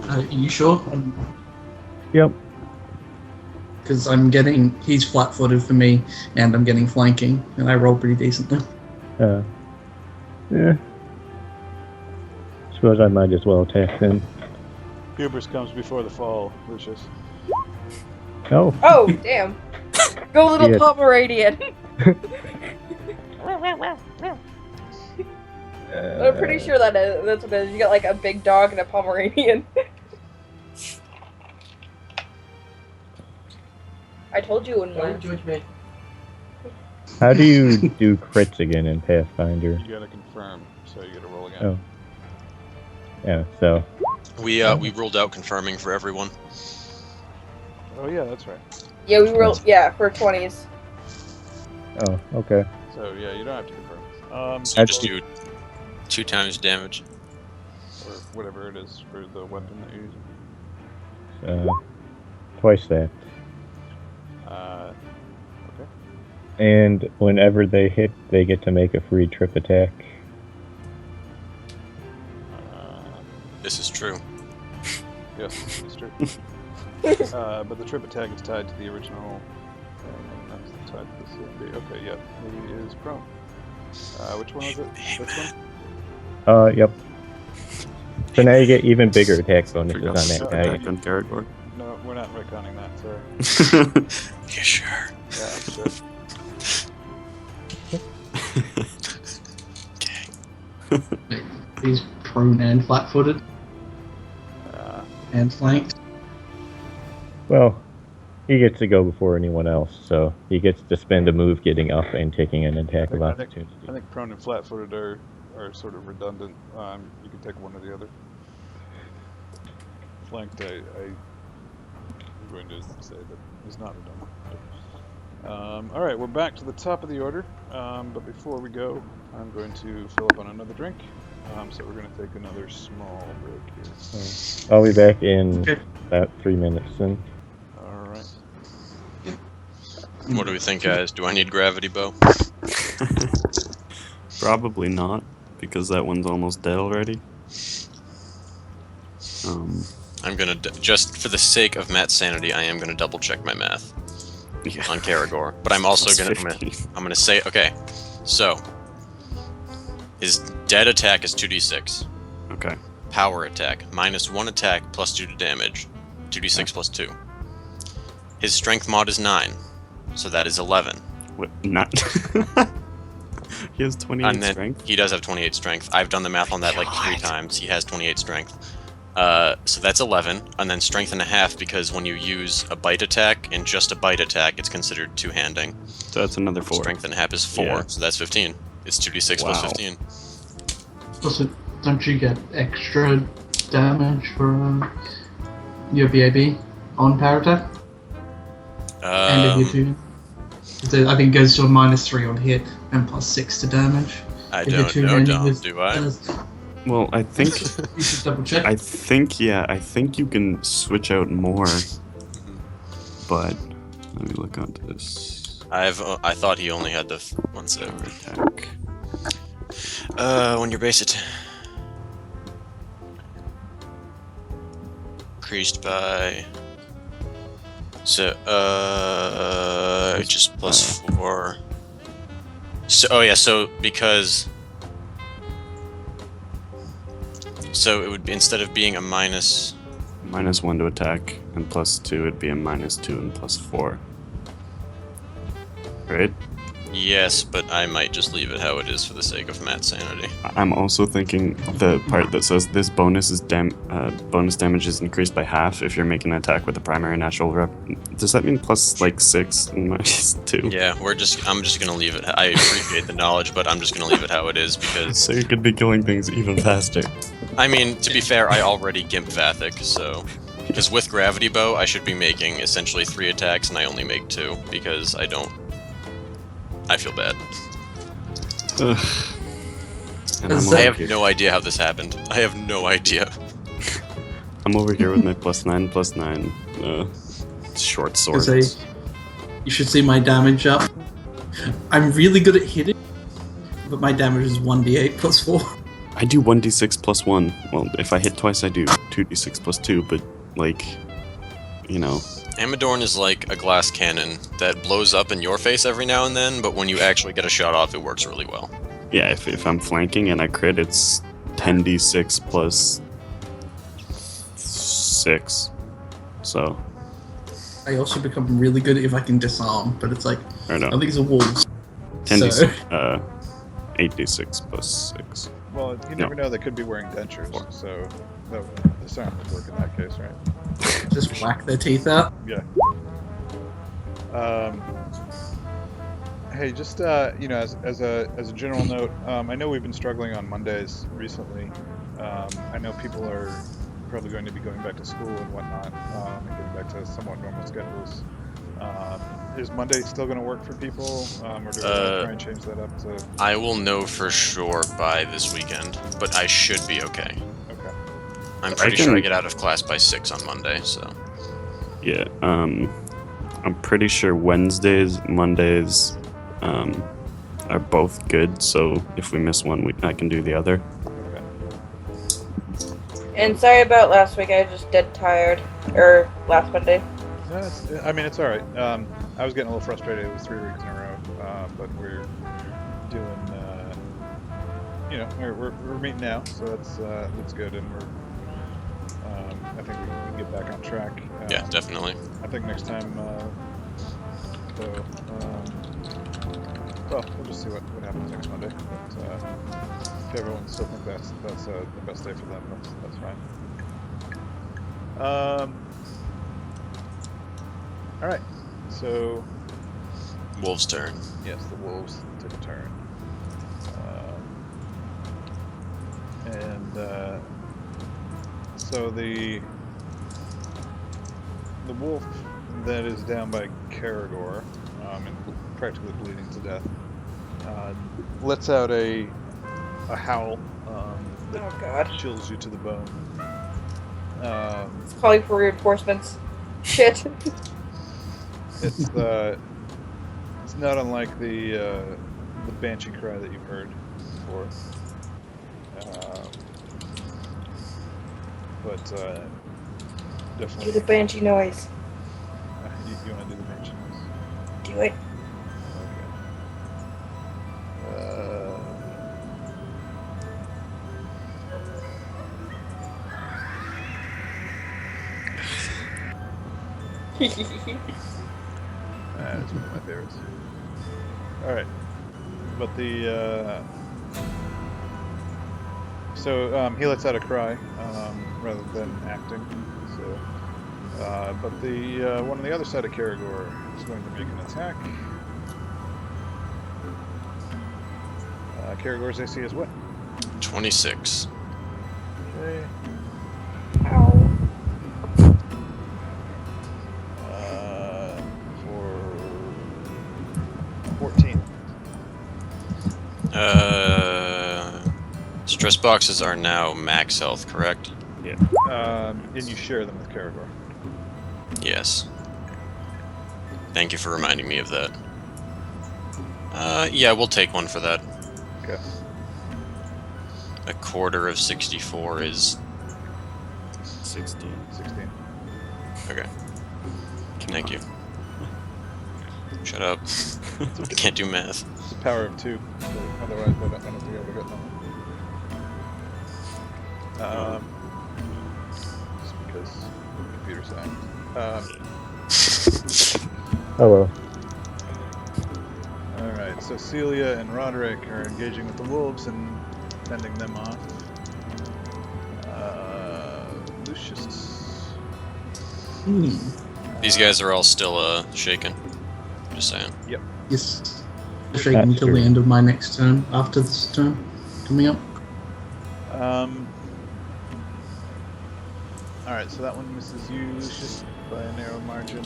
Are you sure? Yep. Because he's flat-footed for me, and I'm getting flanking, and I roll pretty decently. Yeah. Suppose I might as well attack then. Hubris comes before the fall, Lucius. Oh, Oh, damn. Go little Yeah. Pomeranian. I'm pretty sure that's what it is. You got like a big dog and a Pomeranian. I told you it wouldn't win. judge me. How do you do crits again in Pathfinder? You gotta confirm, so you gotta roll again. Oh. Yeah, so We ruled out confirming for everyone. Oh yeah, that's right. Yeah, we rolled. Yeah, for 20s. oh, okay. So yeah, you don't have to confirm. So you just do 2 times damage. or whatever it is for the weapon that you're using. Twice that. Okay. And whenever they hit, they get to make a free trip attack. This is true. Yes, it's true. But the trip attack is tied to the original. That's tied to the CMB. Okay, yep. He is prone. Which one was it? This one? Yep. So now you get even bigger attack bonuses Forgot on that to guy. attack on Caragor. No, we're not retconning that. Sorry. You sure? Yeah, I'm sure. Okay. He's prone and flat-footed and flanked. Well, he gets to go before anyone else, so he gets to spend a move getting up and taking an attack of I think- opportunity. I think prone and flat-footed are sort of redundant. You can take one or the other. Flanked, I'm going to say that is not redundant. All right, we're back to the top of the order. But before we go, I'm going to fill up on another drink. So we're going to take another small break here. I'll be back in Okay. about 3 minutes then. All right. What do we think, guys? Do I need gravity bow? Probably not, because that one's almost dead already. I'm gonna just for the sake of Matt's sanity, I am gonna double check my math Yeah. on Caragor. But I'm also Plus gonna 15. I'm gonna say okay. So his dead attack is 2d6. Okay. Power attack -1 attack plus 2 to damage, 2d6 plus 2. His strength mod is 9, so that is 11. What? Not. He has 28 And then strength. he does have 28 strength. I've done the math on that like 3 times. He has 28 strength. So that's 11, and then strength and a half because when you use a bite attack and just a bite attack, it's considered two-handing. So that's another 4. Strength and a half is 4, Yeah. so that's 15. It's 2d6 plus Wow. 15. Also, don't you get extra damage for your BAB on power attack? And if you do, I think it goes to a -3 on hit and +6 to damage. I If you're don't know, two-handed with- do I? Well, I think You should double check. I think you can switch out more. But let me look onto this. I thought he only had the one sec. Power attack. When your base attack increased by so just +4. So so because so it would be instead of being a minus -1 to attack, and +2 it'd be a -2 and +4. right? Yes, but I might just leave it how it is for the sake of Matt's sanity. I'm also thinking the part that says this bonus bonus damage is increased by half if you're making an attack with a primary natural rep. Does that mean plus like 6 and minus 2? Yeah, I'm just gonna leave it. I appreciate the knowledge, but I'm just gonna leave it how it is because. So you could be killing things even faster. I mean, to be fair, I already gimp Vathic, so. Because with Gravity Bow, I should be making essentially 3 attacks, and I only make 2 because I don't. I feel bad. Ugh. And Is I'm that- I over have no idea how this happened. I have no idea. I'm over here with my +9/+9 short Because swords. you should see my damage up. I'm really good at hitting, but my damage is 1d8 plus 4. I do 1d6 plus 1. Well, if I hit twice, I do 2d6 plus 2, but, like, you know. Amadorn is like a glass cannon that blows up in your face every now and then, but when you actually get a shot off, it works really well. Yeah, if I'm flanking and I crit, it's 10d6 plus 6. So, I also become really good if I can disarm, but it's like, or I no, think it's a wolves. 10d6, 8d6 plus 6. Well, you never know. They could be wearing dentures, so this arm would work in that case, right? Just whack their teeth out. Yeah. Hey, just you know, as a general note, I know we've been struggling on Mondays recently. I know people are probably going to be going back to school and whatnot, and getting back to somewhat normal schedules. Is Monday still going to work for people, or do we try and change that up to? I will know for sure by this weekend, but I should be okay. Okay. I'm pretty can- sure I get out of class by 6 on Monday, so. Yeah, I'm pretty sure Wednesdays, Mondays, are both good, so if we miss one, I can do the other. Okay. And sorry about last week. I was just dead tired. Or last Monday. No, I mean, it's all right. I was getting a little frustrated. It was 3 weeks in a row, but we're doing. You know, we're meeting now, so that's good, and we're. I think we can get back on track. Yeah, definitely. I think next time. Well, we'll just see what happens next Monday. But if everyone still thinks that's the best day for them, that's fine. All right. So Wolf's turn. yes, the wolves took a turn, and so the wolf that is down by Karagor, and practically bleeding to death, lets out a howl that Oh god. chills you to the bone. It's calling for reinforcements. Shit. It's not unlike the banshee cry that you've heard before, but Do definitely the banshee noise. you want to do the banshee noise. Do it. Okay. That's one of my favorites. All right, but the so he lets out a cry rather than acting. So, but the one on the other side of Karagor is going to make an attack. Karagor's AC is what? 26. Okay. Ow. For 14. Stress boxes are now max health, correct? And you share them with Karagor. Yes. Thank you for reminding me of that. Yeah, we'll take one for that. Okay. A quarter of 64 is 16. 16. okay. Thank you. Shut up. I can't do math. It's the power of 2. So otherwise, I don't think I would have gotten that. Just because computer science. Hello. so Celia and Roderick are engaging with the wolves and fending them off. Lucius. These guys are all still shaken. Just saying. Yes. Shaking until the end of my next turn, after this turn coming up. Alright, so that one misses you, Lucius, by a narrow margin.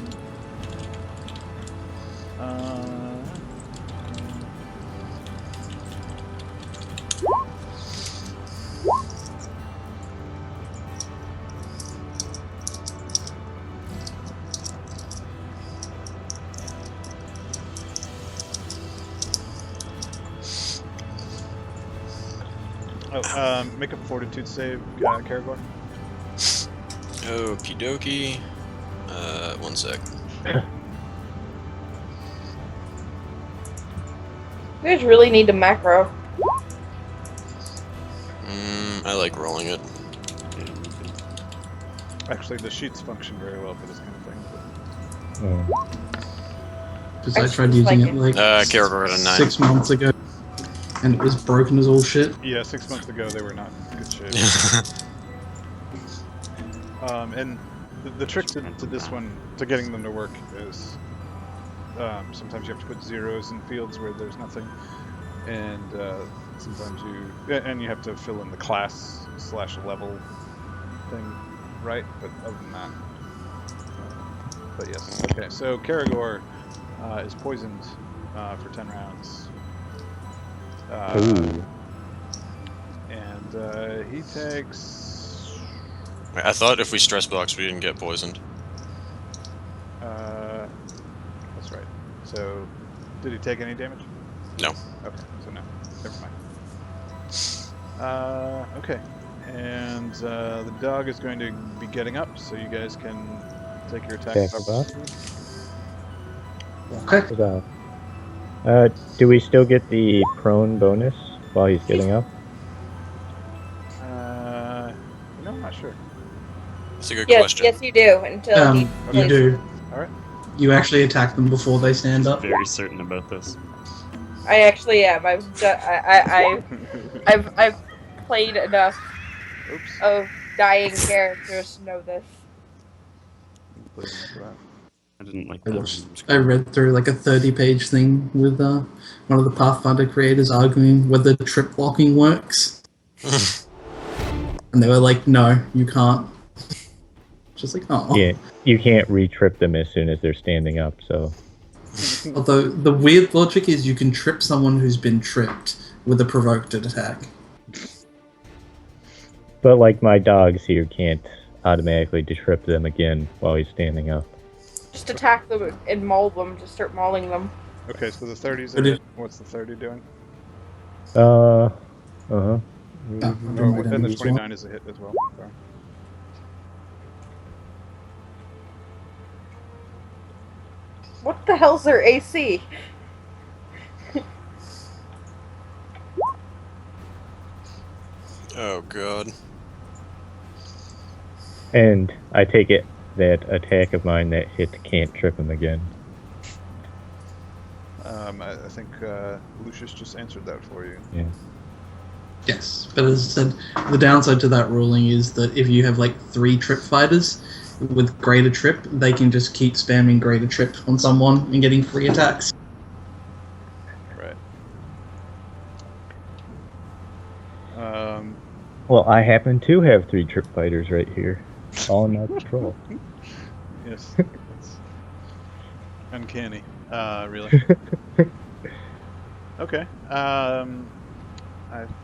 Make a fortitude save, Karagor. Okie dokie. 1 sec. You guys really need a macro. I like rolling it. Actually, the sheets function very well for this kind of thing. Because I tried using it like Karagor at a 9. 6 months ago, and it was broken as all shit. Yeah, 6 months ago they were not in good shape. And the trick to this one, to getting them to work, is sometimes you have to put zeros in fields where there's nothing, and sometimes you have to fill in the class/level thing, right? But other than that, but yes. Okay, so Karagor is poisoned for 10 rounds. And he takes. I thought if we stress box, we didn't get poisoned. That's right. So, did he take any damage? No. Okay, so no. Never mind. Okay. And the dog is going to be getting up, so you guys can take your attack. Okay. Do we still get the prone bonus while he's getting up? No, I'm not sure. That's a good Yes, question. yes, you do. Until he You plays. do. Alright. You actually attack them before they stand up. Very certain about this. I actually am. I've played enough Oops. of dying characters to know this. I didn't like I that. watched. I read through like a 30-page thing with one of the Pathfinder creators arguing whether trip blocking works, and they were like, "No, you can't." Just like, oh. Yeah, you can't re-trip them as soon as they're standing up, so... Although, the weird logic is you can trip someone who's been tripped with a provoked attack. But like my dogs here can't automatically trip them again while he's standing up. Just attack them and maul them. Just start mauling them. Okay, so the 30's a But hit. What's the 30 doing? Uh-huh. Oh, And the as 29 is a hit as well. Sorry. What the hell's their AC? Oh god. And I take it that attack of mine that hit can't trip him again. I think Lucius just answered that for you. Yeah. Yes, but as I said, the downside to that ruling is that if you have like 3 trip fighters with greater trip, they can just keep spamming greater trip on someone and getting free attacks. Right. Well, I happen to have 3 trip fighters right here. All in my control. Yes. That's uncanny. Really. Okay. I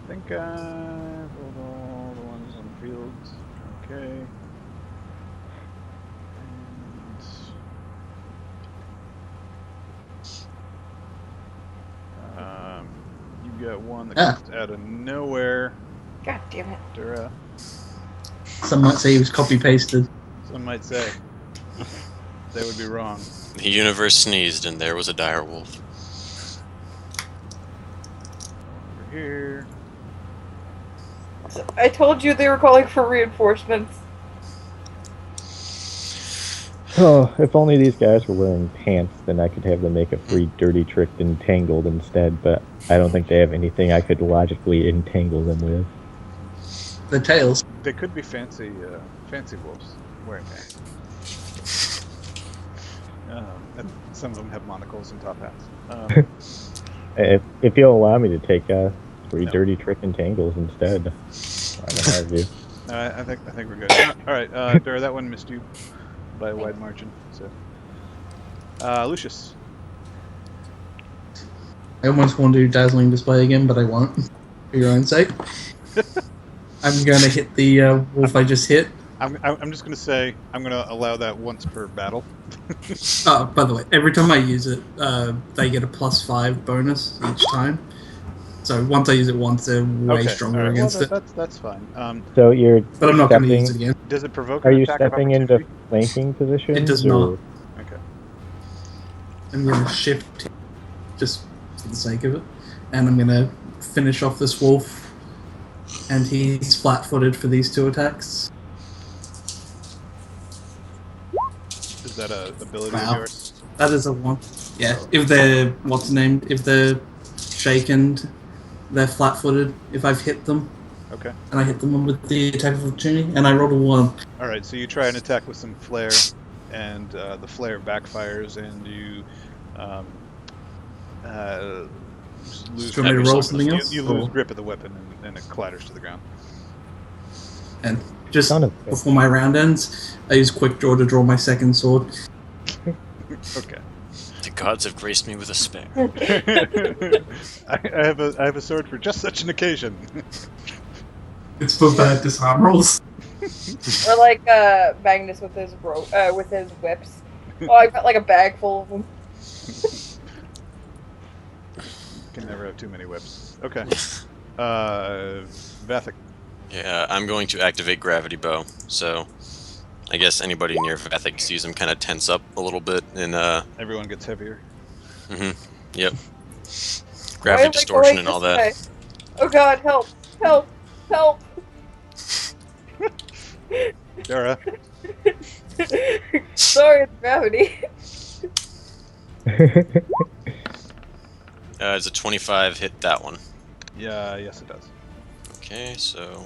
think rolled all the ones on the field. Okay. And you got one that comes out of nowhere. God damn it. Dura. Some might say he was copy pasted. Some might say. They would be wrong. The universe sneezed and there was a dire wolf. Over here. I told you they were calling for reinforcements. Oh, if only these guys were wearing pants, then I could have them make a free dirty trick entangled instead, but I don't think they have anything I could logically entangle them with. The tails. They could be fancy wolves wearing pants. And some of them have monocles and top hats. If you'll allow me to take free No. dirty trick entangles instead, I don't argue. I think we're good. All right, Dara, that one missed you by a wide margin. So, Lucius. I almost want to do Dazzling Display again, but I won't. For your own sake. I'm going to hit the wolf I just hit. I'm just gonna say I'm gonna allow that once per battle. By the way, every time I use it, they get a +5 bonus each time. So once I use it once, they're way stronger all right. against Well, it. that's fine. So you're But I'm not going to stepping, use it again. Does it provoke? are an you attack of stepping into opportunity? flanking position? It does not. Okay. I'm going to shift just for the sake of it. And I'm going to finish off this wolf. And he's flat-footed for these 2 attacks. Is that a ability Wow. of yours? That is a 1. Yeah, if they're, if they're shaken, they're flat-footed. If I've hit them, Okay. and I hit them with the attack of opportunity, and I rolled a 1. All right. So you try an attack with some flare, and the flare backfires, and you lose. Do you want me to roll something you, else? you lose Or- grip of the weapon, and it clatters to the ground. And just Son of a- before my round ends, I use Quick Draw to draw my second sword. Okay. The gods have graced me with a spare. I have a sword for just such an occasion. It's for bad disarm rolls. Or like Magnus with his with his whips. Oh, I've got like a bag full of them. Can never have too many whips. Okay. Vathic. Yeah, I'm going to activate Gravity Bow, so I guess anybody near Vathic sees him kind of tense up a little bit, and Everyone gets heavier. yep, Why gravity am I distortion going and all this that. way? Oh god, help! Help! Help! Dara. Sorry, it's gravity. Does a 25 hit that one? Yeah, yes it does. Okay, so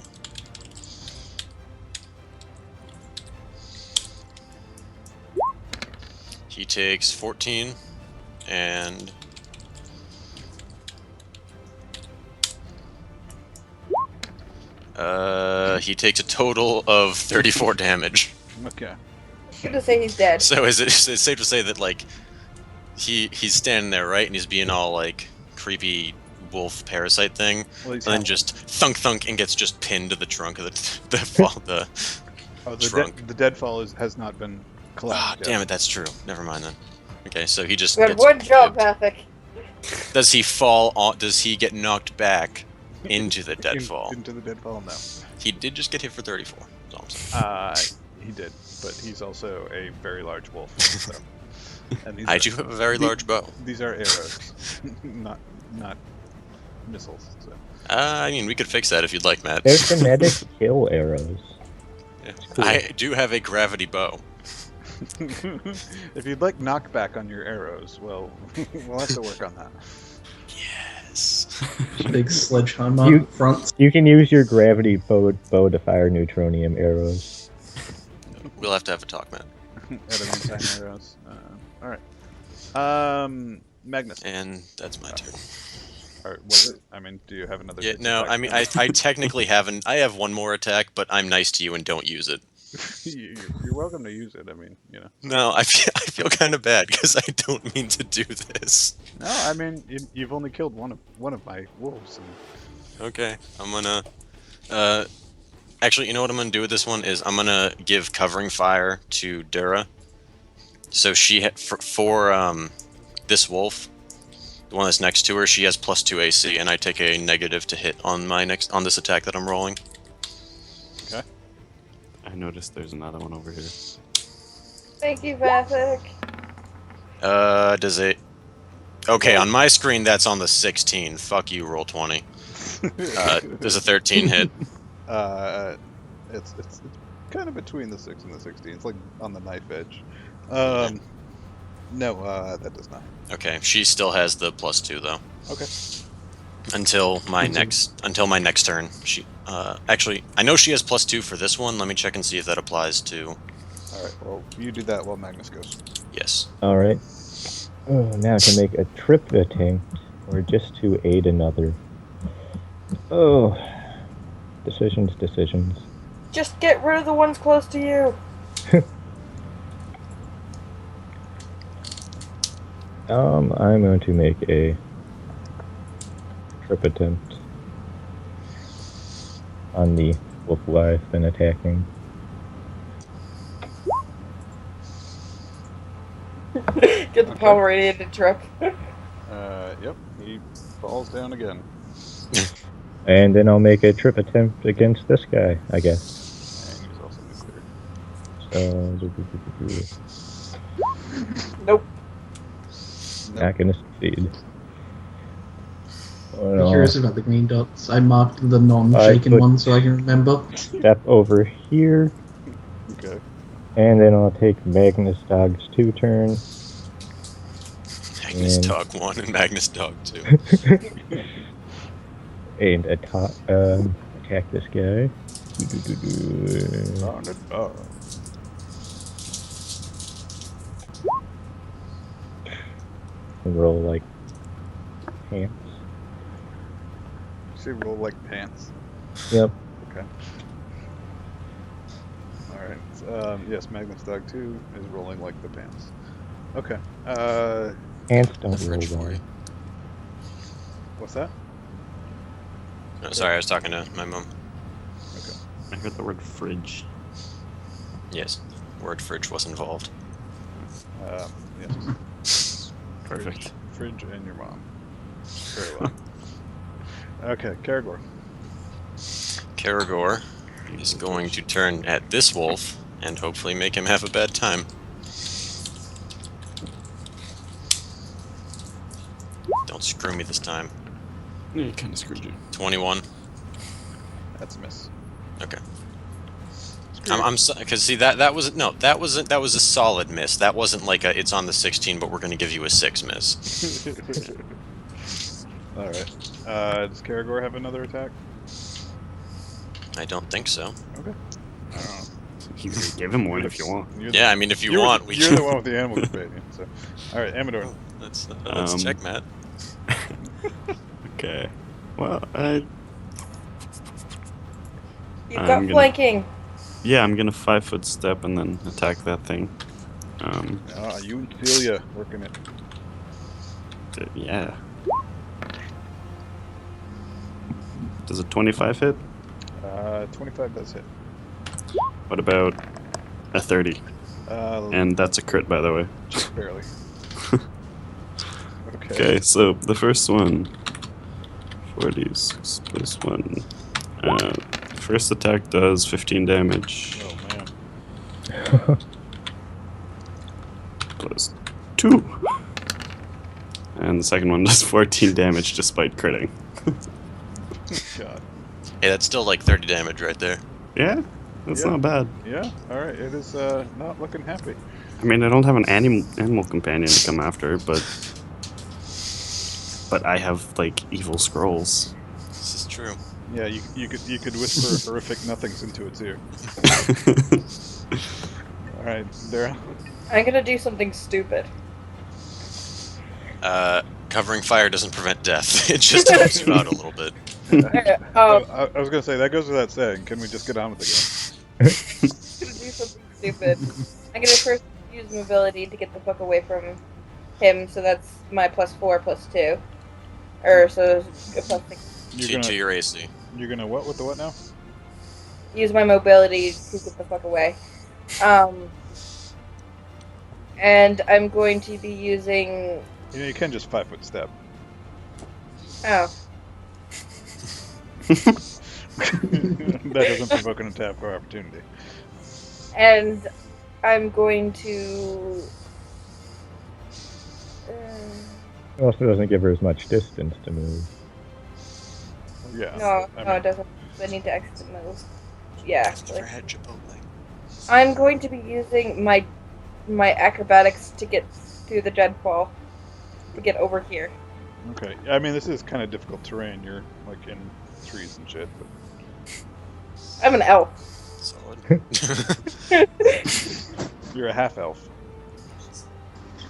he takes 14, and he takes a total of 34 damage. Okay. Good to say he's dead. So is it safe to say that like he's standing there, right, and he's being all like creepy wolf parasite thing, Well, and then just thunk thunk and gets just pinned to the trunk of the trunk. The deadfall has not been collapsed. Ah, damn it, that's true. Never mind then. Okay, so he just Good gets one job, pinned. Pathic. Does he fall on? Does he get knocked back into the deadfall? Into the deadfall, no. He did just get hit for 34. That's all I'm saying. He did, but he's also a very large wolf. So. And these I are, do have a very large bow. These are arrows, not missiles. So. I mean, we could fix that if you'd like, Matt. They're kinetic kill arrows. Yeah. cool. I do have a gravity bow. If you'd like knockback on your arrows, well, we'll have to work on that. Yes. Big sledgehammer You- front. You can use your gravity bow to fire neutronium arrows. We'll have to have a talk, Matt. Adamantine arrows. All right. Magnus. And that's my turn. Or was it? I mean, do you have another? Yeah, bits no, of I mean, I technically haven't. I have one more attack, but I'm nice to you and don't use it. You're welcome to use it. I mean, you know. No, I feel kind of bad because I don't mean to do this. No, I mean, you've only killed one of my wolves. And... Okay, I'm gonna. Actually, you know what I'm gonna do with this one is I'm gonna give covering fire to Dura. So she for this wolf, the one that's next to her, she has +2 AC, and I take a negative to hit on this attack that I'm rolling. Okay. I noticed there's another one over here. Thank you, Vathic. Does it? Okay, on my screen that's on the 16. Fuck you, roll 20. Does a 13 hit? It's kind of between the 6 and the 16. It's like on the knife edge. No, that does not. Okay, she still has the +2 though. Okay. Until my Mhm. next turn. She actually, I know she has +2 for this one. Let me check and see if that applies to. All right. Well, you do that while Magnus goes. Yes. Alright. Oh, now to make a trip attempt, or just to aid another. Oh. Decisions. Just get rid of the ones close to you. I'm going to make a trip attempt on the wolf life and attacking. Get the Okay. power radiated trip. Yep. He falls down again. And then I'll make a trip attempt against this guy, I guess. And he's also nuclear. So, Nope. not gonna succeed. Oh, I'm no. curious about the green dots. I marked the non-shaken put- one so I can remember. Step over here, Okay. and then I'll take Magnus Dog's 2 turn. Magnus And- Dog 1 and Magnus Dog 2. And attack this guy. On it. Roll like pants. You say roll like pants. Yep. Okay. All right. Yes, Magnus Dog 2 is rolling like the pants. Okay. Pants The don't roll fridge for well. you. What's that? Oh, sorry, I was talking to my mom. I heard the word fridge. Yes, word fridge was involved. Yes. Perfect. Fridge and your mom. Very well. Okay, Karagor. Karagor is going to turn at this wolf and hopefully make him have a bad time. Don't screw me this time. Yeah, you kind of screwed you. 21. That's a miss. Okay. I'm because see that was a solid miss. That wasn't like a it's on the 16, but we're going to give you a 6 miss. All right. Does Karagor have another attack? I don't think so. Okay. I don't know. You can give him one if you want. You're Yeah, I mean if you you're want, the, we you're can. the one with the animal companion. So, all right, Amador. Let's check, Matt. Okay. Well, You've I'm got gonna- flanking. yeah, I'm gonna 5-foot step and then attack that thing. You and Celia working it. Yeah. Does a 25 hit? 25 does hit. What about a 30? And that's a crit, by the way. Just barely. Okay. Okay, so the first one, 46 plus 1. First attack does 15 damage, Oh man. plus 2. And the second one does 14 damage despite critting. God. Hey, that's still like 30 damage right there. Yeah, that's Yeah. not bad. Yeah. All right. It is not looking happy. I mean, I don't have an animal companion to come after, but I have like evil scrolls. This is true. Yeah. You could whisper horrific nothings into its ear. All right, Daryl. I'm gonna do something stupid. Covering fire doesn't prevent death. It just helps you out a little bit. I was gonna say that goes without saying. Can we just get on with the game? I'm gonna do something stupid. I'm gonna first use mobility to get the fuck away from him, so that's my +4, +2. Or, so, a +6. To your AC. You're gonna what with the what now? Use my mobility to get the fuck away. And I'm going to be using... You know, you can just 5-foot step. Oh. That doesn't provoke an attack or opportunity. And I'm going to... It also doesn't give her as much distance to move. Yeah. no, it doesn't. I need to exit the move. Yeah, I've never actually. had Chipotle. I'm going to be using my my acrobatics to get through the deadfall, to get over here. Okay. I mean, this is kind of difficult terrain. You're like in trees and shit. But... I'm an elf. Solid. You're a half elf.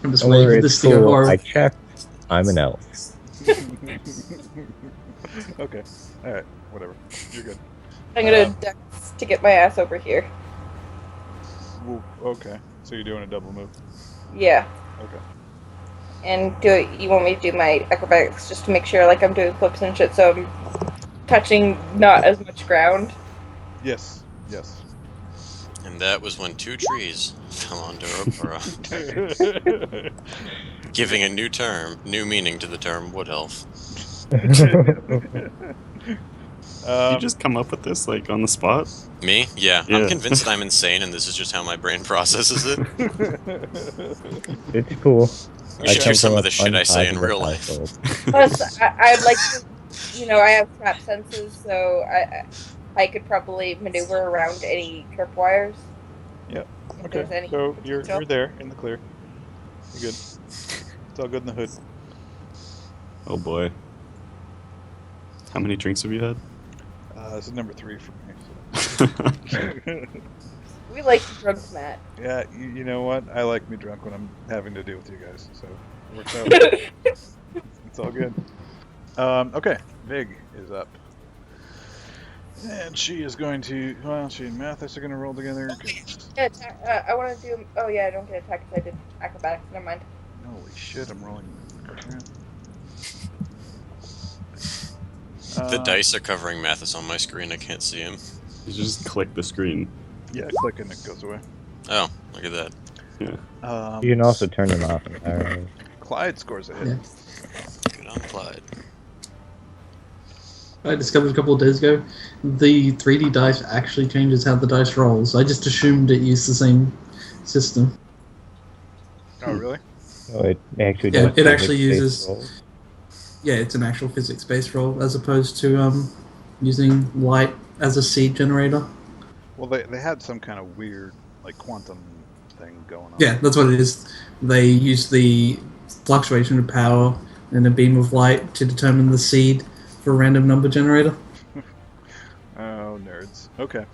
I'm just Don't waiting worry, for this it's to go cool. horrible. I checked. I'm an elf. Okay. All right. Whatever. You're good. I'm gonna dex to get my ass over here. Well, okay. So you're doing a double move. Yeah. Okay. And you want me to do my acrobatics just to make sure like I'm doing flips and shit, so I'm touching not as much ground. Yes. Yes. And that was when 2 trees fell onto Opera, giving a new new meaning to the term wood elf. You just come up with this like on the spot? Me? Yeah. Yeah. I'm convinced that I'm insane, and this is just how my brain processes it. It's cool. You should hear come some from of a the shit I say in fun, real positive life. household. Plus, I'd like to, I have trap senses, so I could probably maneuver around any tripwires. Yep. If Okay. there's any So you're potential. there in the clear. You're good. It's all good in the hood. Oh boy. How many drinks have you had? This is number 3 for me. So. We like drunk Matt. Yeah, you know what? I like me drunk when I'm having to deal with you guys, so it works out. It's all good. Okay, Vig is up. And she is going to, well, she and Mathis are going to roll together. 'Cause... Yeah, I want to do. Oh yeah, I don't get attacked because I did acrobatics. Never mind. Holy shit, I'm rolling. Crap. The dice are covering Mathis on my screen. I can't see him. You just click the screen. Yeah, click and it goes away. Oh, look at that. Yeah. You can also turn them off entirely. Clyde scores a hit. Yeah. Good on Clyde. I discovered a couple of days ago, the 3D dice actually changes how the dice rolls. I just assumed it used the same system. Oh, really? Oh, it actually Yeah, does it actually physics-based uses- rolls. Yeah, it's an actual physics-based roll as opposed to using light as a seed generator. Well, they had some kind of weird, like, quantum thing going on. Yeah, that's what it is. They use the fluctuation of power and a beam of light to determine the seed for a random number generator. Oh, nerds. Okay.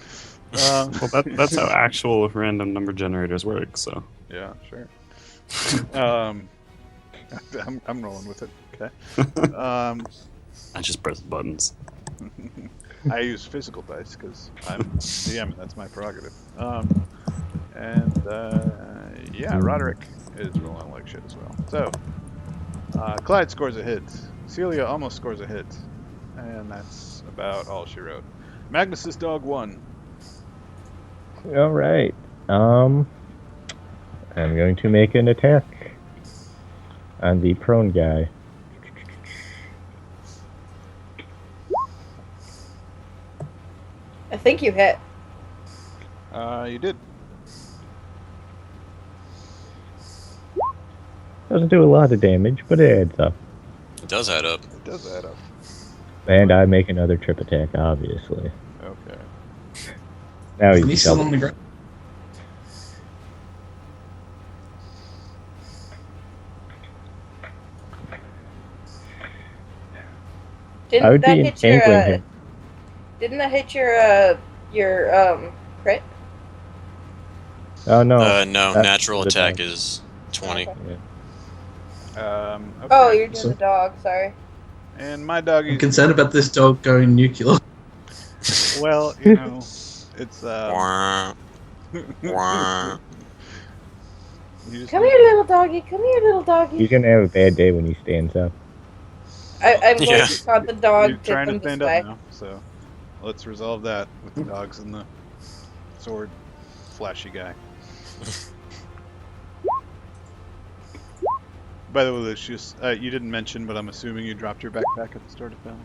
Well, that's how actual random number generators work, so. Yeah, sure. I'm rolling with it. Okay. I just press buttons. I use physical dice because I'm DM and that's my prerogative. Yeah, Roderick is rolling like shit as well. So, Clyde scores a hit. Celia almost scores a hit. And that's about all she wrote. Magnus's dog won. All right. I'm going to make an attack on the prone guy. I think you hit. You did. Doesn't do a lot of damage, but it adds up. It does add up. It does add up. And I make another trip attack, obviously. Okay. Now He's he's still double. on the ground. I would Didn't that be hit your? entangling him. Didn't that hit your crit? Oh no. No, That's natural the attack dog. is 20. Okay. Okay. Oh, you're doing So- the dog. Sorry. And my doggy. I'm concerned about this dog going nuclear. Well, you know, it's Wah, wah. you just- Come here, little doggy. Come here, little doggy. He's gonna have a bad day when he stands up. I'm going Yeah. to taunt the dog You're to trying come to this stand way. up now, so let's resolve that with the dogs and the sword flashy guy. By the way, Lucius, you didn't mention, but I'm assuming you dropped your backpack at the start of battle.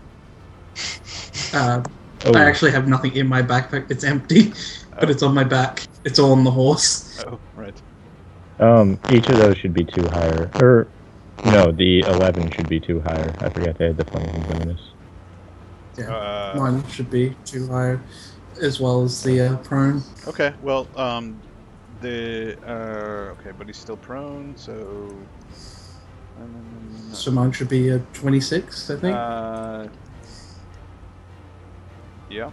Oh, I actually have nothing in my backpack. It's empty, but it's on my back. It's all on the horse. Oh, right. each of those should be 2 higher. Or, no, the 11 should be 2 higher. I forgot to add the flanking bonus. Yeah, mine should be 2 higher, as well as the prone. Okay, well, Okay, but he's still prone, so. So mine should be a 26, I think. Yeah.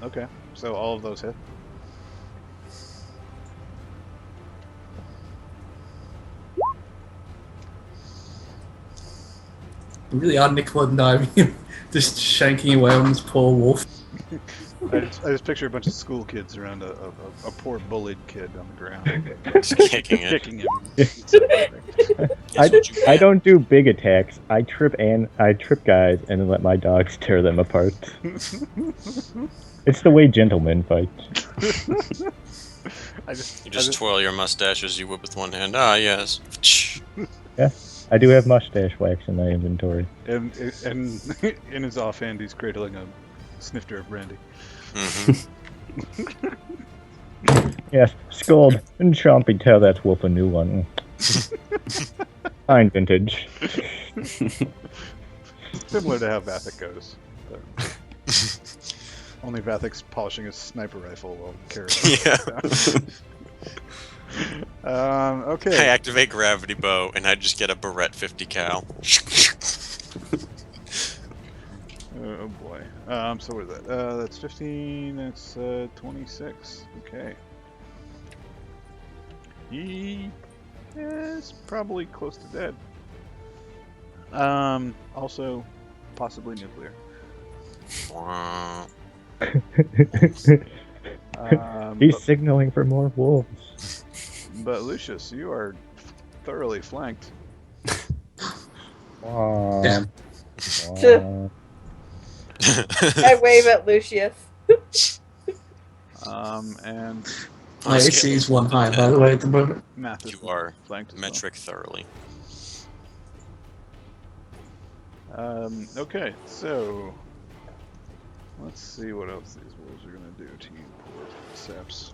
Okay, so all of those hit. You really are nickel and diming him, just shanking away on this poor wolf. I just picture a bunch of school kids around a poor bullied kid on the ground, Just kicking it. kicking him. celebrating. Guess what you I get? don't do big attacks. I trip guys and then let my dogs tear them apart. It's the way gentlemen fight. I just You just twirl your mustache as you whip with one hand. Ah, yes. I do have mustache wax in my inventory. and in his offhand, he's cradling a snifter of brandy. Mm-hmm. Yes, Scold and Chompy tell that wolf a new one. Fine vintage. Similar to how Vathic goes. But only Vathic's polishing his sniper rifle while carrying I okay. activate gravity bow and I just get a Barrett 50 cal. Oh boy. So what is that? That's 15. That's 26. Okay. He is probably close to dead. Also, possibly nuclear. He's signaling for more wolves. But Lucius, you are thoroughly flanked. Damn. I wave at Lucius. And My AC is 1 higher, by the way, at the moment. Math is You are flanked as metric thoroughly. well. Okay, so let's see what else these wolves are gonna do to you, poor saps.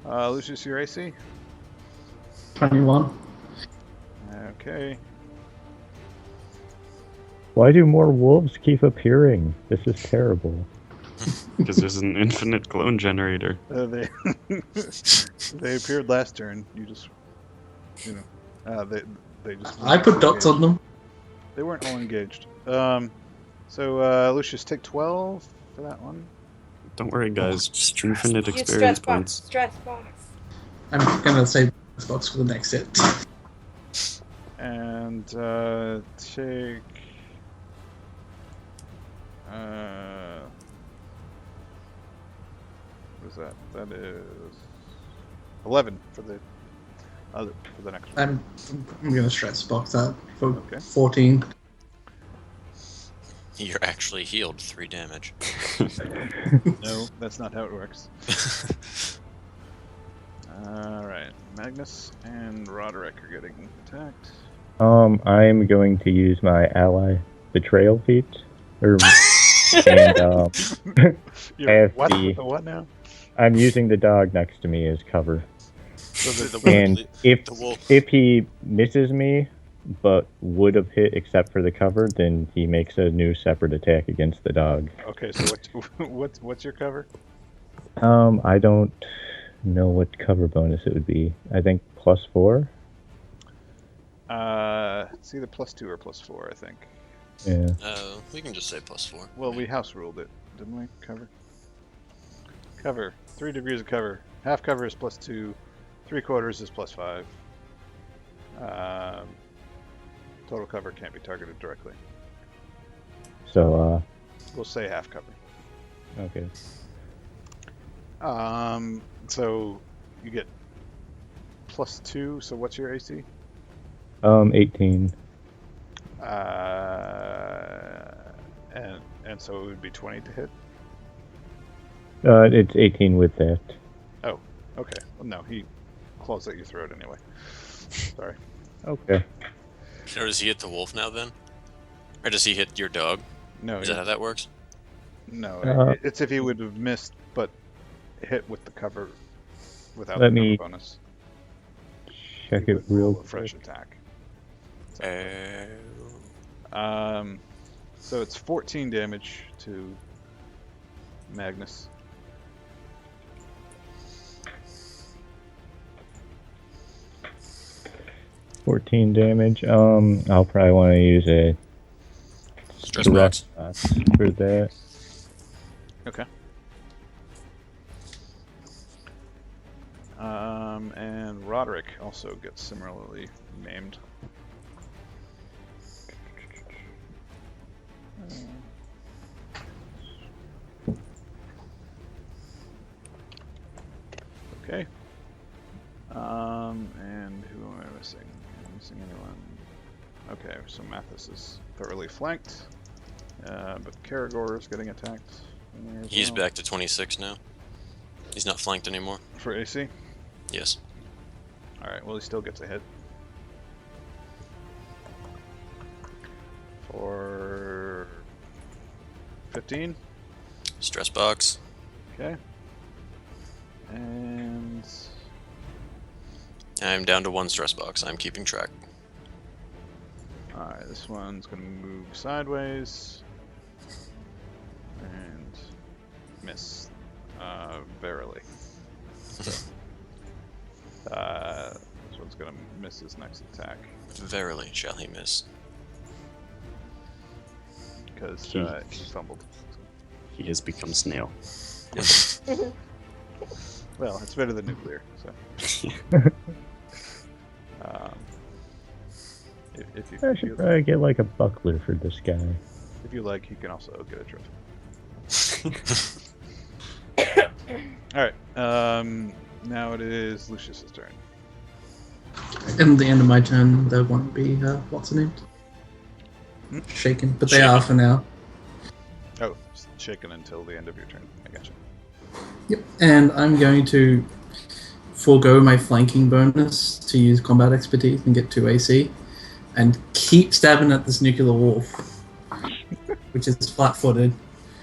Lucius, your AC? 21. Okay. Why do more wolves keep appearing? This is terrible. Because there's an infinite clone generator. They they appeared last turn. You just, they just. I put dots on them. They weren't all engaged. So Lucius, take 12 for that one. Don't worry, guys. Just infinite Use experience stress box. points. Stress box. I'm gonna save this box for the next hit. And take. What is that? That is 11 for the next one. I'm gonna stress box that for Okay. 14. You're actually healed 3 damage. No, that's not how it works. Alright, Magnus and Roderick are getting attacked. I'm going to use my ally betrayal feat. And What? the- The what now? I'm using the dog next to me as cover. So And if the wolf. if he misses me, but would have hit except for the cover, then he makes a new separate attack against the dog. Okay, so what's your cover? I don't know what cover bonus it would be. I think +4. It's either +2 or +4, I think. Yeah. We can just say +4. Well, we house ruled it, didn't we? Cover. 3 degrees of cover. Half cover is +2. 3/4 is +5. Total cover can't be targeted directly. So We'll say half cover. okay. So you get +2. So what's your AC? 18. And so it would be 20 to hit. It's 18 with that. Oh, okay. Well, no, he claws at your throat anyway. Sorry. Okay. Or does he hit the wolf now then? Or does he hit your dog? No, Is that how that works? no. Uh, It's if he would have missed, but hit with the cover without Let the me cover bonus. Check He it would real roll a quick. fresh attack. Uh, So it's 14 damage to Magnus. 14 damage. I'll probably want to use a Stress box. for that. Okay. And Roderick also gets similarly maimed. Okay. And who am I missing? Am I missing anyone? Okay, so Mathis is thoroughly flanked, but Karagor is getting attacked. in there as He's well. back to 26 now. He's not flanked anymore. For AC? Yes. Alright, well he still gets a hit. For 15. Stress box. Okay. And I'm down to 1 stress box. I'm keeping track. alright, this one's gonna move sideways and miss verily. So, this one's gonna miss his next attack Verily shall he miss. because he fumbled. He has become snail. Well, it's better than nuclear. So, if you I should probably get like a buckler for this guy. if you like, he can also get a trophy. Alright, now it is Lucius's turn. And the end of my turn, there won't be, what's her name? Hmm? Shaken, but they Shaken. are for now. Oh, shaken until the end of your turn. I gotcha. Yep, and I'm going to forego my flanking bonus to use combat expertise and get 2 AC, and keep stabbing at this nuclear wolf, which is flat-footed.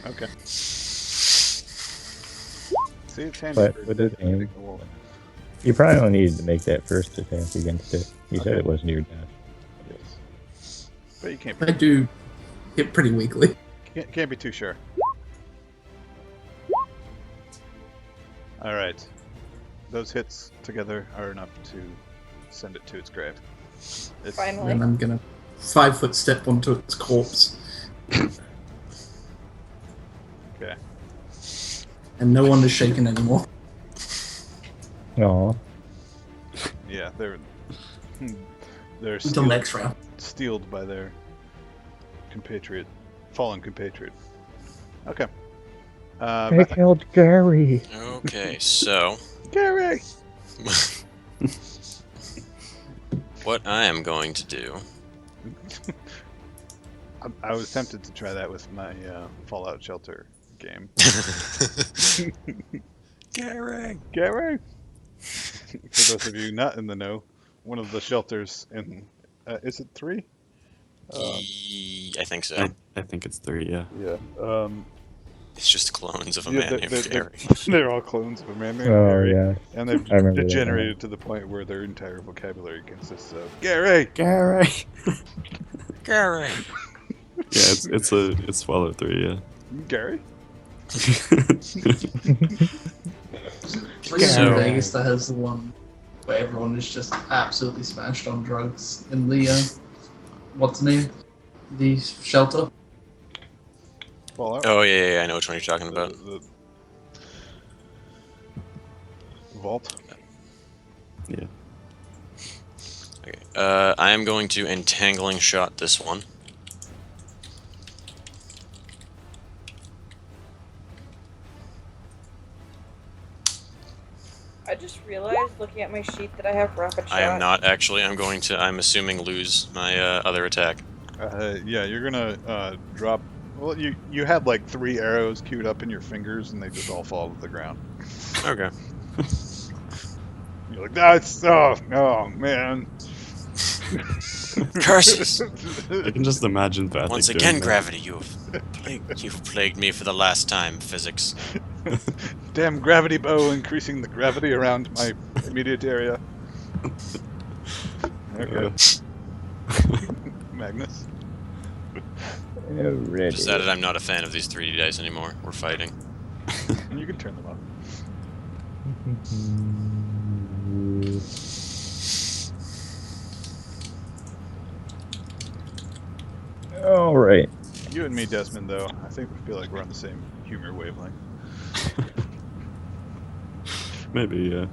Okay. See, it's handy But for with it hitting aim- the wolf. You probably only needed to make that first attack against it. You said Okay. it was near death. Yes. But you can't I be, do hit pretty weakly. can't be too sure. Alright. Those hits together are enough to send it to its grave. It's, And Finally. then I'm gonna 5-foot step onto its corpse, Okay. and no one is shaken anymore. Aw. Yeah, they're Until steeled, next round. steeled by their fallen compatriot. Okay. They killed Gary. Okay, so Gary! what I am going to do. I was tempted to try that with my Fallout Shelter game. Gary! Gary! For those of you not in the know, one of the shelters in is it 3? I think so. I think it's 3, yeah. Yeah. It's just clones of a Yeah, man they're, named they're, Gary. they're all clones of a man named Oh Gary, yeah. and they've I remember that degenerated to the point where their entire vocabulary consists of Gary. Gary! Gary! Yeah, it's Fallout 3, yeah. Gary. Place So- in Vegas that has the one where everyone is just absolutely smashed on drugs in the what's the name? The shelter. Fallout. Oh, yeah, I know which one you're talking about. The vault. Yeah. Okay. I am going to entangling shot this one. I just realized, looking at my sheet, that I have rapid shot. I am not actually. I'm assuming lose my other attack. Yeah, you're gonna drop. Well, you had like 3 arrows queued up in your fingers, and they just all fall to the ground. Okay. You're like, that's oh man. Curses! I can just imagine Patrick Once doing again, that. gravity, you've plagued me for the last time, physics. Damn gravity bow, increasing the gravity around my immediate area. Okay, Magnus. Already. Decided I'm not a fan of these 3D dice anymore. We're fighting. You can turn them off. All right. You and me, Desmond, though, I think we feel like we're on the same humor wavelength. Maybe, yeah.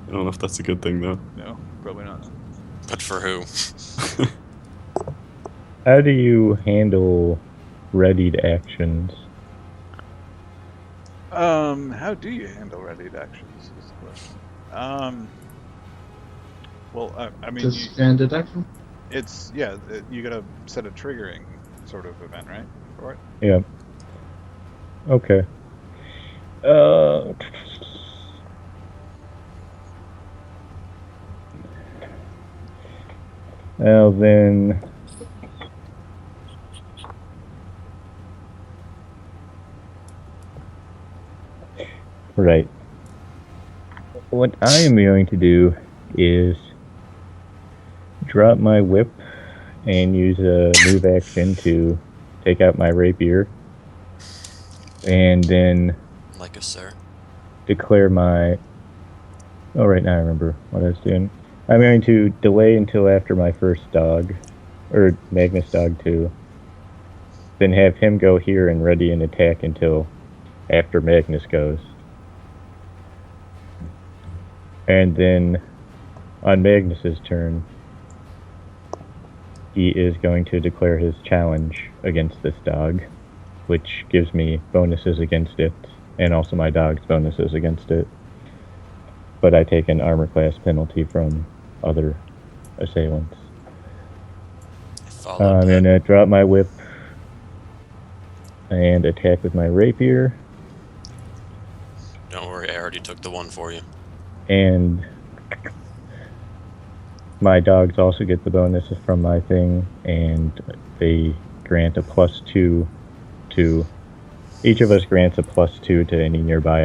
I don't know if that's a good thing, though. No, probably not. But for who? How do you handle readied actions? How do you handle readied actions is the question. Well, I mean, Just standard action. it's, yeah, you gotta set a triggering sort of event, right? For it? Yeah. Okay. Well then. Right. What I am going to do is drop my whip and use a move action to take out my rapier, and then Like a sir. declare my... Oh, right now I remember what I was doing. I'm going to delay until after my first dog, or Magnus dog 2, then have him go here and ready an attack until after Magnus goes. And then on Magnus's turn, he is going to declare his challenge against this dog, which gives me bonuses against it, and also my dog's bonuses against it. But I take an armor class penalty from other assailants. I'm going to drop my whip and attack with my rapier. Don't worry, I already took the one for you. And my dogs also get the bonuses from my thing, and they grant a +2 to... Each of us grants a +2 to any nearby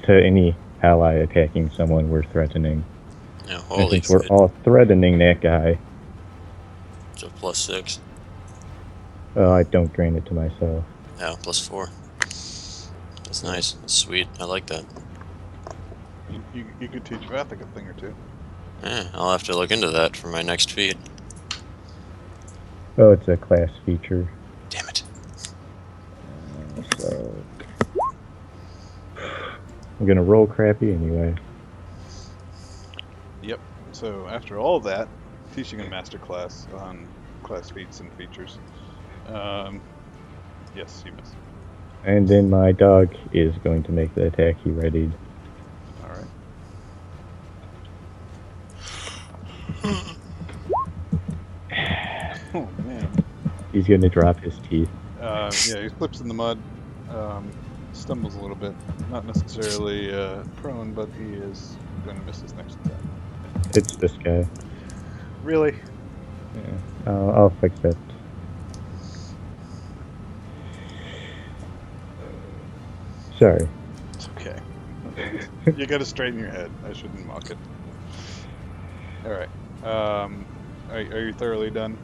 any ally attacking someone we're threatening. Yeah, And holy since we're shit. all threatening that guy, So +6. I don't grant it to myself. Yeah, +4. That's nice. That's sweet. I like that. You could teach Vathic a thing or two. Yeah, I'll have to look into that for my next feed. Oh, it's a class feature. Damn it. So I'm gonna roll crappy anyway. Yep. So after all that, teaching a master class on class feats and features. Yes, you missed. And then my dog is going to make the attack he readied. All right. Oh man. He's gonna drop his teeth. Yeah, he slips in the mud, stumbles a little bit. Not necessarily prone, but he is going to miss his next attack. It's this guy. Really? Yeah. I'll fix it. Sorry. It's okay. You got to straighten your head. I shouldn't mock it. All right. Are you thoroughly done?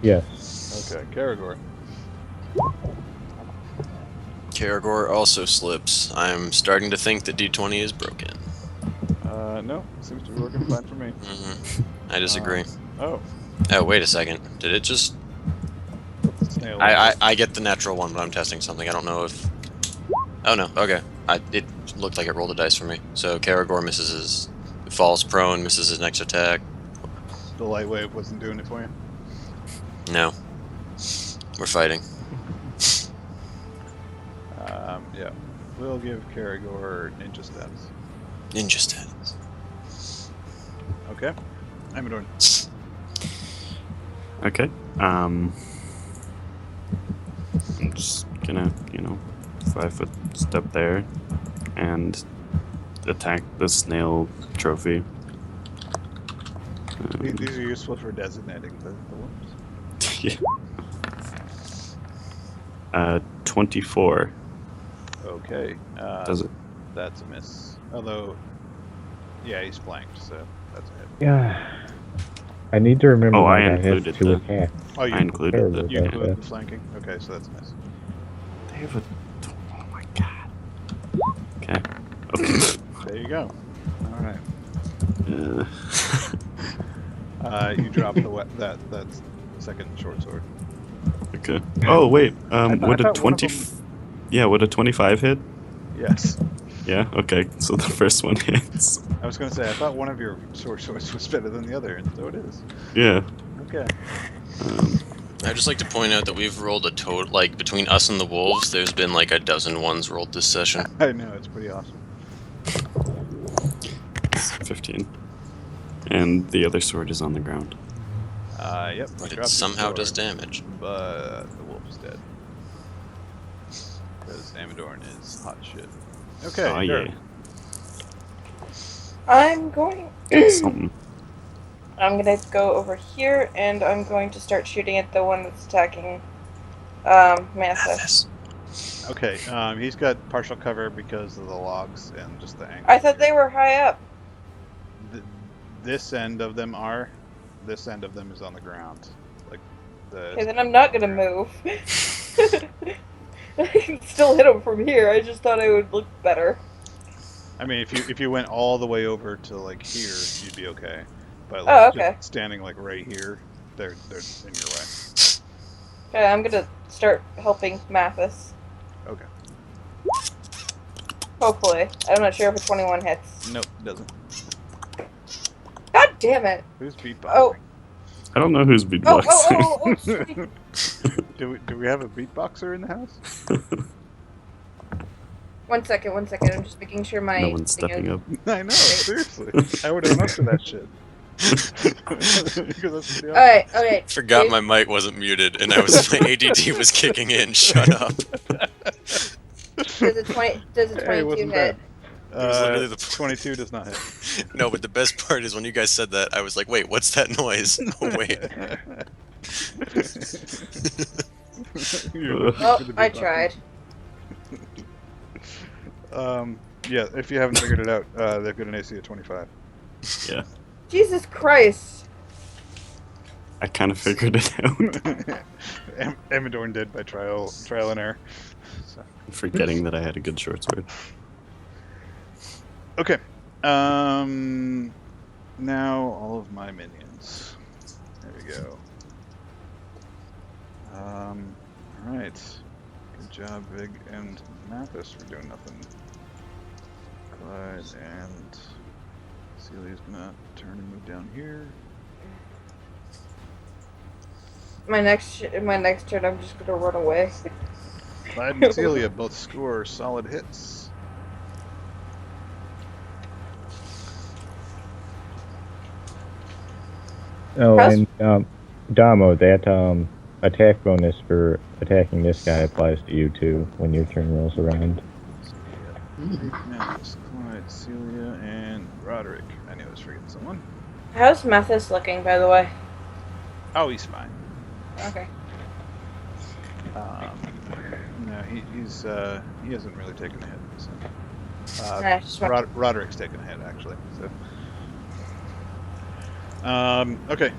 Yes. Okay, Karagor. Karagor also slips. I'm starting to think the D20 is broken. No, seems to be working fine for me. I disagree. Oh, Oh, wait a second. Did it just... snail. I get the natural one, but I'm testing something. I don't know if... Oh, no. Okay. It looked like it rolled a dice for me. So Karagor misses his... Falls prone, misses his next attack. The light wave wasn't doing it for you. No. We're fighting. Yeah. We'll give Karagor ninja status. Ninja status. Okay. I'm doing. Okay. I'm just gonna, 5-foot step there and attack the snail trophy. These are useful for designating the ones. Yeah. 24. Okay. Does it? That's a miss. Although, yeah, he's flanked, so that's a hit. Yeah. I need to remember Oh, that I has included 2 the- attacks. Oh, I included Terrible. the... You Yeah. include the flanking? Okay, so that's a miss. They have a... Oh my god. Okay. There you go. Alright. Uh, You drop the that's second short sword. Okay. Oh wait. I Would a thought one of 20? them- Yeah, would a 25 hit? Yes. Yeah. Okay. So the first one hits. I was going to say, I thought one of your short swords was better than the other, and so it is. Yeah. Okay. I'd just like to point out that we've rolled a total, like, between us and the wolves, there's been like a dozen ones rolled this session. I know, it's pretty awesome. 15. And the other sword is on the ground. Yep. I But it dropped your somehow does sword, damage. But the wolf is dead. Because Amadorn is hot shit. Okay. Oh Sure. yeah. I'm going. Something. I'm gonna go over here, and I'm going to start shooting at the one that's attacking Manthus. Okay, he's got partial cover because of the logs and just the angle. I thought they were high up. This end of them are. This end of them is on the ground. Like the. Okay, then I'm not gonna move. I can still hit him from here. I just thought it would look better. I mean, if you went all the way over to like here, you'd be okay. But Oh, like okay. just standing like right here, they're in your way. Okay, I'm gonna start helping Mathis. Okay. Hopefully. I'm not sure if a 21 hits. Nope, doesn't. God damn it! Who's beatboxing? Oh. I don't know who's Oh, beatboxing. oh, sorry. Do we have a beatboxer in the house? 1 second. I'm just making sure my. No one's thing stepping is- up. I know, seriously. I would have known for that shit. Because that's pretty awesome. Alright, okay. Forgot Dave- my mic wasn't muted, and my ADD was kicking in. Shut up. Does a 22 Hey, it wasn't hit? bad. It was literally the 22 does not hit. No, but the best part is when you guys said that, I was like, wait, what's that noise? Oh, wait. You're looking Oh, for the I beatboxer. tried. Yeah, if you haven't figured it out, they've got an AC of 25. Yeah. Jesus Christ. I kind of figured it out. Amadorn dead by trial and error. So. Forgetting that I had a good short sword. Okay. Now all of my minions. There we go. Alright. Good job, Vig and Mathis, for doing nothing. Clyde and Celia's gonna turn and move down here. My next turn, I'm just gonna run away. Clyde and Celia both score solid hits. Oh, Press- and Damo, that attack bonus for attacking this guy applies to you too when your turn rolls around. Mathis, Clyde, Celia, and Roderick. I knew I was forgetting someone. How's Mathis looking, by the way? Oh, he's fine. Okay. No, he hasn't really taken a hit. So. I just want- Roderick's taken a hit actually. So. Okay.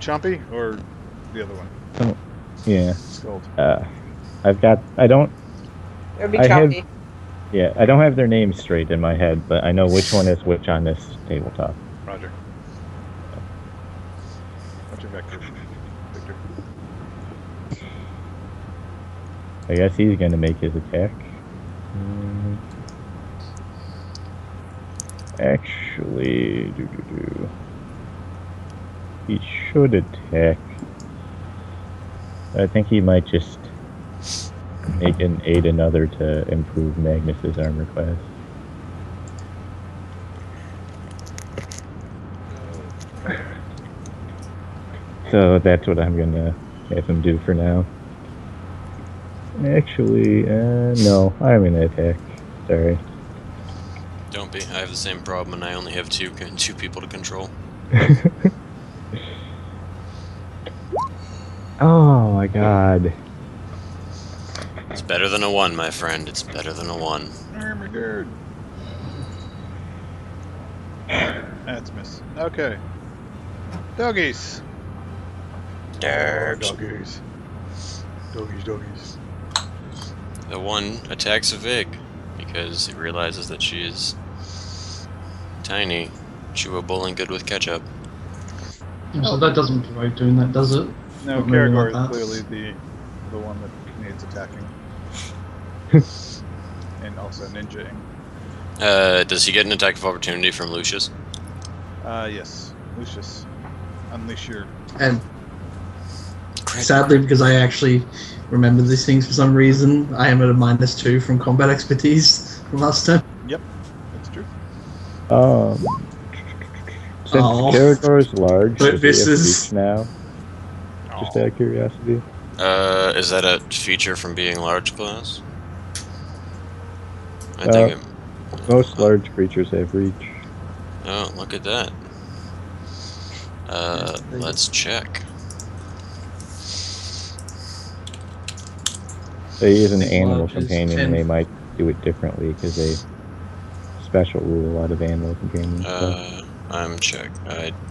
Chompy or the other one? Yeah. Scold. I don't It would be I have- choppy. Yeah, I don't have their names straight in my head, but I know which one is which on this tabletop. Roger. What's your vector? Victor. I guess he's gonna make his attack. Actually, he should attack. I think he might just make an aid another to improve Magnus's armor class. So that's what I'm gonna have him do for now. Actually, no, I'm gonna attack. Sorry. Don't be. I have the same problem, and I only have two people to control. Oh my god. It's better than a 1, my friend. It's better than a 1. Armor guard. That's miss. Okay. Doggies. Dogs. Doggies. Doggies. The 1 attacks a Vig because it realizes that she is tiny, chewable, and good with ketchup. So that doesn't provoke doing that, does it? No, Not moving Karagor like is that. clearly the one that needs attacking. And also ninjaing. Does he get an attack of opportunity from Lucius? Yes. Lucius, unleash your... And sadly, because I actually remember these things for some reason, I am at a -2 from combat expertise from last time. Yep, that's true. Since Oh. Karagor is large, But does this he have is- reach now? Just out of curiosity. Is that a feature from being large class? I think it... Most large creatures have reach. Oh, look at that. Let's check. They use an Big animal large is companion, 10. and they might do it differently because they special rule out of animal companion stuff. I'm check.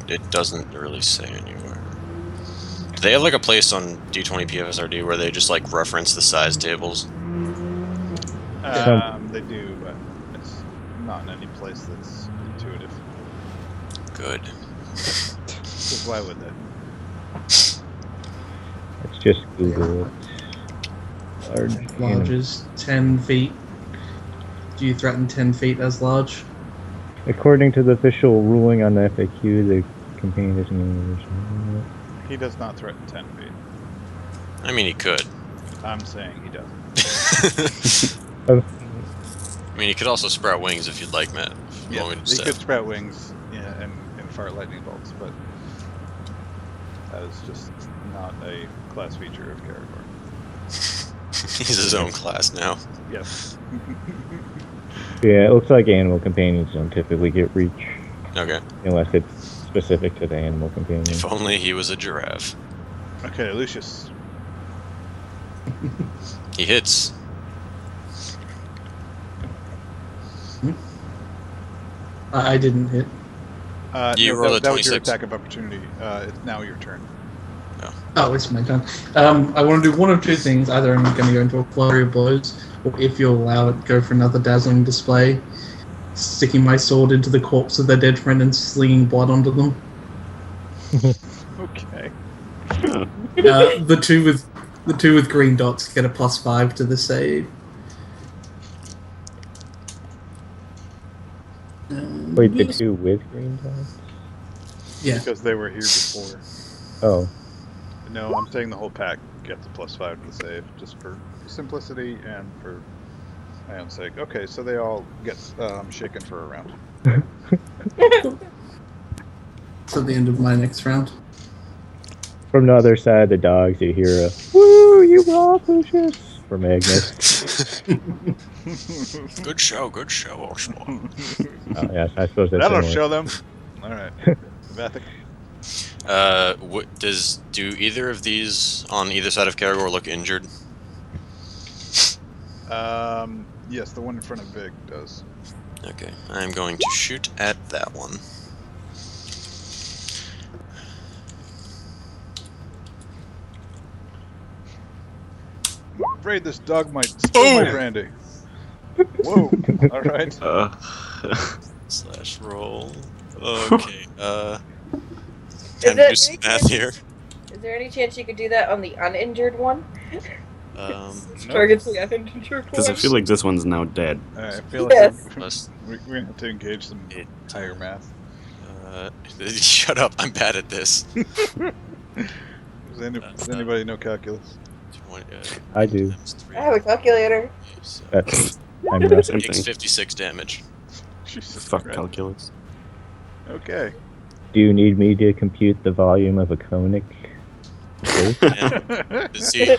It doesn't really say anywhere. Do they have like a place on D20 PFSRD where they just like reference the size tables? They do, but it's not in any place that's intuitive. Good. Because why would they? Let's just Google it. Large Large is 10 feet. Do you threaten 10 feet as large? According to the official ruling on the FAQ, the companion isn't. He does not threaten 10 feet. I mean, he could. I'm saying he doesn't. I mean, he could also sprout wings if you'd like, Matt. If you Yeah, want me to he say. could sprout wings, and fart lightning bolts, but that is just not a class feature of Karagor. He's his own class now. Yes. Yeah, it looks like animal companions don't typically get reach Okay. unless it's specific to the animal companion. If only he was a giraffe. Okay, Lucius. He hits. I didn't hit. You no, rolled a that was your 26. attack of opportunity. It's now your turn. Oh, it's my turn. I want to do one of two things. Either I'm going to go into a flurry of blows, or if you'll allow it, go for another dazzling display, sticking my sword into the corpse of their dead friend and slinging blood onto them. Okay. The two with green dots get a +5 to the save. Wait, the two with green dots? Yeah. Because they were here before. Oh, No, I'm saying the whole pack gets a +5 to the save, just for simplicity and for my own sake. Okay, so they all get shaken for a round. So the end of my next round. from the other side of the dogs, you hear a "Woo, you rock, Lucius!" from Agnes. Good show, Oswald. Oh, yes, I suppose that's That'll similar. show them. All right, Vathic. Do either of these on either side of Karagor look injured? Yes, the one in front of Vig does. Okay, I'm going to shoot at that one. I'm afraid this dog might steal my brandy. Whoa! All right. Slash roll. Okay. Time to there do some any math chance- here. Is there any chance you could do that on the uninjured one? Targets the uninjured Because I one. feel like this one's now dead. I feel Yes. like Plus, we're gonna have to engage some it, higher math. shut up! I'm bad at this. Does anybody know calculus? 20, I do. times 3, I have a calculator. so That's I'm Same not. takes thing. 56 damage. Jesus Fuck Christ. calculus. Okay. Do you need me to compute the volume of a conic? Yeah. See,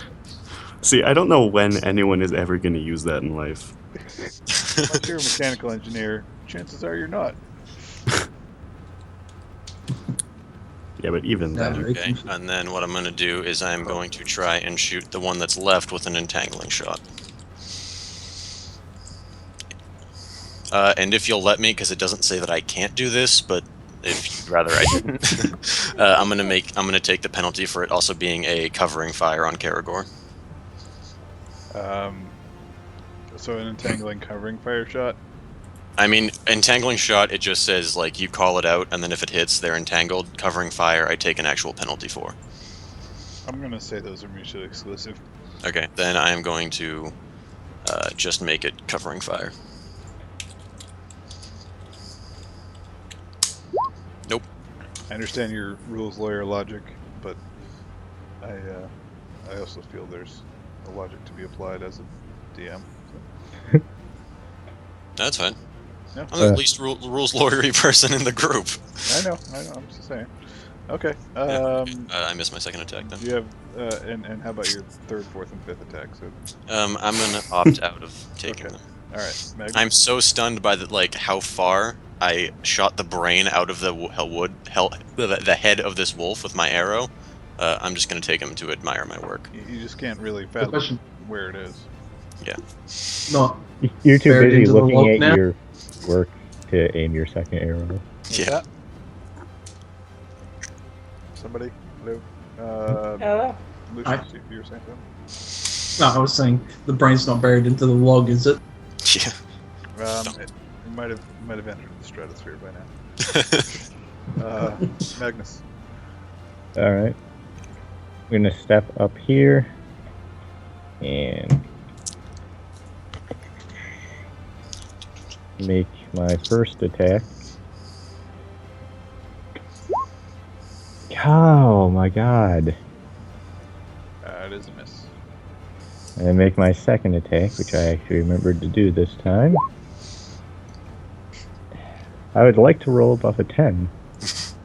See, I don't know when anyone is ever going to use that in life. Unless you're a mechanical engineer, chances are you're not. Yeah, but even No. then. okay, and then what I'm going to do is I'm going to try and shoot the one that's left with an entangling shot. And if you'll let me, because it doesn't say that I can't do this, but if you'd rather I didn't, I'm gonna take the penalty for it also being a covering fire on Karagor. So an entangling covering fire shot. I mean, entangling shot, it just says, like, you call it out, and then if it hits, they're entangled. Covering fire, I take an actual penalty for. I'm gonna say those are mutually exclusive. Okay, then I am going to just make it covering fire. Nope. I understand your rules lawyer logic, but I also feel there's a logic to be applied as a DM. So. That's fine. Yeah. I'm the least rules lawyery person in the group. I know. I'm just saying. Okay. I missed my second attack then. Do you have and how about your third, fourth, and fifth attack? So. I'm gonna opt out of taking them. All right. Meg? I'm so stunned by how far I shot the brain out of the the head of this wolf with my arrow. I'm just gonna take him to admire my work. You just can't really fathom where it is. Yeah. Not You're too buried busy into the log looking at now? your work to aim your second arrow. Yeah. Somebody? Hello? Oh. Lucius, you were saying something? No, I was saying the brain's not buried into the log, is it? Yeah. It might have entered the stratosphere by now. Magnus. Alright. I'm gonna step up here and make my first attack. Oh my god. It is a miss. And make my second attack, which I actually remembered to do this time. I would like to roll above a 10.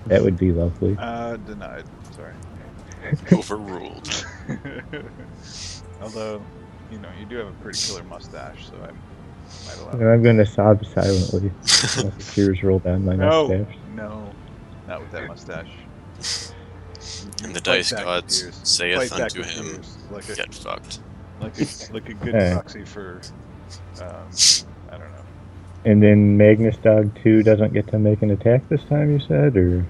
That would be lovely. Denied. Sorry. Overruled. Although, you do have a pretty killer mustache, so I might allow And I'm going to sob silently as the tears roll down my mustache. No, not with that mustache. And the Fight dice back gods with tears. saith Fight back unto with him, tears. get fucked. Like a good Hey. proxy for, I don't know. And then Magnus Dog 2 doesn't get to make an attack this time, you said? Or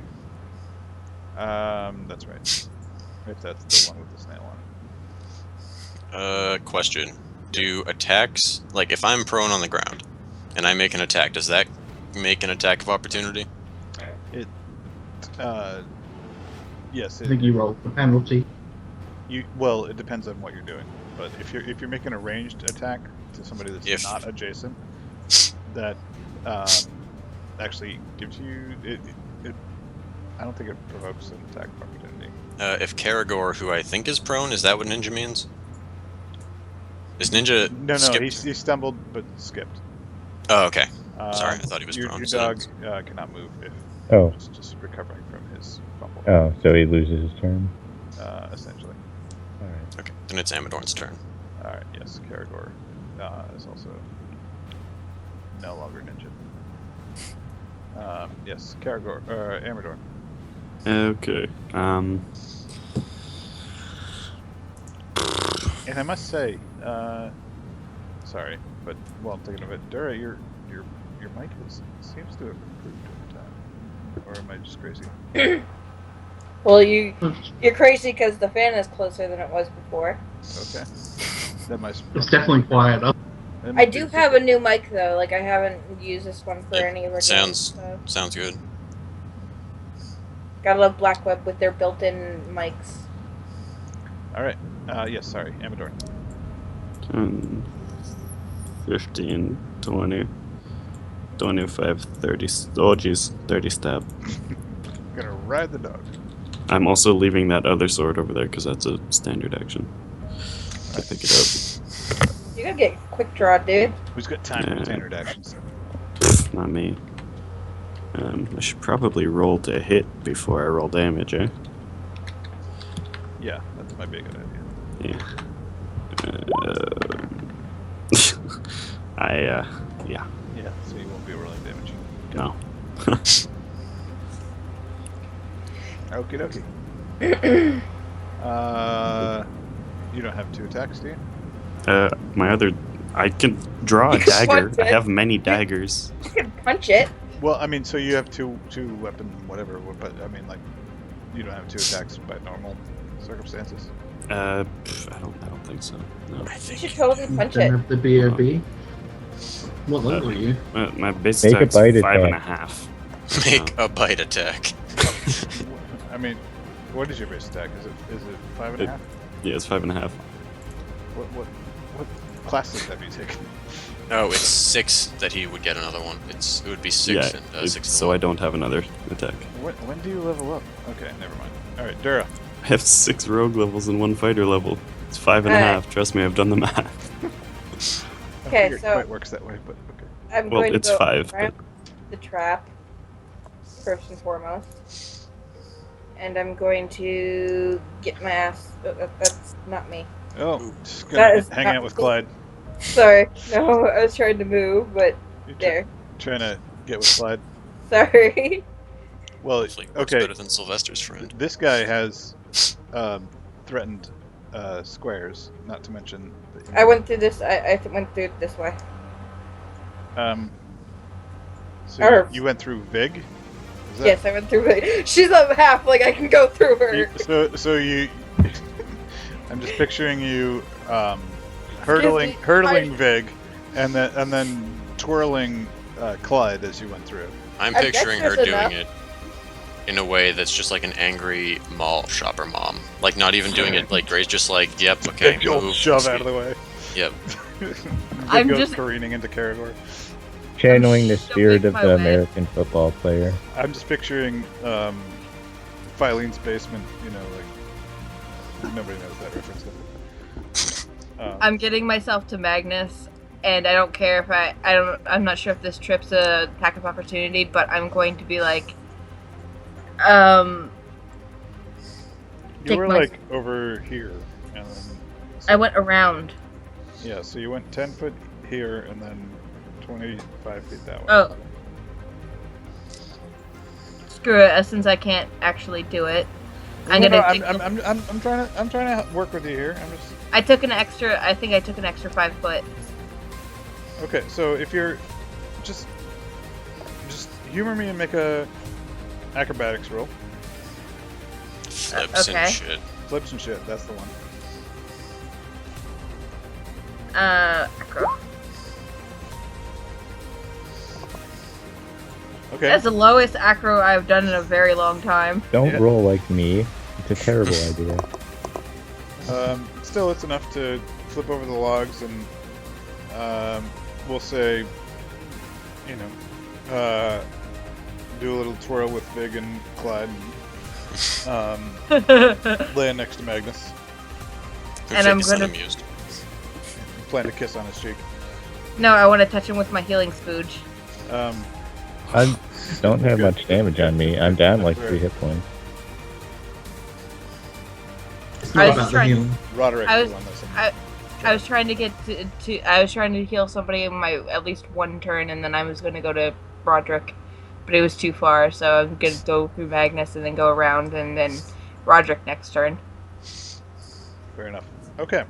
That's right. If that's the one with the snail on it. Question. Do attacks, like if I'm prone on the ground and I make an attack, does that make an attack of opportunity? Yes. I think you rolled the penalty. Well, it depends on what you're doing. But if you're making a ranged attack to somebody that's not adjacent, that actually gives you it. I don't think it provokes an attack of opportunity. If Karagor, who I think is prone, is that what ninja means? Is ninja? No, skipped? he stumbled but skipped. Oh, okay. Sorry, I thought he was your, prone. Your so dog cannot move if just recovering from his fumble. oh, so he loses his turn. Essentially. Alright. Okay, then it's Amadorn's turn. All right. Yes, Karagor is also no longer ninja. Yes, Karagor Amadorn. Okay. And I must say, sorry, but while I'm thinking of it, Dura, your mic seems to have improved over time. Or am I just crazy? Well, you're crazy because the fan is closer than it was before. Okay. That might. It's definitely quieter. I do have a new mic though. Like I haven't used this one for Yeah, any of our sounds- games, so. Sounds good. Gotta love Black Web with their built-in mics. All right. Yes. Sorry, Amadorn. 10, 15, 20, 25, 30. Oh, geez. 30 stab. Gonna ride the dog. I'm also leaving that other sword over there because that's a standard action. To pick it up. You gotta get quick draw, dude. Who's got time for Yeah. standard actions? Pfft, not me. I should probably roll to hit before I roll damage, eh? Yeah, that might be a good idea. Yeah. Yeah, so you won't be rolling damage. No. Okie dokie. You don't have 2 attacks, do you? I can draw a dagger. Punch I it. have many daggers. You can punch it. Well, I mean, so you have two weapon whatever, but I mean, like, you don't have 2 attacks by normal circumstances. I don't think so. No. You should totally punch Then it. have the BOB. What level are you? My base Make a attack's bite 5.5. Make a bite attack. I mean, what is your base attack? Is it 5.5? Yeah, it's 5.5. What classes have you taken? No, it's 6 that he would get another one. It would be 6 Yeah, and 6 so I don't have another attack. When do you level up? Okay, never mind. All right, Dura. I have 6 rogue levels and 1 fighter level. It's 5.5. Alright. Trust me, I've done the math. I Okay, figured so- it quite works that way, but okay. I'm Well, going to it's go 5, around the trap first and foremost, and I'm going to get my ass. That's not me. Oh, just That gonna is hang not out with me. Clyde. Sorry, no, I was trying to move, but You're there. trying to get with Clyde. Sorry. Well, Hopefully it works okay. better than Sylvester's friend. This guy has threatened squares, not to mention. That, I went through this. I went through it this way. So Or- you went through Vig? Is that, Yes, I went through it. She's up half, like I can go through her. So you. I'm just picturing you hurdling me, Vig, and then twirling Clyde as you went through. I'm I'm picturing her dexterous doing enough. it in a way that's just like an angry mall shopper mom. Like not even doing it like Grace, just like, yep, okay, Big old move. shove out of the way. Yep. I'm Goes just- careening into Caragor. Channeling the shoving spirit of my the way. American football player. I'm just picturing Filene's basement. You know, like nobody knows that reference. I'm getting myself to Magnus, and I don't care if I'm not sure if this trip's a attack of opportunity, but I'm going to be like, You take were my- like over here, and then I went around. yeah. So you went 10 foot here, and then 25 feet that way. Oh. Screw it, since I can't actually do it. I'm No, gonna. no, take I'm trying to work with you here. I'm just I took an extra. I think I took an extra 5 foot. okay. So if you're just humor me and make a acrobatics roll. Flips okay. and shit. Flips and shit. That's the one. Acro. Okay. That's the lowest acro I've done in a very long time. Don't Yeah. roll like me. It's a terrible idea. Still, it's enough to flip over the logs and we'll say, you know, do a little twirl with Vig and Clyde and land next to Magnus. Who And should I'm be sound gonna- amused. Plan to kiss on his cheek. No, I want to touch him with my healing spooge. I don't have Good. much damage on me. I'm down like Right. 3 hit points. It's I not was about the trying- healing. Roderick I was- won this one. I was trying to get to I was trying to heal somebody in my at least one turn, and then I was going to go to Roderick, but it was too far, so I'm going to go through Magnus and then go around, and then Roderick next turn. Fair enough. Okay.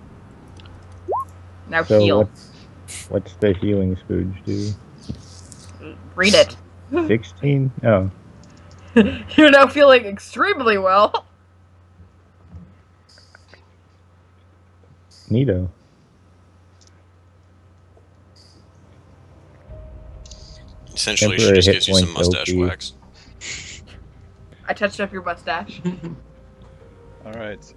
Now So heal. what's the healing spooge do? Read it. 16? Oh. You're now feeling extremely well. Neato. Essentially, she Temporary just hit gives you some points, mustache OP. wax. I touched up your mustache. All right.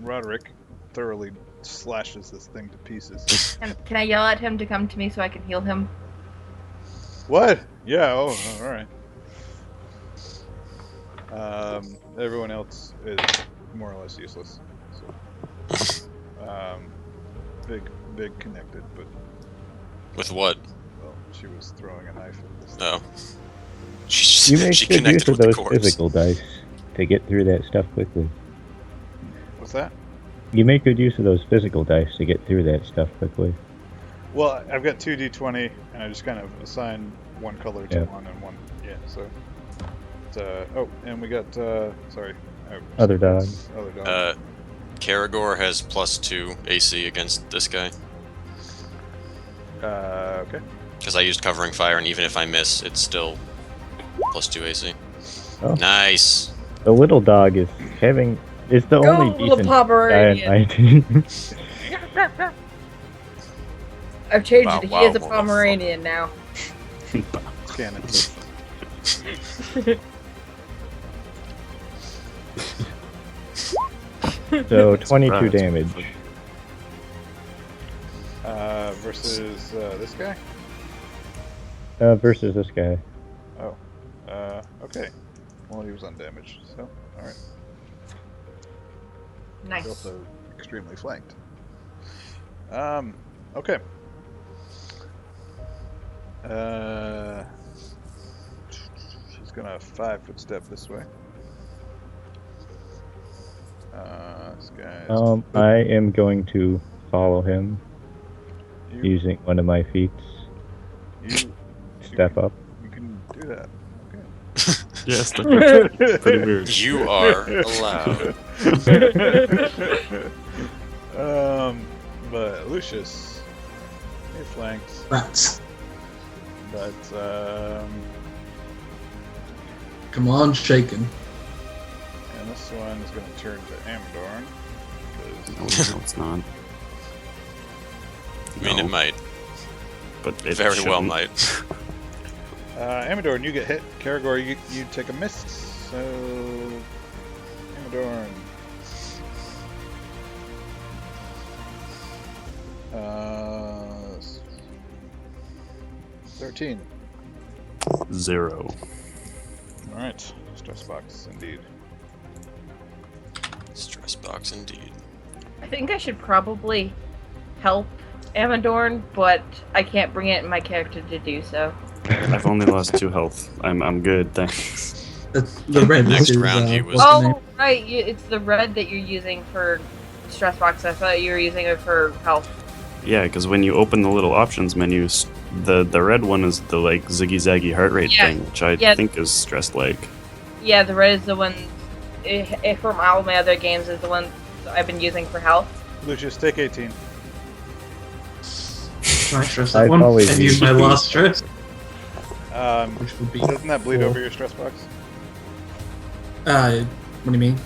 Roderick thoroughly slashes this thing to pieces. Can I yell at him to come to me so I can heal him? What? Yeah. Oh, all right. Everyone else is more or less useless. So, big connected, but With what? well, she was throwing a knife at this. Oh. You make She good use connected of with the those corpse. physical dice to get through that stuff quickly. What's that? You make good use of those physical dice to get through that stuff quickly. Well, I've got 2d20, and I just kind of assign one color to Yeah. one and one. Yeah. So. Oh, and we got sorry. Other dogs. Other dog. Caragor has +2 AC against this guy. Okay. Because I used covering fire, and even if I miss, it's still +2 AC. Oh. Nice. The little dog is the Go, only little decent guy in Pomeranian. my team. I've changed Wow, it. He wow, is a Pomeranian now. It's canon. So 22 Surprise. damage. Versus this guy? Versus this guy. Oh. Okay. Well, he was undamaged, so, alright. He's Nice. also extremely flanked. Okay. She's gonna 5-foot step this way. This guy's I am going to follow him you, using one of my feats. you Step up. You can do that. Yes, that's pretty weird. You are allowed. But Lucius, you're flanked. Rats. But Come on, shaken. and this one is going to turn to Amadorn. No, it's not. I mean, it No, might. but it Very well shouldn't. might. Amadorn, you get hit. Karagor, you take a miss. So Amadorn. 13. 0. Alright. Stress box, indeed. Stress box indeed. I think I should probably help Amadorn, but I can't bring it in my character to do so. I've only lost 2 health. I'm good, thanks. The red Next is, round he was- what's the name? Oh, right, it's the red that you're using for stress box. I thought you were using it for health. Yeah, because when you open the little options menu, the red one is the like ziggy zaggy heart rate Yeah, thing, which I yeah. think is stressed like. Yeah, the red is the one. If from all my other games, is the one I've been using for health. Lucius, take 18. Can I stress I've that one? always And use used my these. last stress, Which which would be. doesn't that bleed 4. over your stress box? What do you mean?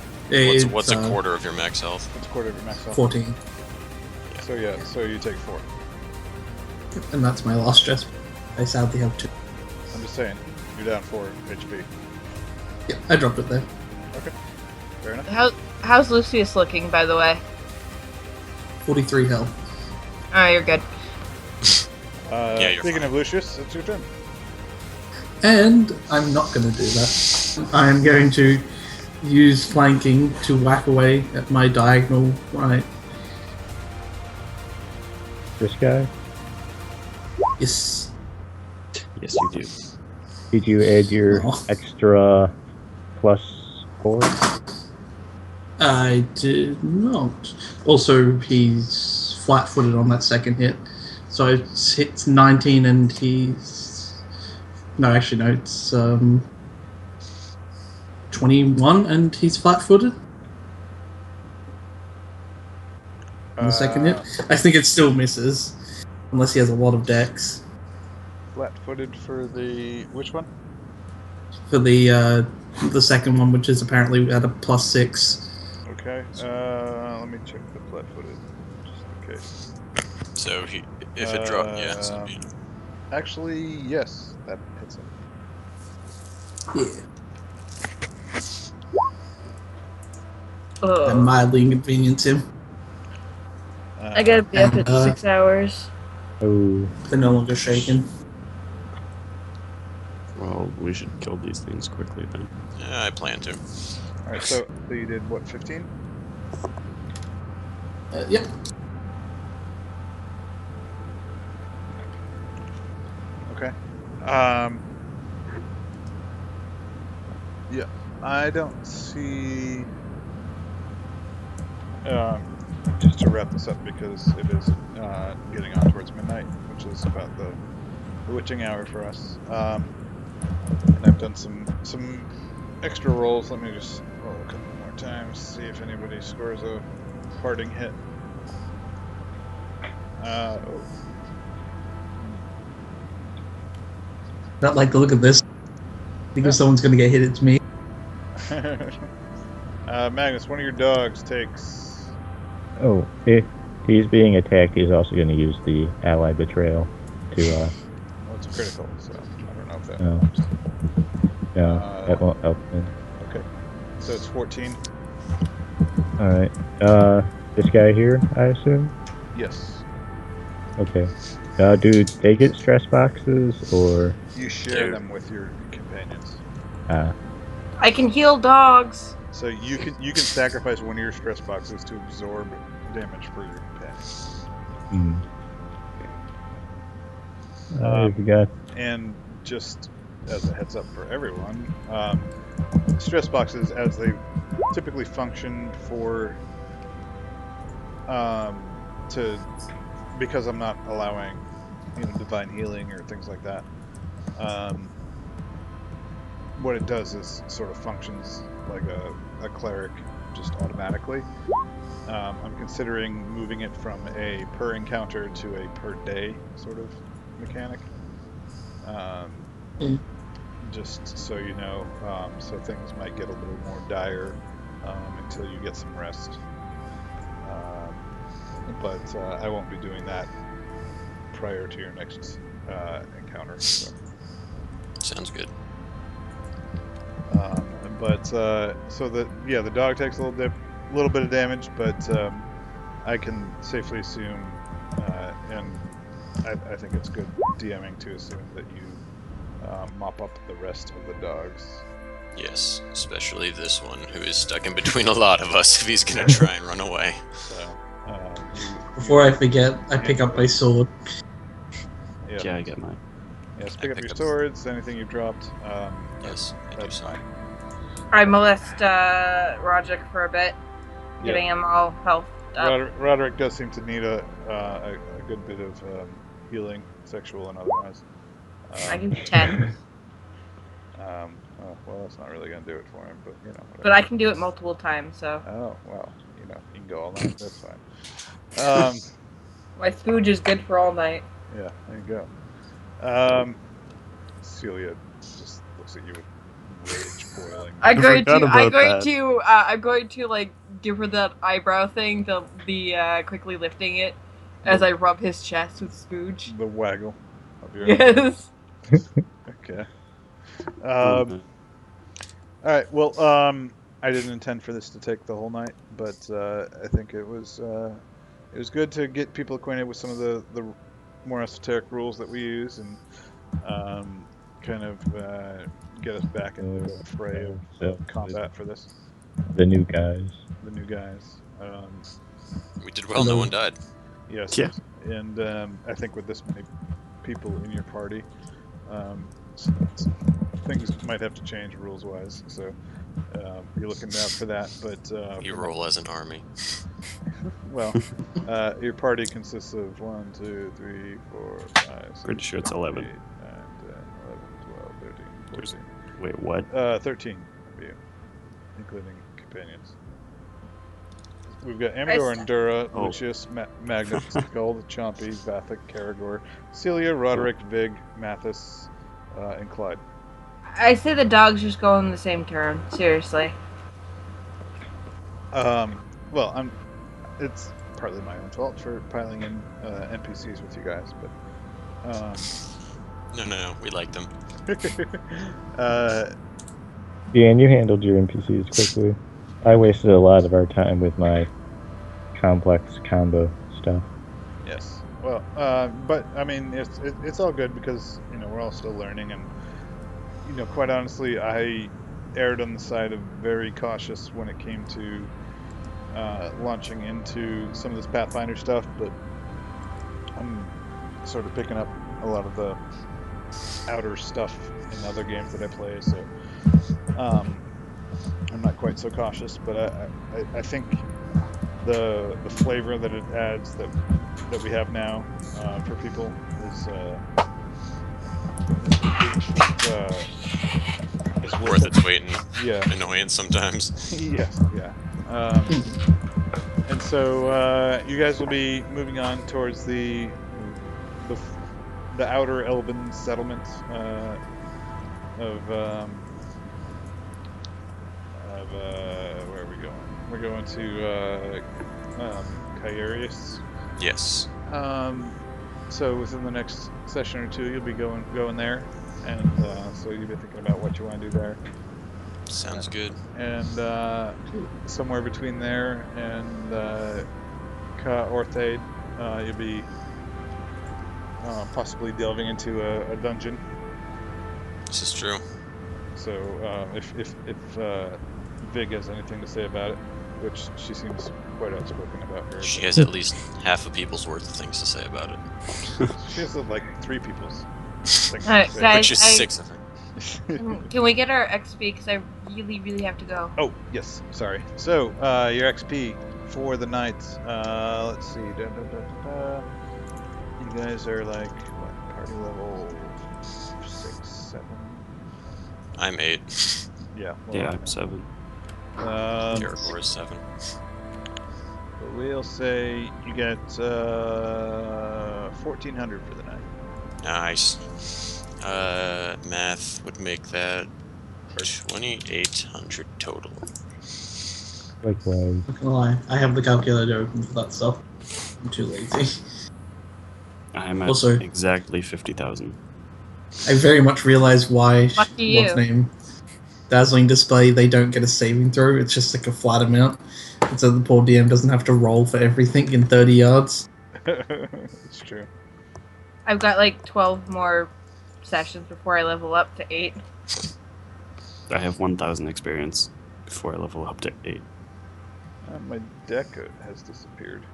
What's a It's, quarter of your max health? It's a quarter of your max health. 14, So yeah, so you take 4. and that's my last stress. I sadly have 2. I'm just saying, you're down 4 HP. Yeah, I dropped it there. Fair enough. How's Lucius looking, by the way? 43 health. Oh, you're good. Yeah, you're Speaking fine. of Lucius, it's your turn. And I'm not going to do that. I am going to use flanking to whack away at my diagonal right. This guy? Yes. Yes, you do. Did you add your Oh. extra +4? I did not. Also, he's flat-footed on that second hit, so it's 19, and he's no, actually no, it's 21, and he's flat-footed on the second hit. I think it still misses, unless he has a lot of dex Flat-footed for the which one? for the second one, which is apparently at a +6. Okay. Let me check the flat-footed, just in case. So if it dropped, yeah. So Um, Actually, yes, that hits him. Yeah, that Ugh. mildly inconvenienced him. I gotta be up in And, 6 hours. Oh, They're no longer shaken. Well, we should kill these things quickly then. yeah, I plan to. All right, so you did what? 15? Yep. Okay. Yeah, I don't see. Just to wrap this up, because it is getting on towards midnight, which is about the witching hour for us. And I've done some extra rolls. Let me just roll a couple more times, see if anybody scores a parting hit. Oh. Not like the look of this. I think if someone's gonna get hit, it's me. Magnus, one of your dogs takes. oh, he's being attacked, he's also going to use the ally betrayal to. Well, it's critical, so I don't know if that No. helps. No, that won't help him. Okay, so it's 14. All right. This guy here, I assume. Yes. Okay. Do they get stress boxes or? You share Dude. them with your companions. I can heal dogs. So you can sacrifice one of your stress boxes to absorb damage for your companion. We got. And just as a heads up for everyone, stress boxes, as they typically function for, because I'm not allowing, divine healing or things like that. What it does is sort of functions like a cleric, just automatically. I'm considering moving it from a per encounter to a per day sort of mechanic. Just so you know, so things might get a little more dire until you get some rest. But I won't be doing that prior to your next encounter. So. Sounds good. So the dog takes a little bit of damage, but I can safely assume, and I think it's good DMing to assume that you mop up the rest of the dogs. Yes, especially this one who is stuck in between a lot of us if he's gonna try and run away. So Before I forget, I pick up my sword. Yeah, I get mine. Yes, pick up pick your up- swords, anything you've dropped. Yes, I do That's so. fine. I molest Rogic for a bit, giving him all health up. Roderick does seem to need a good bit of healing, sexual and otherwise. I can do 10, Well, that's not really going to do it for him, but whatever. but I can do it multiple times, so. Oh, well, you can go all night, that's fine. My spooge is good for all night. Yeah, there you go. Celia just looks at you with rage boiling. I'm going forgot to about like give her that eyebrow thing, the quickly lifting it, as I rub his chest with spooge. The waggle of your Yes. Okay. Mhm. All right. Well, I didn't intend for this to take the whole night, but I think it was good to get people acquainted with some of the more esoteric rules that we use and kind of get us back into the fray of combat for this. The new guys. The new guys. We did well, no one died. Yes. Yeah. And I think with this many people in your party, things might have to change rules-wise. So you're looking out for that. But You roll as an army. well, your party consists of 1, 2, 3, 4, 5, 6, Pretty sure it's 11. 8, 9, 10, 11, 12, 13, 14. Wait, what? 13 of you, including companions. We've got Amador and Dura, Oh. Lucius, Magnus, Gold, Chompy, Vathek, Karagor, Celia, Roderick, Vig, Mathis, and Clyde. I say the dogs just go on the same turn. Seriously. Well, it's partly my own fault for piling in NPCs with you guys, but No, we like them. Dan, you handled your NPCs quickly. I wasted a lot of our time with my complex combo stuff. yes. Well, but I mean, it's all good because we're all still learning, and quite honestly, I erred on the side of very cautious when it came to launching into some of this Pathfinder stuff, but I'm sort of picking up a lot of the outer stuff in other games that I play, so I'm not quite so cautious, but I think the flavor that it adds that we have now for people is Worth its weight in Yeah. annoyance sometimes. Yes, yeah. And so you guys will be moving on towards the outer Elven settlement of where are we going? We're going to Caerius, Yes. So within the next session or two, you'll be going there, and so you'll be thinking about what you want to do there. Sounds good. And somewhere between there and Ka Orthaid, you'll be possibly delving into a dungeon. This is true. So if Vig has anything to say about it, which she seems quite outspoken about her. She has at least half a people's worth of things to say about it. She has like 3 people's things to Alright, say. guys. Which is 6 of them. Can we get our XP? Because I really have to go. Oh, yes, sorry. So, your XP for the night, let's see, you guys are like, what, party level 6, 7? I'm 8. Yeah. Well, Yeah, I'm 7. Karakor is 7. But we'll say you get 1,400 for the night. Nice. Math would make that 2,800 total. Likewise. Not gonna lie, I have the calculator open for that stuff. I'm too lazy. I'm at Also- exactly 50,000. I very much realize why Lucky you. what's name Dazzling Display, they don't get a saving throw, it's just like a flat amount. And so the poor DM doesn't have to roll for everything in 30 yards. It's true. I've got like 12 more sessions before I level up to 8. I have 1,000 experience before I level up to 8. My deck has disappeared.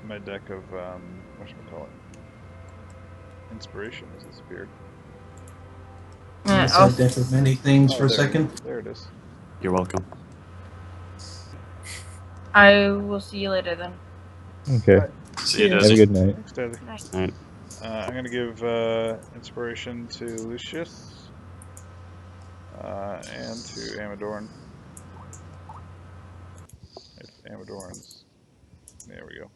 My deck of whatchamacallit, inspiration has disappeared. I said death of many things for a there second. There it is. You're welcome. I will see you later then. Okay. See you, Yeah. Have a Desi. good night. Thanks, Desi. Nice. Alright. I'm gonna give inspiration to Lucius and to Amadorn. If Amadorn's, there we go.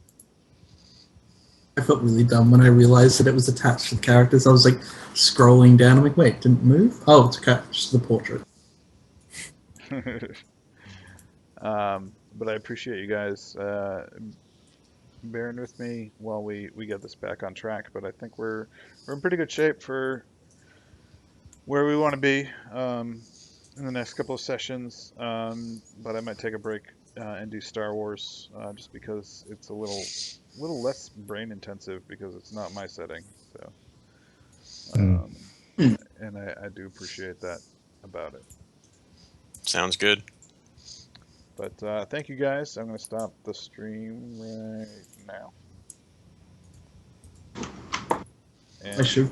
I felt really dumb when I realized that it was attached to the characters. I was like scrolling down. I'm like, wait, it didn't move? Oh, it's attached to the portrait. But I appreciate you guys bearing with me while we get this back on track. But I think we're in pretty good shape for where we want to be in the next couple of sessions. But I might take a break and do Star Wars just because it's a little less brain intensive because it's not my setting. So, and I do appreciate that about it. Sounds good. But thank you guys. I'm going to stop the stream right now. I should